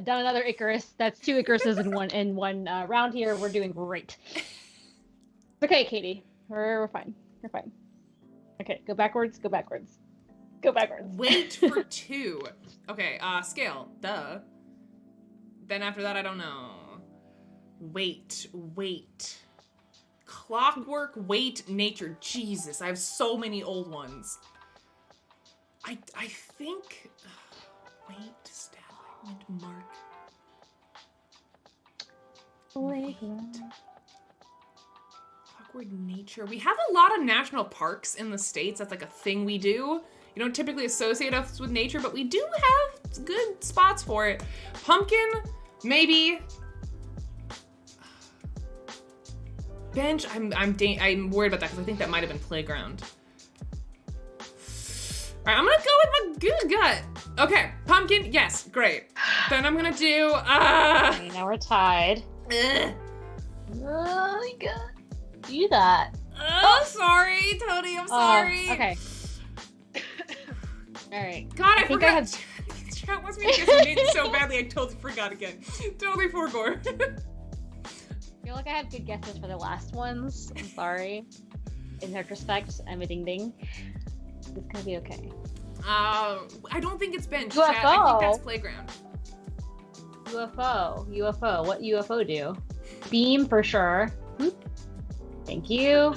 done another Icarus. That's 2 Icaruses in one round here. We're doing great. Okay, Katie. We're fine. We're fine. Okay, go backwards, go backwards. Go backwards. Wait for 2. Okay, scale. Duh. Then after that, I don't know. Wait. Clockwork, wait, nature. Jesus, I have so many old ones. I think... Wait, stat, mark. Wait. Awkward nature. We have a lot of national parks in the States. That's like a thing we do. You don't typically associate us with nature, but we do have good spots for it. Pumpkin, maybe. Bench, I'm worried about that because I think that might have been playground. All right, I'm gonna go with my good gut. Okay, pumpkin, yes, great. Then I'm gonna do, Okay, now we're tied. Oh my god. Do that. Oh, sorry, Tony, I'm sorry. Okay. Alright. God, I forgot. Chat wants me to guess your name so badly, I totally forgot again. Totally forgore. I feel like I have good guesses for the last ones. I'm sorry. In retrospect, I'm a ding-ding. It's gonna be okay. I don't think it's bench, UFO. chat. I think that's playground. UFO. What UFO do? Beam for sure. Thank you.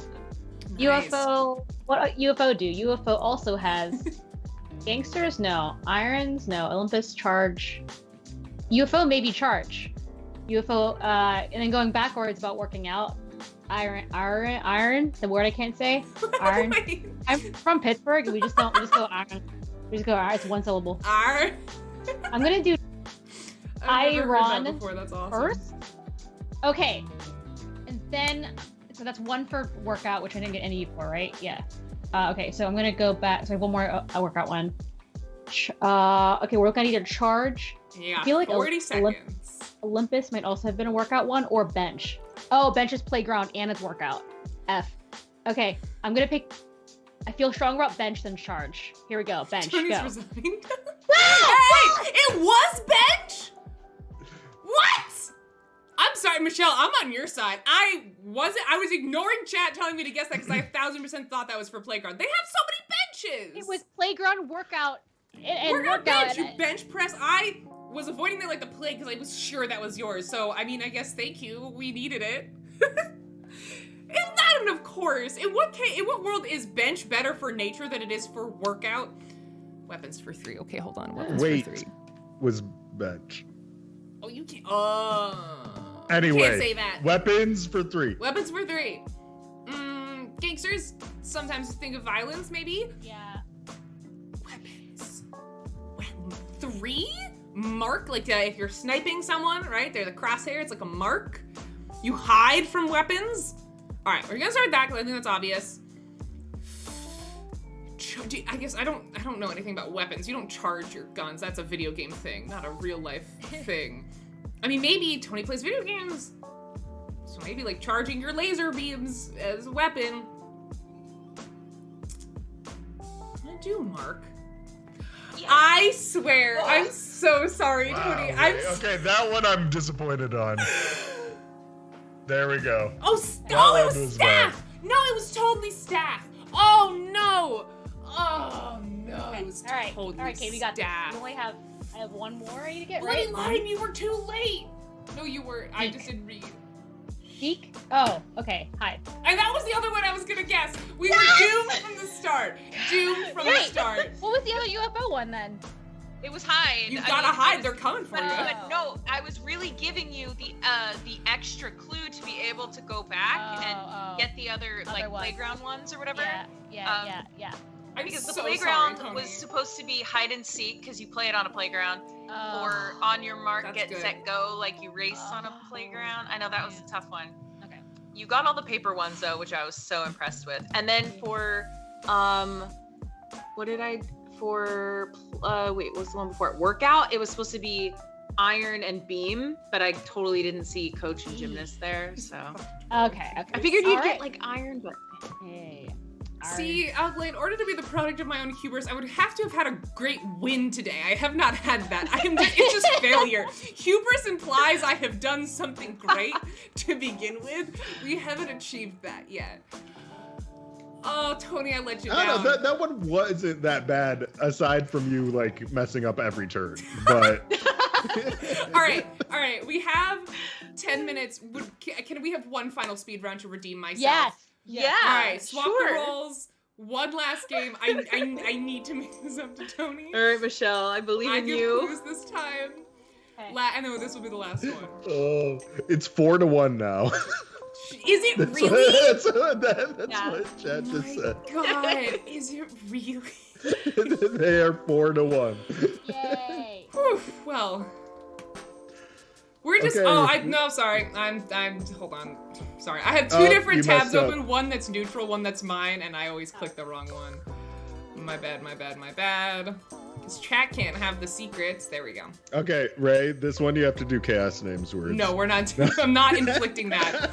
Nice. UFO. What UFO do? UFO also has gangsters? No. Irons? No. Olympus charge. UFO maybe charge. UFO. And then going backwards about working out. Iron. The word I can't say. Iron. I'm from Pittsburgh. We just go iron. We just go iron. It's one syllable. Iron. I'm gonna do iron That's awesome. first. Okay, and then so that's 1 for workout, which I didn't get any for, right? Yeah. Okay, so I'm gonna go back. So I have 1 more workout one. Okay, we're looking at either charge. Yeah. I feel like 40 seconds. Olympus might also have been a workout one, or bench. Oh, bench is playground and it's workout. F. Okay, I'm gonna pick. I feel stronger about bench than charge. Here we go. Bench. Tony's go. resigning. Hey! It was bench? What? I'm sorry, Michelle. I'm on your side. I was ignoring chat telling me to guess that because I 1000% thought that was for playground. They have so many benches. It was playground workout. Workout bench. You bench press. I was avoiding the the play because I was sure that was yours. So I mean, I guess thank you. We needed it. It's not an of course. In what world is bench better for nature than it is for workout? Weapons for 3. Okay, hold on. Weapons for 3. Was bench. Oh, you can't. Anyway, you can't say that. Weapons for 3. Weapons for 3. Gangsters sometimes think of violence, maybe. Yeah. Weapons. 3? Mark, if you're sniping someone, right? They're the crosshair. It's like a mark. You hide from weapons. All right, we're gonna start with that because I think that's obvious. I guess I don't know anything about weapons. You don't charge your guns. That's a video game thing, not a real life thing. I mean, maybe Tony plays video games, so maybe charging your laser beams as a weapon. I'm gonna do Mark. Yeah. I swear, I'm so sorry, Wow, Tony. okay, that one I'm disappointed on. There we go. Oh, it was staff! No, it was totally staff. Oh, no! Oh, no, it was was All right, totally Kate, we got this. staffed. I have one more I need to get Bloody right. line, you were too late. No, you were. I just didn't read. Geek? Oh, okay. Hide. And that was the other one I was gonna guess. We were doomed from the start. Doomed from the start. What was the other UFO one then? It was hide. You gotta hide. They're coming for you. But no, I was really giving you the extra clue to be able to go back and get the other like ones. Playground ones or whatever. Yeah. Because the so playground sorry, was supposed to be hide and seek because you play it on a playground, Oh. or on your mark, That's get good. set, go, like you race on a playground. I know that was a tough one. Okay. You got all the paper ones though, which I was so impressed with. And then for what did I for wait, what was the one before it? Workout. It was supposed to be iron and beam, but I totally didn't see coach and gymnast there. So Okay. I figured you'd All get right. like iron, but Hey. See, Algla, in order to be the product of my own hubris, I would have to have had a great win today. I have not had that. It's just failure. Hubris implies I have done something great to begin with. We haven't achieved that yet. Oh, Tony, I let you down. I don't know, that one wasn't that bad, aside from you like messing up every turn. But All right. We have 10 minutes. Can we have one final speed round to redeem myself? Yes. yeah. All right, swap sure. the roles. One last game. I need to make this up to Tony. All right, Michelle, I believe I in give you. clues this time. Okay. And then this will be the last one. oh, it's 4-1 now. Is it really? that's Yeah. what Chad just My said. God, is it really? They are 4-1. Yay. Whew, well, we're just. Okay. Sorry. I'm. Hold on. Sorry. I have two Oh, different you tabs messed up. open. One that's neutral. One that's mine, and I always click the wrong one. My bad. Because chat can't have the secrets. There we go. Okay, Ray, this one you have to do chaos names words. No, we're not. I'm not inflicting that.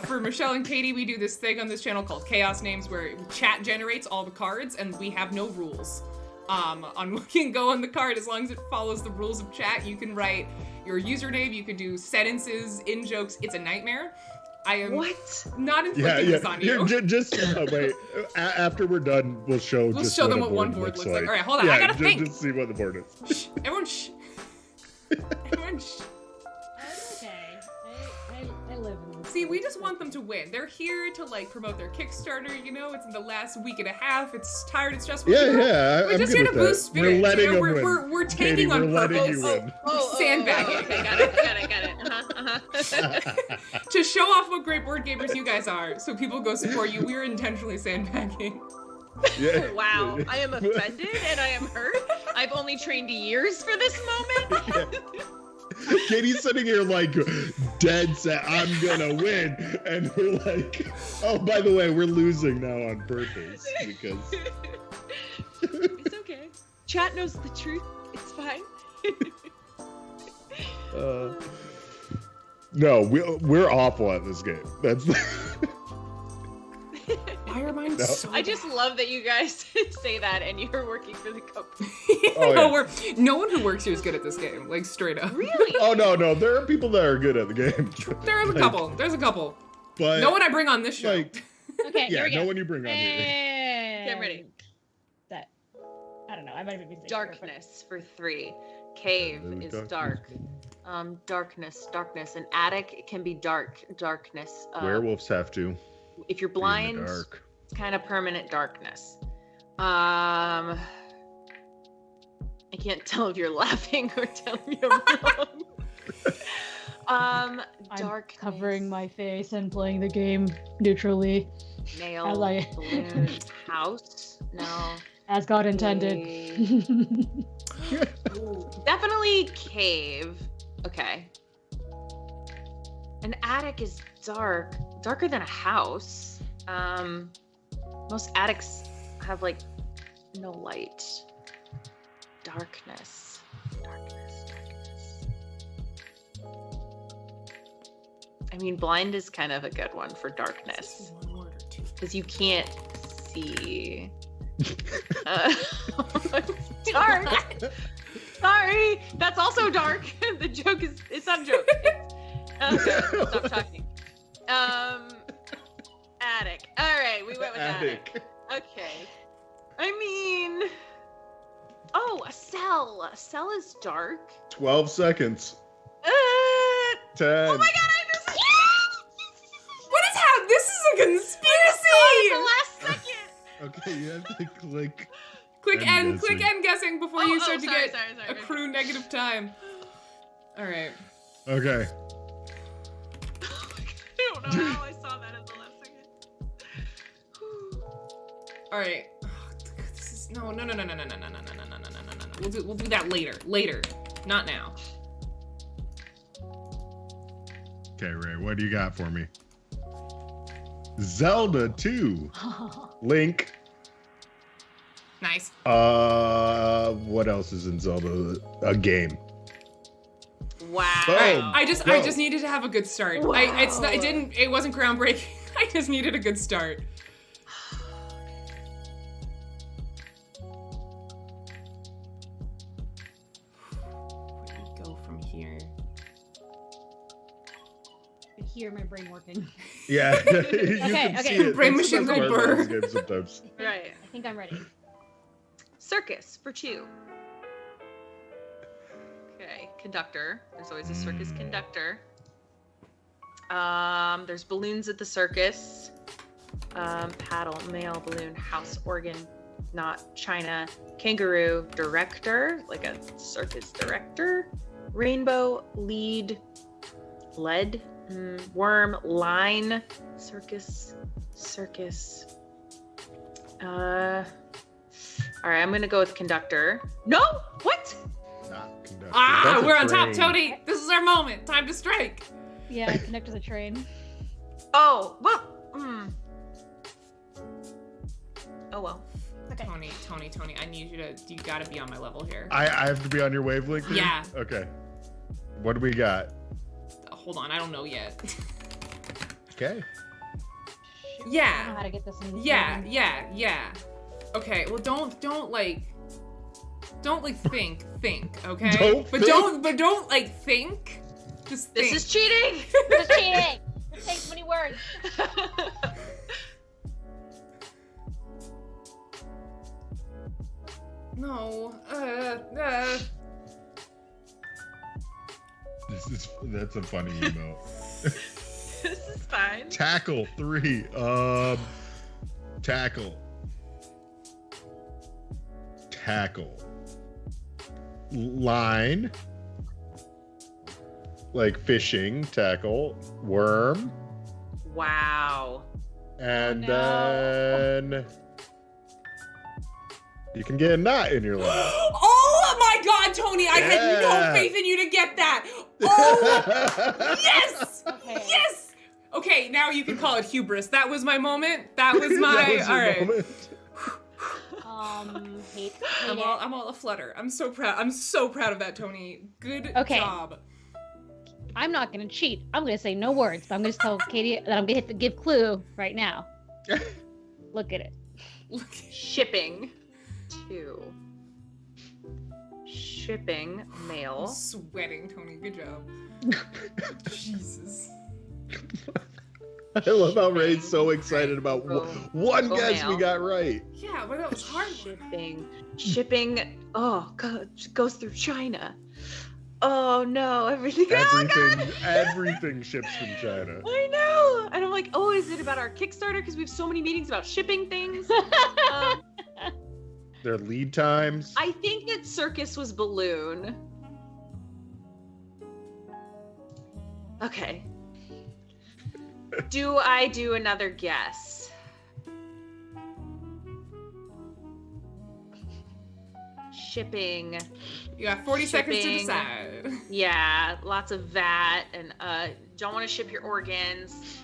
For Michelle and Katie, we do this thing on this channel called Chaos Names, where chat generates all the cards, and we have no rules on what can go on the card as long as it follows the rules of chat. You can write your username. You can do sentences, in jokes. It's a nightmare. I am not inflicting this on you. Just wait. After we're done, we'll show. We'll just show what them a what one board looks like. All right, hold on. I gotta think. Just see what the board is. Shh. Everyone, shh. Everyone, shh. Okay. I live in this. See, we just want them to win. They're here to like promote their Kickstarter. You know, it's in the last week and a half. It's tired. It's stressful. Yeah, you know? yeah. We're I'm just good here to with boost that. spirits. We're letting them win. We're Katie, tanking on we're letting purpose. you win. Sandbagging. Okay, got it. To show off what great board gamers you guys are, so people go support you. We're intentionally sandbagging. Yeah. Wow, I am offended and I am hurt. I've only trained years for this moment. Katie's sitting here like dead set. I'm gonna win, and we're like, oh, by the way, we're losing now on purpose because. It's okay. Chat knows the truth. It's fine. No, we're awful at this game. That's. Why are mine No. so I just love that you guys say that and you're working for the company. Oh, no, yeah. no one who works here is good at this game, like straight up. Really? Oh no, there are people that are good at the game. There's a couple. There's a couple. But No one I bring on this show. like, Okay, here yeah, we go. no one you bring on here. And Get ready. That. I don't know. I might have been Darkness for 3. Cave Ooh, is darkness. dark. Darkness. An attic, it can be darkness. Werewolves have to If you're be in blind, the dark. it's kind of permanent darkness. I can't tell if you're laughing or telling me I'm wrong. Darkness. I'm covering my face and playing the game neutrally, Nail. as I- Balloon. House. No. as God intended. Definitely cave. Okay. An attic is darker than a house. Most attics have like no light. Darkness. I mean, blind is kind of a good one for darkness One word or two. because you can't see. Dark. Sorry, that's also dark. The joke is, it's not a joke. Okay, stop talking. Attic. All right, we went with attic. Okay. I mean, Cell. Cell is dark. 12 seconds. 10. Oh my god, I missed it! What is happening? This is a The conspiracy! last second. Okay, you have to click. Click End click guessing. end guessing before you start to sorry, get sorry. accrue negative time. All right. Okay. I don't know how I saw that at the last second. All right. This is no. We'll do that later. Later, not now. Okay, Ray, what do you got for me? Zelda 2. Link. Nice. What else is in Zelda? A game. Wow. Boom. I Go. just needed to have a good start. Wow. It wasn't groundbreaking. I just needed a good start. Where do we go from here? I can hear my brain working. Yeah. You can okay. see it. Brain That's the machine best go part about burr. this game sometimes. Right. I think I'm ready. Circus for 2. Okay, conductor. There's always a circus conductor. There's balloons at the circus. Paddle, male, balloon, house, organ, not China, kangaroo, director, like a circus director, rainbow, lead, lead, worm, line, circus. All right, I'm gonna go with conductor. No, what? Not conductor. Ah, That's a we're on top, train. Tony. This is our moment. Time to strike. Yeah, connect to the train. Oh, well. Oh well. Okay. Tony, I need you gotta be on my level here. I have to be on your wavelength here? Yeah. Okay. What do we got? Hold on, I don't know yet. Okay. Shoot, Yeah. I don't know how to get this in. Yeah. Okay, well don't think, okay? Don't but think. don't like think. Just think. This is cheating. This is cheating. It takes many words. No. That's a funny email. This is fine. Tackle 3. Tackle. Line. Like fishing, tackle, worm, Wow. and no. then you can get a knot in your life. Oh my god, Tony, I had no Yeah. faith in you to get that. Oh yes! Okay. Yes! Okay, now you can call it hubris. That was my moment. That was my That was your all right. moment. Hate I'm all aflutter. I'm so proud of that, Tony. Good Okay. job. I'm not gonna cheat. I'm gonna say no words, but I'm gonna just tell Katie that I'm gonna hit the give clue right now. Look at it. Shipping 2. Shipping I'm mail. sweating, Tony. Good job. Jesus. I love how Ray's so excited about one Go guess we mail. got right. Yeah, but that was hard. Shipping. Oh god, it goes through China. Oh no, everything. Oh, God. Everything ships from China. I know. And I'm like, oh, is it about our Kickstarter? Because we have so many meetings about shipping things. Their lead times. I think that circus was balloon. Okay. Do I do another guess? Shipping. You got 40 seconds to Shipping. decide. Yeah, lots of VAT and don't want to ship your organs.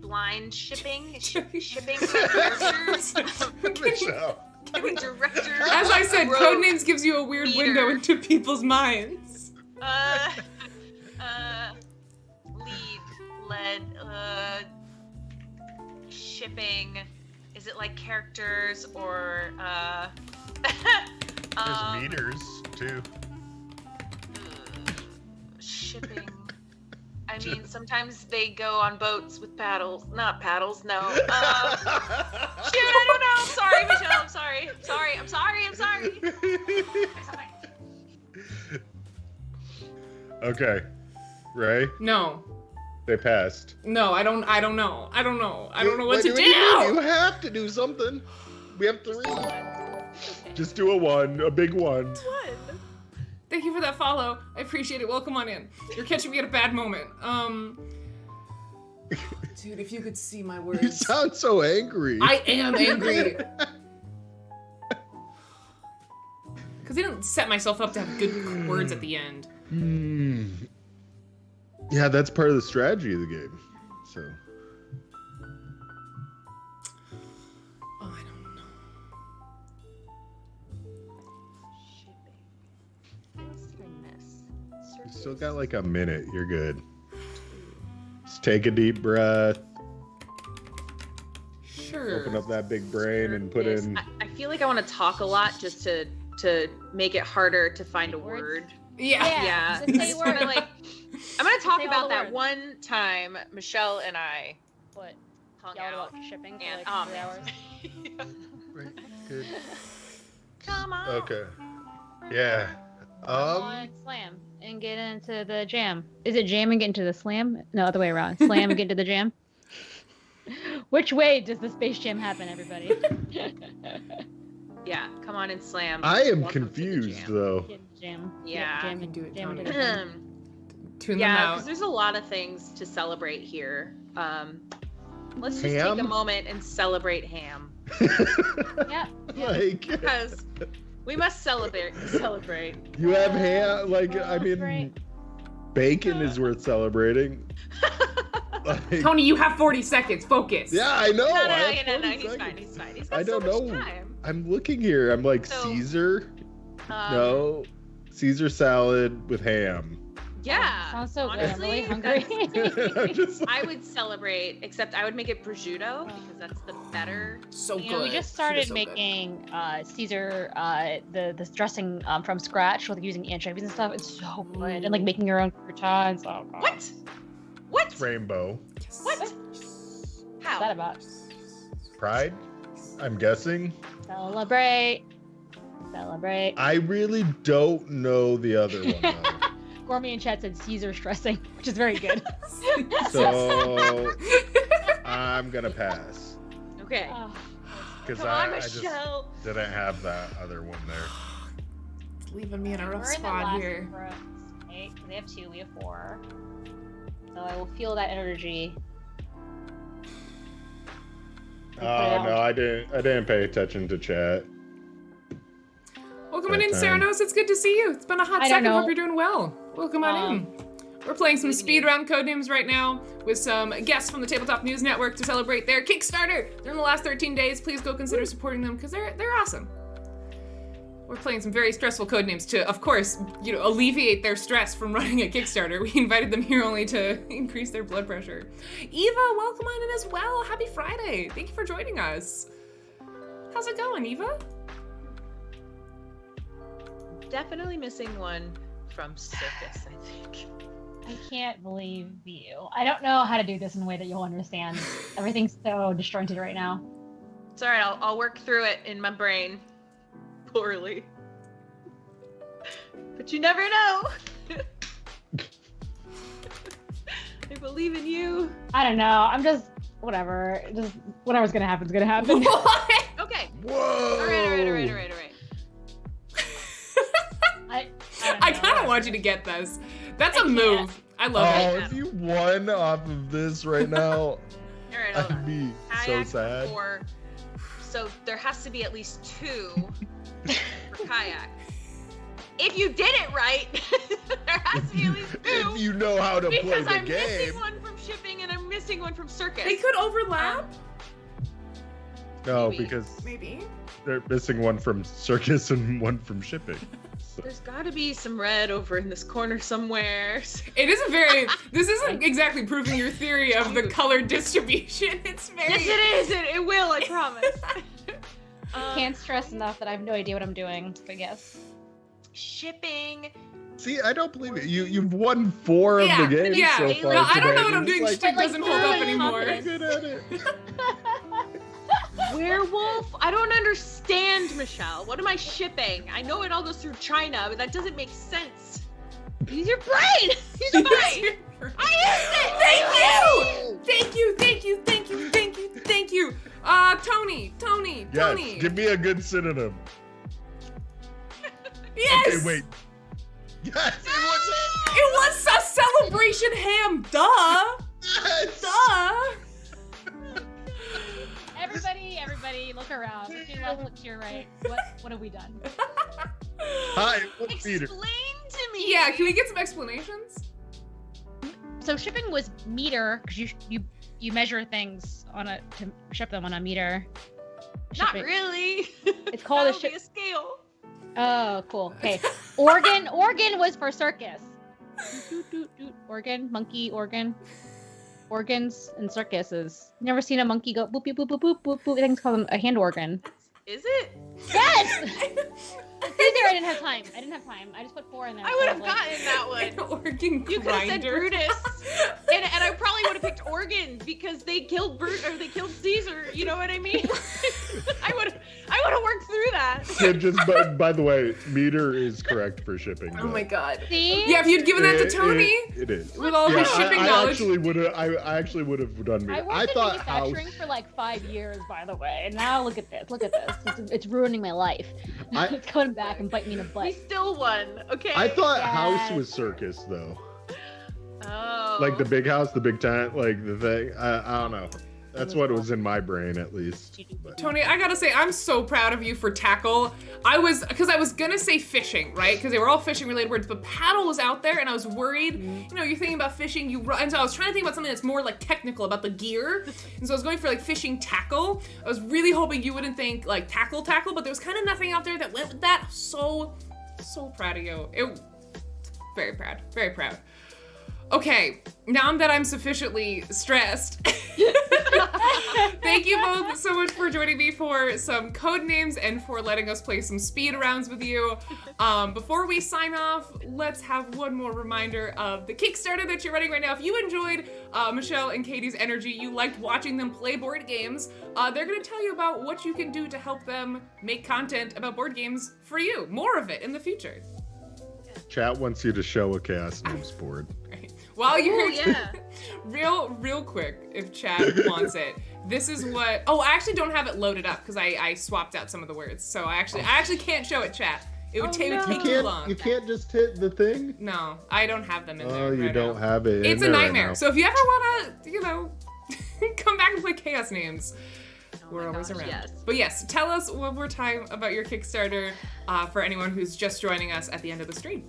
Blind shipping, shipping characters, Michelle. shipping director. As I said, rogue Codenames gives you a weird leader. window into people's minds. Led, shipping. Is it like characters or There's meters too. shipping? I mean, sometimes they go on boats with paddles. Not paddles, no. Shoot, I don't know. I'm sorry, Michelle. I'm sorry. Okay. Ray, No. they passed. No, I don't know. I don't know what to do. You have to do something. We have 3. Just do a 1, a big 1. Thank you for that follow. I appreciate it. Welcome on in. You're catching me at a bad moment. Dude, if you could see my words. You sound so angry. I am angry. Because I didn't set myself up to have good words at the end. Yeah, that's part of the strategy of the game. So. Oh, I don't know. You still got like a minute. You're good. Just take a deep breath. Sure. Open up that big brain and put in. I feel like I want to talk a lot just to make it harder to find a word. Yeah. Just say It's words. kinda like, I'm gonna talk Say all about the that words. one time Michelle and I What? hung Yelled out. about shipping for And like 3 hours. Right, good. Come on. Okay. Yeah. On slam and get into the jam. Is it jam and get into the slam? No, other way around. Slam and get into the jam. Which way does the space jam happen, everybody? Yeah, come on and slam. I am Welcome to the confused jam. though. Get in the jam. Yeah. Jam can do it, jam Tony. into the jam. Tune them Yeah, out. because there's a lot of things to celebrate here. Let's just Ham? take a moment and celebrate ham. Yeah. Like, Because we must celebrate. you have ham. Like, I mean, Celebrate. bacon is worth celebrating. Like, Tony, you have 40 seconds. Focus. yeah, I know. No, I have no, 40 he's seconds. fine. He's fine. He's got I so don't much know. time. I'm looking here. I'm like, So, Caesar? No. Caesar salad with ham. Yeah. Sounds so good. I'm really honestly, hungry. I'm just like, I would celebrate, except I would make it prosciutto because that's the better. So You good. know, we just She started is so good. making Caesar the dressing from scratch with using anchovies and stuff. It's so good, and like making your own croutons. Oh god. What? What? rainbow. What? What's How? that about? Pride? I'm guessing. Celebrate. Celebrate. I really don't know the other one though. Gormy and Chet said Caesar's dressing, which is very good. So I'm gonna pass. Okay. Oh, Because Come on, I just Michelle. didn't have that other one there. It's leaving me in a rough we're in the spot last here. row. Okay, they have 2, we have 4. So I will feel that energy. Oh no, I didn't pay attention to chat. Welcome on in, That time. Ceranos. It's good to see you. It's been a hot I don't second. know. Hope you're doing well. Welcome on in. We're playing some speed round Codenames right now with some guests from the Tabletop News Network to celebrate their Kickstarter. They're in the last 13 days. Please go consider supporting them because they're awesome. We're playing some very stressful Codenames to, of course, alleviate their stress from running a Kickstarter. We invited them here only to increase their blood pressure. Eva, welcome on in as well. Happy Friday. Thank you for joining us. How's it going, Eva? Definitely missing one from Circus, I think. I can't believe you. I don't know how to do this in a way that you'll understand. Everything's so disjointed right now. It's alright, I'll work through it in my brain. Poorly. But you never know. I believe in you. I don't know. I'm just whatever. Just whatever's gonna happen is gonna happen. What? Okay. Whoa! Alright. I kind of want you to get this. That's a I can't. move. I love Oh, it. if you won off of this right now, Alright, hold I'd on. be so Kayak sad. for 4. So there has to be at least 2 for kayak. If you did it right, there has to be at least 2. If you know how to play because the I'm game. missing one from shipping and I'm missing one from circus. They could overlap. No, Maybe. because Maybe. they're missing one from circus and one from shipping. So. There's got to be some red over in this corner somewhere. It is a very. This isn't exactly proving your theory of the color distribution. It's very. Yes, it is. It will. I promise. Can't stress enough that I have no idea what I'm doing. But yes. Shipping. See, I don't believe it. You've won 4 of the games yeah. so far. No, I don't today. know what I'm It's doing. like, Shtick doesn't hold up like, anymore. you're good at it. Werewolf? I don't understand, Michelle. What am I shipping? I know it all goes through China, but that doesn't make sense. Use your brain. Use your brain. I used it! Thank you! Tony! Yes, give me a good synonym. Yes! Okay, wait. Yes, It was a celebration ham, duh! Yes! Duh! Everybody, look around. Look to your left, look to your right. What have we done? Hi, what's Peter? Explain to me. Yeah, can we get some explanations? So shipping was meter because you measure things to ship them on a meter. Not Shipping. really. It's called That'll be a scale. Oh, cool. Okay. Organ was for circus. Organ, monkey, organ. Organs and circuses. Never seen a monkey go boop, boop, boop, boop, boop, boop, boop. I think it's called a hand organ. Is it? Yes! I didn't have time. I just put 4 in there. I would have gotten that one. An organ You could have said grinder. Brutus, and I probably would have picked organ because they killed they killed Caesar. You know what I mean? I would have worked through that. So just, by the way, meter is correct for shipping. Oh my god. See? Yeah, if you'd given that to Tony, It is. with all his shipping I knowledge. I actually would have done meter. I worked in manufacturing for like 5 years, by the way. And now look at this. It's ruining my life. It's coming back and biting me in the butt. We still won. Okay. I thought Yes. house was circus though. Oh. Like the big house, the big tent, like the thing. I don't know. That's what was in my brain, at least. But. Tony, I gotta say, I'm so proud of you for tackle. I was gonna say fishing, right? Because they were all fishing related words, but paddle was out there and I was worried. You know, you're thinking about fishing, and so I was trying to think about something that's more like technical about the gear. And so I was going for like fishing tackle. I was really hoping you wouldn't think like tackle, but there was kind of nothing out there that went with that. So proud of you. Very proud. Okay, now that I'm sufficiently stressed, thank you both so much for joining me for some Codenames and for letting us play some speed rounds with you. Before we sign off, let's have one more reminder of the Kickstarter that you're running right now. If you enjoyed Michelle and Katie's energy, you liked watching them play board games, they're going to tell you about what you can do to help them make content about board games for you. More of it in the future. Chat wants you to show a Chaos Names board. Right. While you're yeah. real quick, if chat wants it, this is what. Oh, I actually don't have it loaded up because I swapped out some of the words, so I actually can't show it, chat. It would take too long. You can't just hit the thing. No, I don't have them in there. Oh, you right don't now. have it. It's in a there nightmare. Right So if you ever wanna, come back and play Chaos Names. Oh We're my always gosh, around. yes. But yes, tell us one more time about your Kickstarter for anyone who's just joining us at the end of the stream.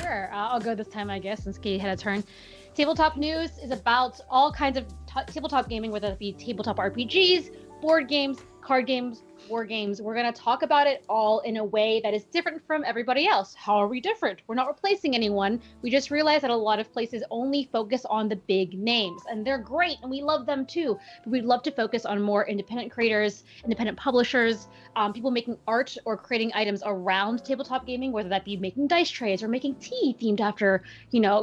Sure, I'll go this time, I guess, since Katie had a turn. Tabletop News is about all kinds of tabletop gaming, whether it be tabletop RPGs, board games, card games, war games. We're going to talk about it all in a way that is different from everybody else. How are we different? We're not replacing anyone. We just realized that a lot of places only focus on the big names, and they're great, and we love them too. But we'd love to focus on more independent creators, independent publishers, people making art or creating items around tabletop gaming, whether that be making dice trays or making tea themed after,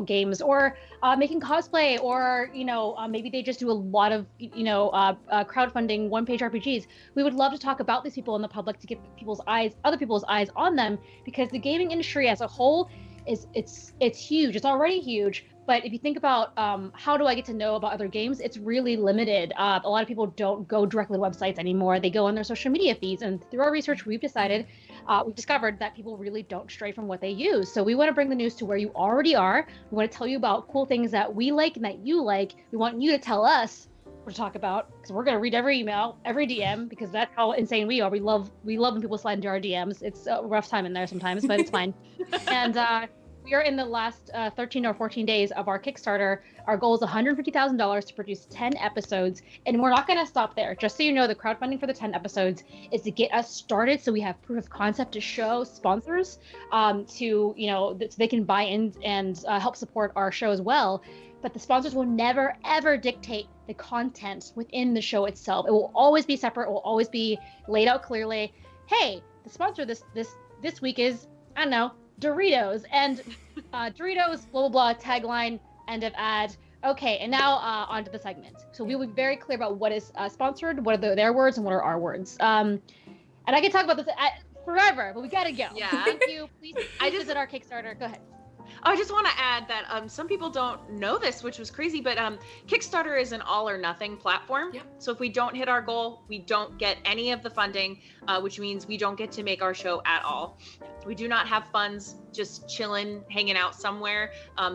games, or making cosplay, or, maybe they just do a lot of, crowdfunding one-page RPGs. We would love to talk about these people in the public to get other people's eyes on them, because the gaming industry as a whole it's huge. It's already huge. But if you think about how do I get to know about other games, it's really limited. A lot of people don't go directly to websites anymore. They go on their social media feeds. And through our research, we've discovered that people really don't stray from what they use. So we want to bring the news to where you already are. We want to tell you about cool things that we like and that you like. We want you to tell us what to talk about, because we're going to read every email, every DM, because that's how insane we are. We love when people slide into our DMs. It's a rough time in there sometimes, but it's fine. And we are in the last 13 or 14 days of our Kickstarter. Our goal is $150,000 to produce 10 episodes, and we're not going to stop there. Just so you know, the crowdfunding for the 10 episodes is to get us started, so we have proof of concept to show sponsors, so they can buy in and help support our show as well. But the sponsors will never, ever dictate the content within the show itself. It will always be separate. It will always be laid out clearly. Hey, the sponsor this week is, I don't know, Doritos. And Doritos, blah, blah, blah, tagline, end of ad. Okay, and now onto the segment. So we will be very clear about what is sponsored, what are their words, and what are our words. And I can talk about this forever, but we got to go. Yeah. Thank you. Please visit our Kickstarter. Go ahead. I just want to add that some people don't know this, which was crazy, but Kickstarter is an all or nothing platform. Yep. So if we don't hit our goal, we don't get any of the funding, which means we don't get to make our show at all. We do not have funds just chilling, hanging out somewhere.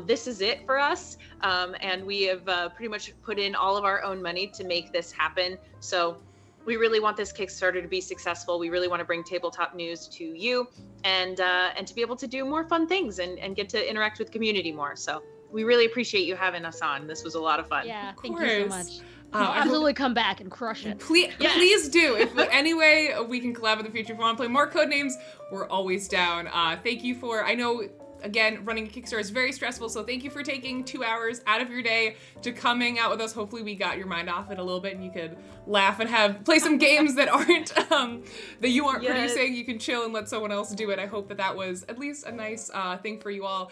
This is it for us. And we have pretty much put in all of our own money to make this happen. So we really want this Kickstarter to be successful. We really want to bring tabletop news to you and to be able to do more fun things and get to interact with community more. So we really appreciate you having us on. This was a lot of fun. Yeah, Of thank you so much. course. We'll absolutely come back and crush it. Please do. If any way we can collab in the future, if you want to play more Codenames, we're always down. Thank you for, I know, again, running a Kickstarter is very stressful, so thank you for taking 2 hours out of your day to come hang out with us. Hopefully we got your mind off it a little bit and you could laugh and play some games that aren't, that you aren't producing. You can chill and let someone else do it. I hope that was at least a nice thing for you all.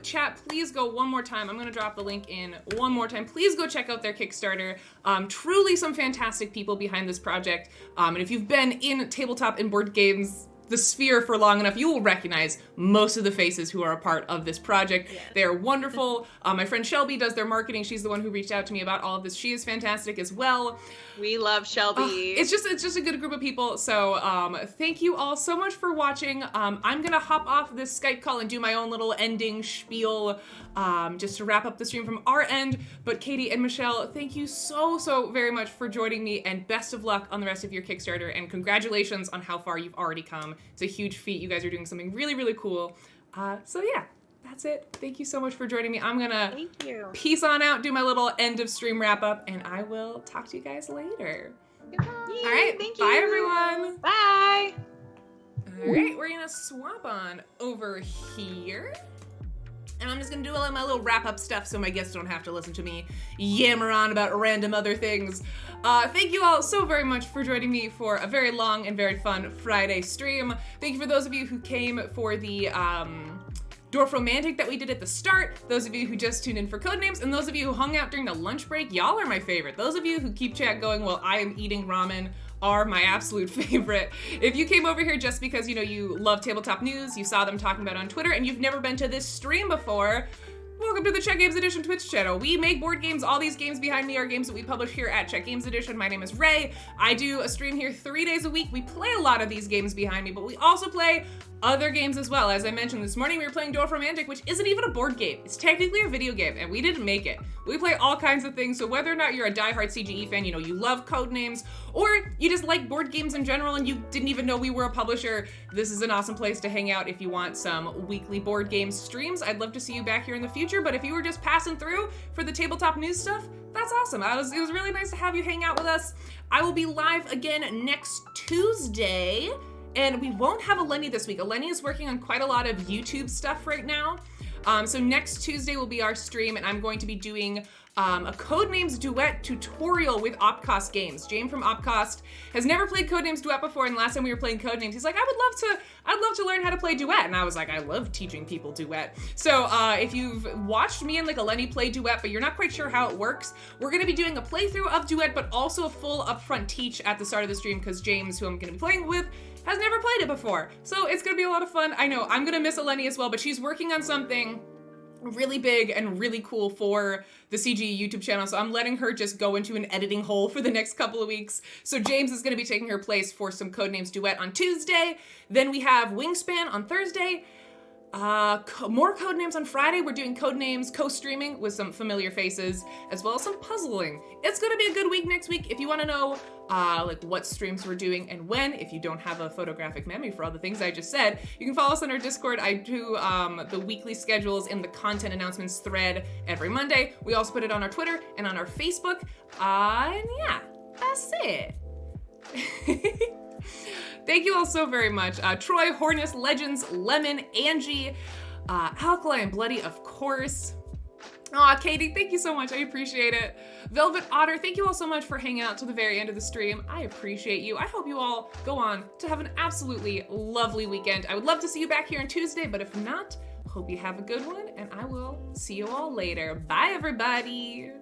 Chat, please go one more time. I'm going to drop the link in one more time. Please go check out their Kickstarter. Truly some fantastic people behind this project. And if you've been in tabletop and board games, the sphere for long enough, you will recognize most of the faces who are a part of this project. Yes. They are wonderful. My friend Shelby does their marketing. She's the one who reached out to me about all of this. She is fantastic as well. We love Shelby. It's just a good group of people. So thank you all so much for watching. I'm gonna hop off this Skype call and do my own little ending spiel just to wrap up the stream from our end. But Katie and Michelle, thank you so very much for joining me, and best of luck on the rest of your Kickstarter, and congratulations on how far you've already come. It's a huge feat. You guys are doing something really cool. So yeah, that's it. Thank you so much for joining me. I'm gonna peace on out, do my little end of stream wrap up, and I will talk to you guys later. Goodbye. All right, thank you. bye everyone. Bye. All right, we're gonna swap on over here. And I'm just gonna do all of my little wrap-up stuff so my guests don't have to listen to me yammer on about random other things. Thank you all so very much for joining me for a very long and very fun Friday stream. Thank you for those of you who came for the Dwarf Romantic that we did at the start, those of you who just tuned in for Codenames, and those of you who hung out during the lunch break. Y'all are my favorite. Those of you who keep chat going while I am eating ramen are my absolute favorite. If you came over here just because, you love tabletop news, you saw them talking about it on Twitter, and you've never been to this stream before, welcome to the Check Games Edition Twitch channel. We make board games. All these games behind me are games that we publish here at Check Games Edition. My name is Ray. I do a stream here 3 days a week. We play a lot of these games behind me, but we also play other games as well. As I mentioned this morning, we were playing Dwarf Romantic, which isn't even a board game. It's technically a video game, and we didn't make it. We play all kinds of things, so whether or not you're a diehard CGE fan, you love Codenames, or you just like board games in general and you didn't even know we were a publisher, this is an awesome place to hang out if you want some weekly board game streams. I'd love to see you back here in the future, but if you were just passing through for the tabletop news stuff, that's awesome. It was really nice to have you hang out with us. I will be live again next Tuesday, and we won't have Eleni this week. Eleni is working on quite a lot of YouTube stuff right now. So next Tuesday will be our stream, and I'm going to be doing a Codenames Duet tutorial with Opcost Games. James from Opcost has never played Codenames Duet before, and last time we were playing Codenames, he's like, I'd love to learn how to play Duet. And I was like, I love teaching people Duet. So if you've watched me and Eleni play Duet, but you're not quite sure how it works, we're gonna be doing a playthrough of Duet, but also a full upfront teach at the start of the stream, because James, who I'm gonna be playing with, has never played it before. So it's gonna be a lot of fun. I know, I'm gonna miss Eleni as well, but she's working on something really big and really cool for the CG YouTube channel, so I'm letting her just go into an editing hole for the next couple of weeks. So James is going to be taking her place for some Codenames Duet on Tuesday. Then we have Wingspan on Thursday. More Codenames on Friday. We're doing Codenames co-streaming with some familiar faces, as well as some puzzling. It's gonna be a good week next week. If you want to know what streams we're doing and when, if you don't have a photographic memory for all the things I just said, you can follow us on our Discord. I do the weekly schedules in the content announcements thread every Monday. We also put it on our Twitter and on our Facebook. And yeah, that's it. Thank you all so very much. Troy, Hornus, Legends, Lemon, Angie, Alkali and Bloody, of course. Aw, Katie, thank you so much. I appreciate it. Velvet Otter, thank you all so much for hanging out to the very end of the stream. I appreciate you. I hope you all go on to have an absolutely lovely weekend. I would love to see you back here on Tuesday, but if not, hope you have a good one, and I will see you all later. Bye, everybody.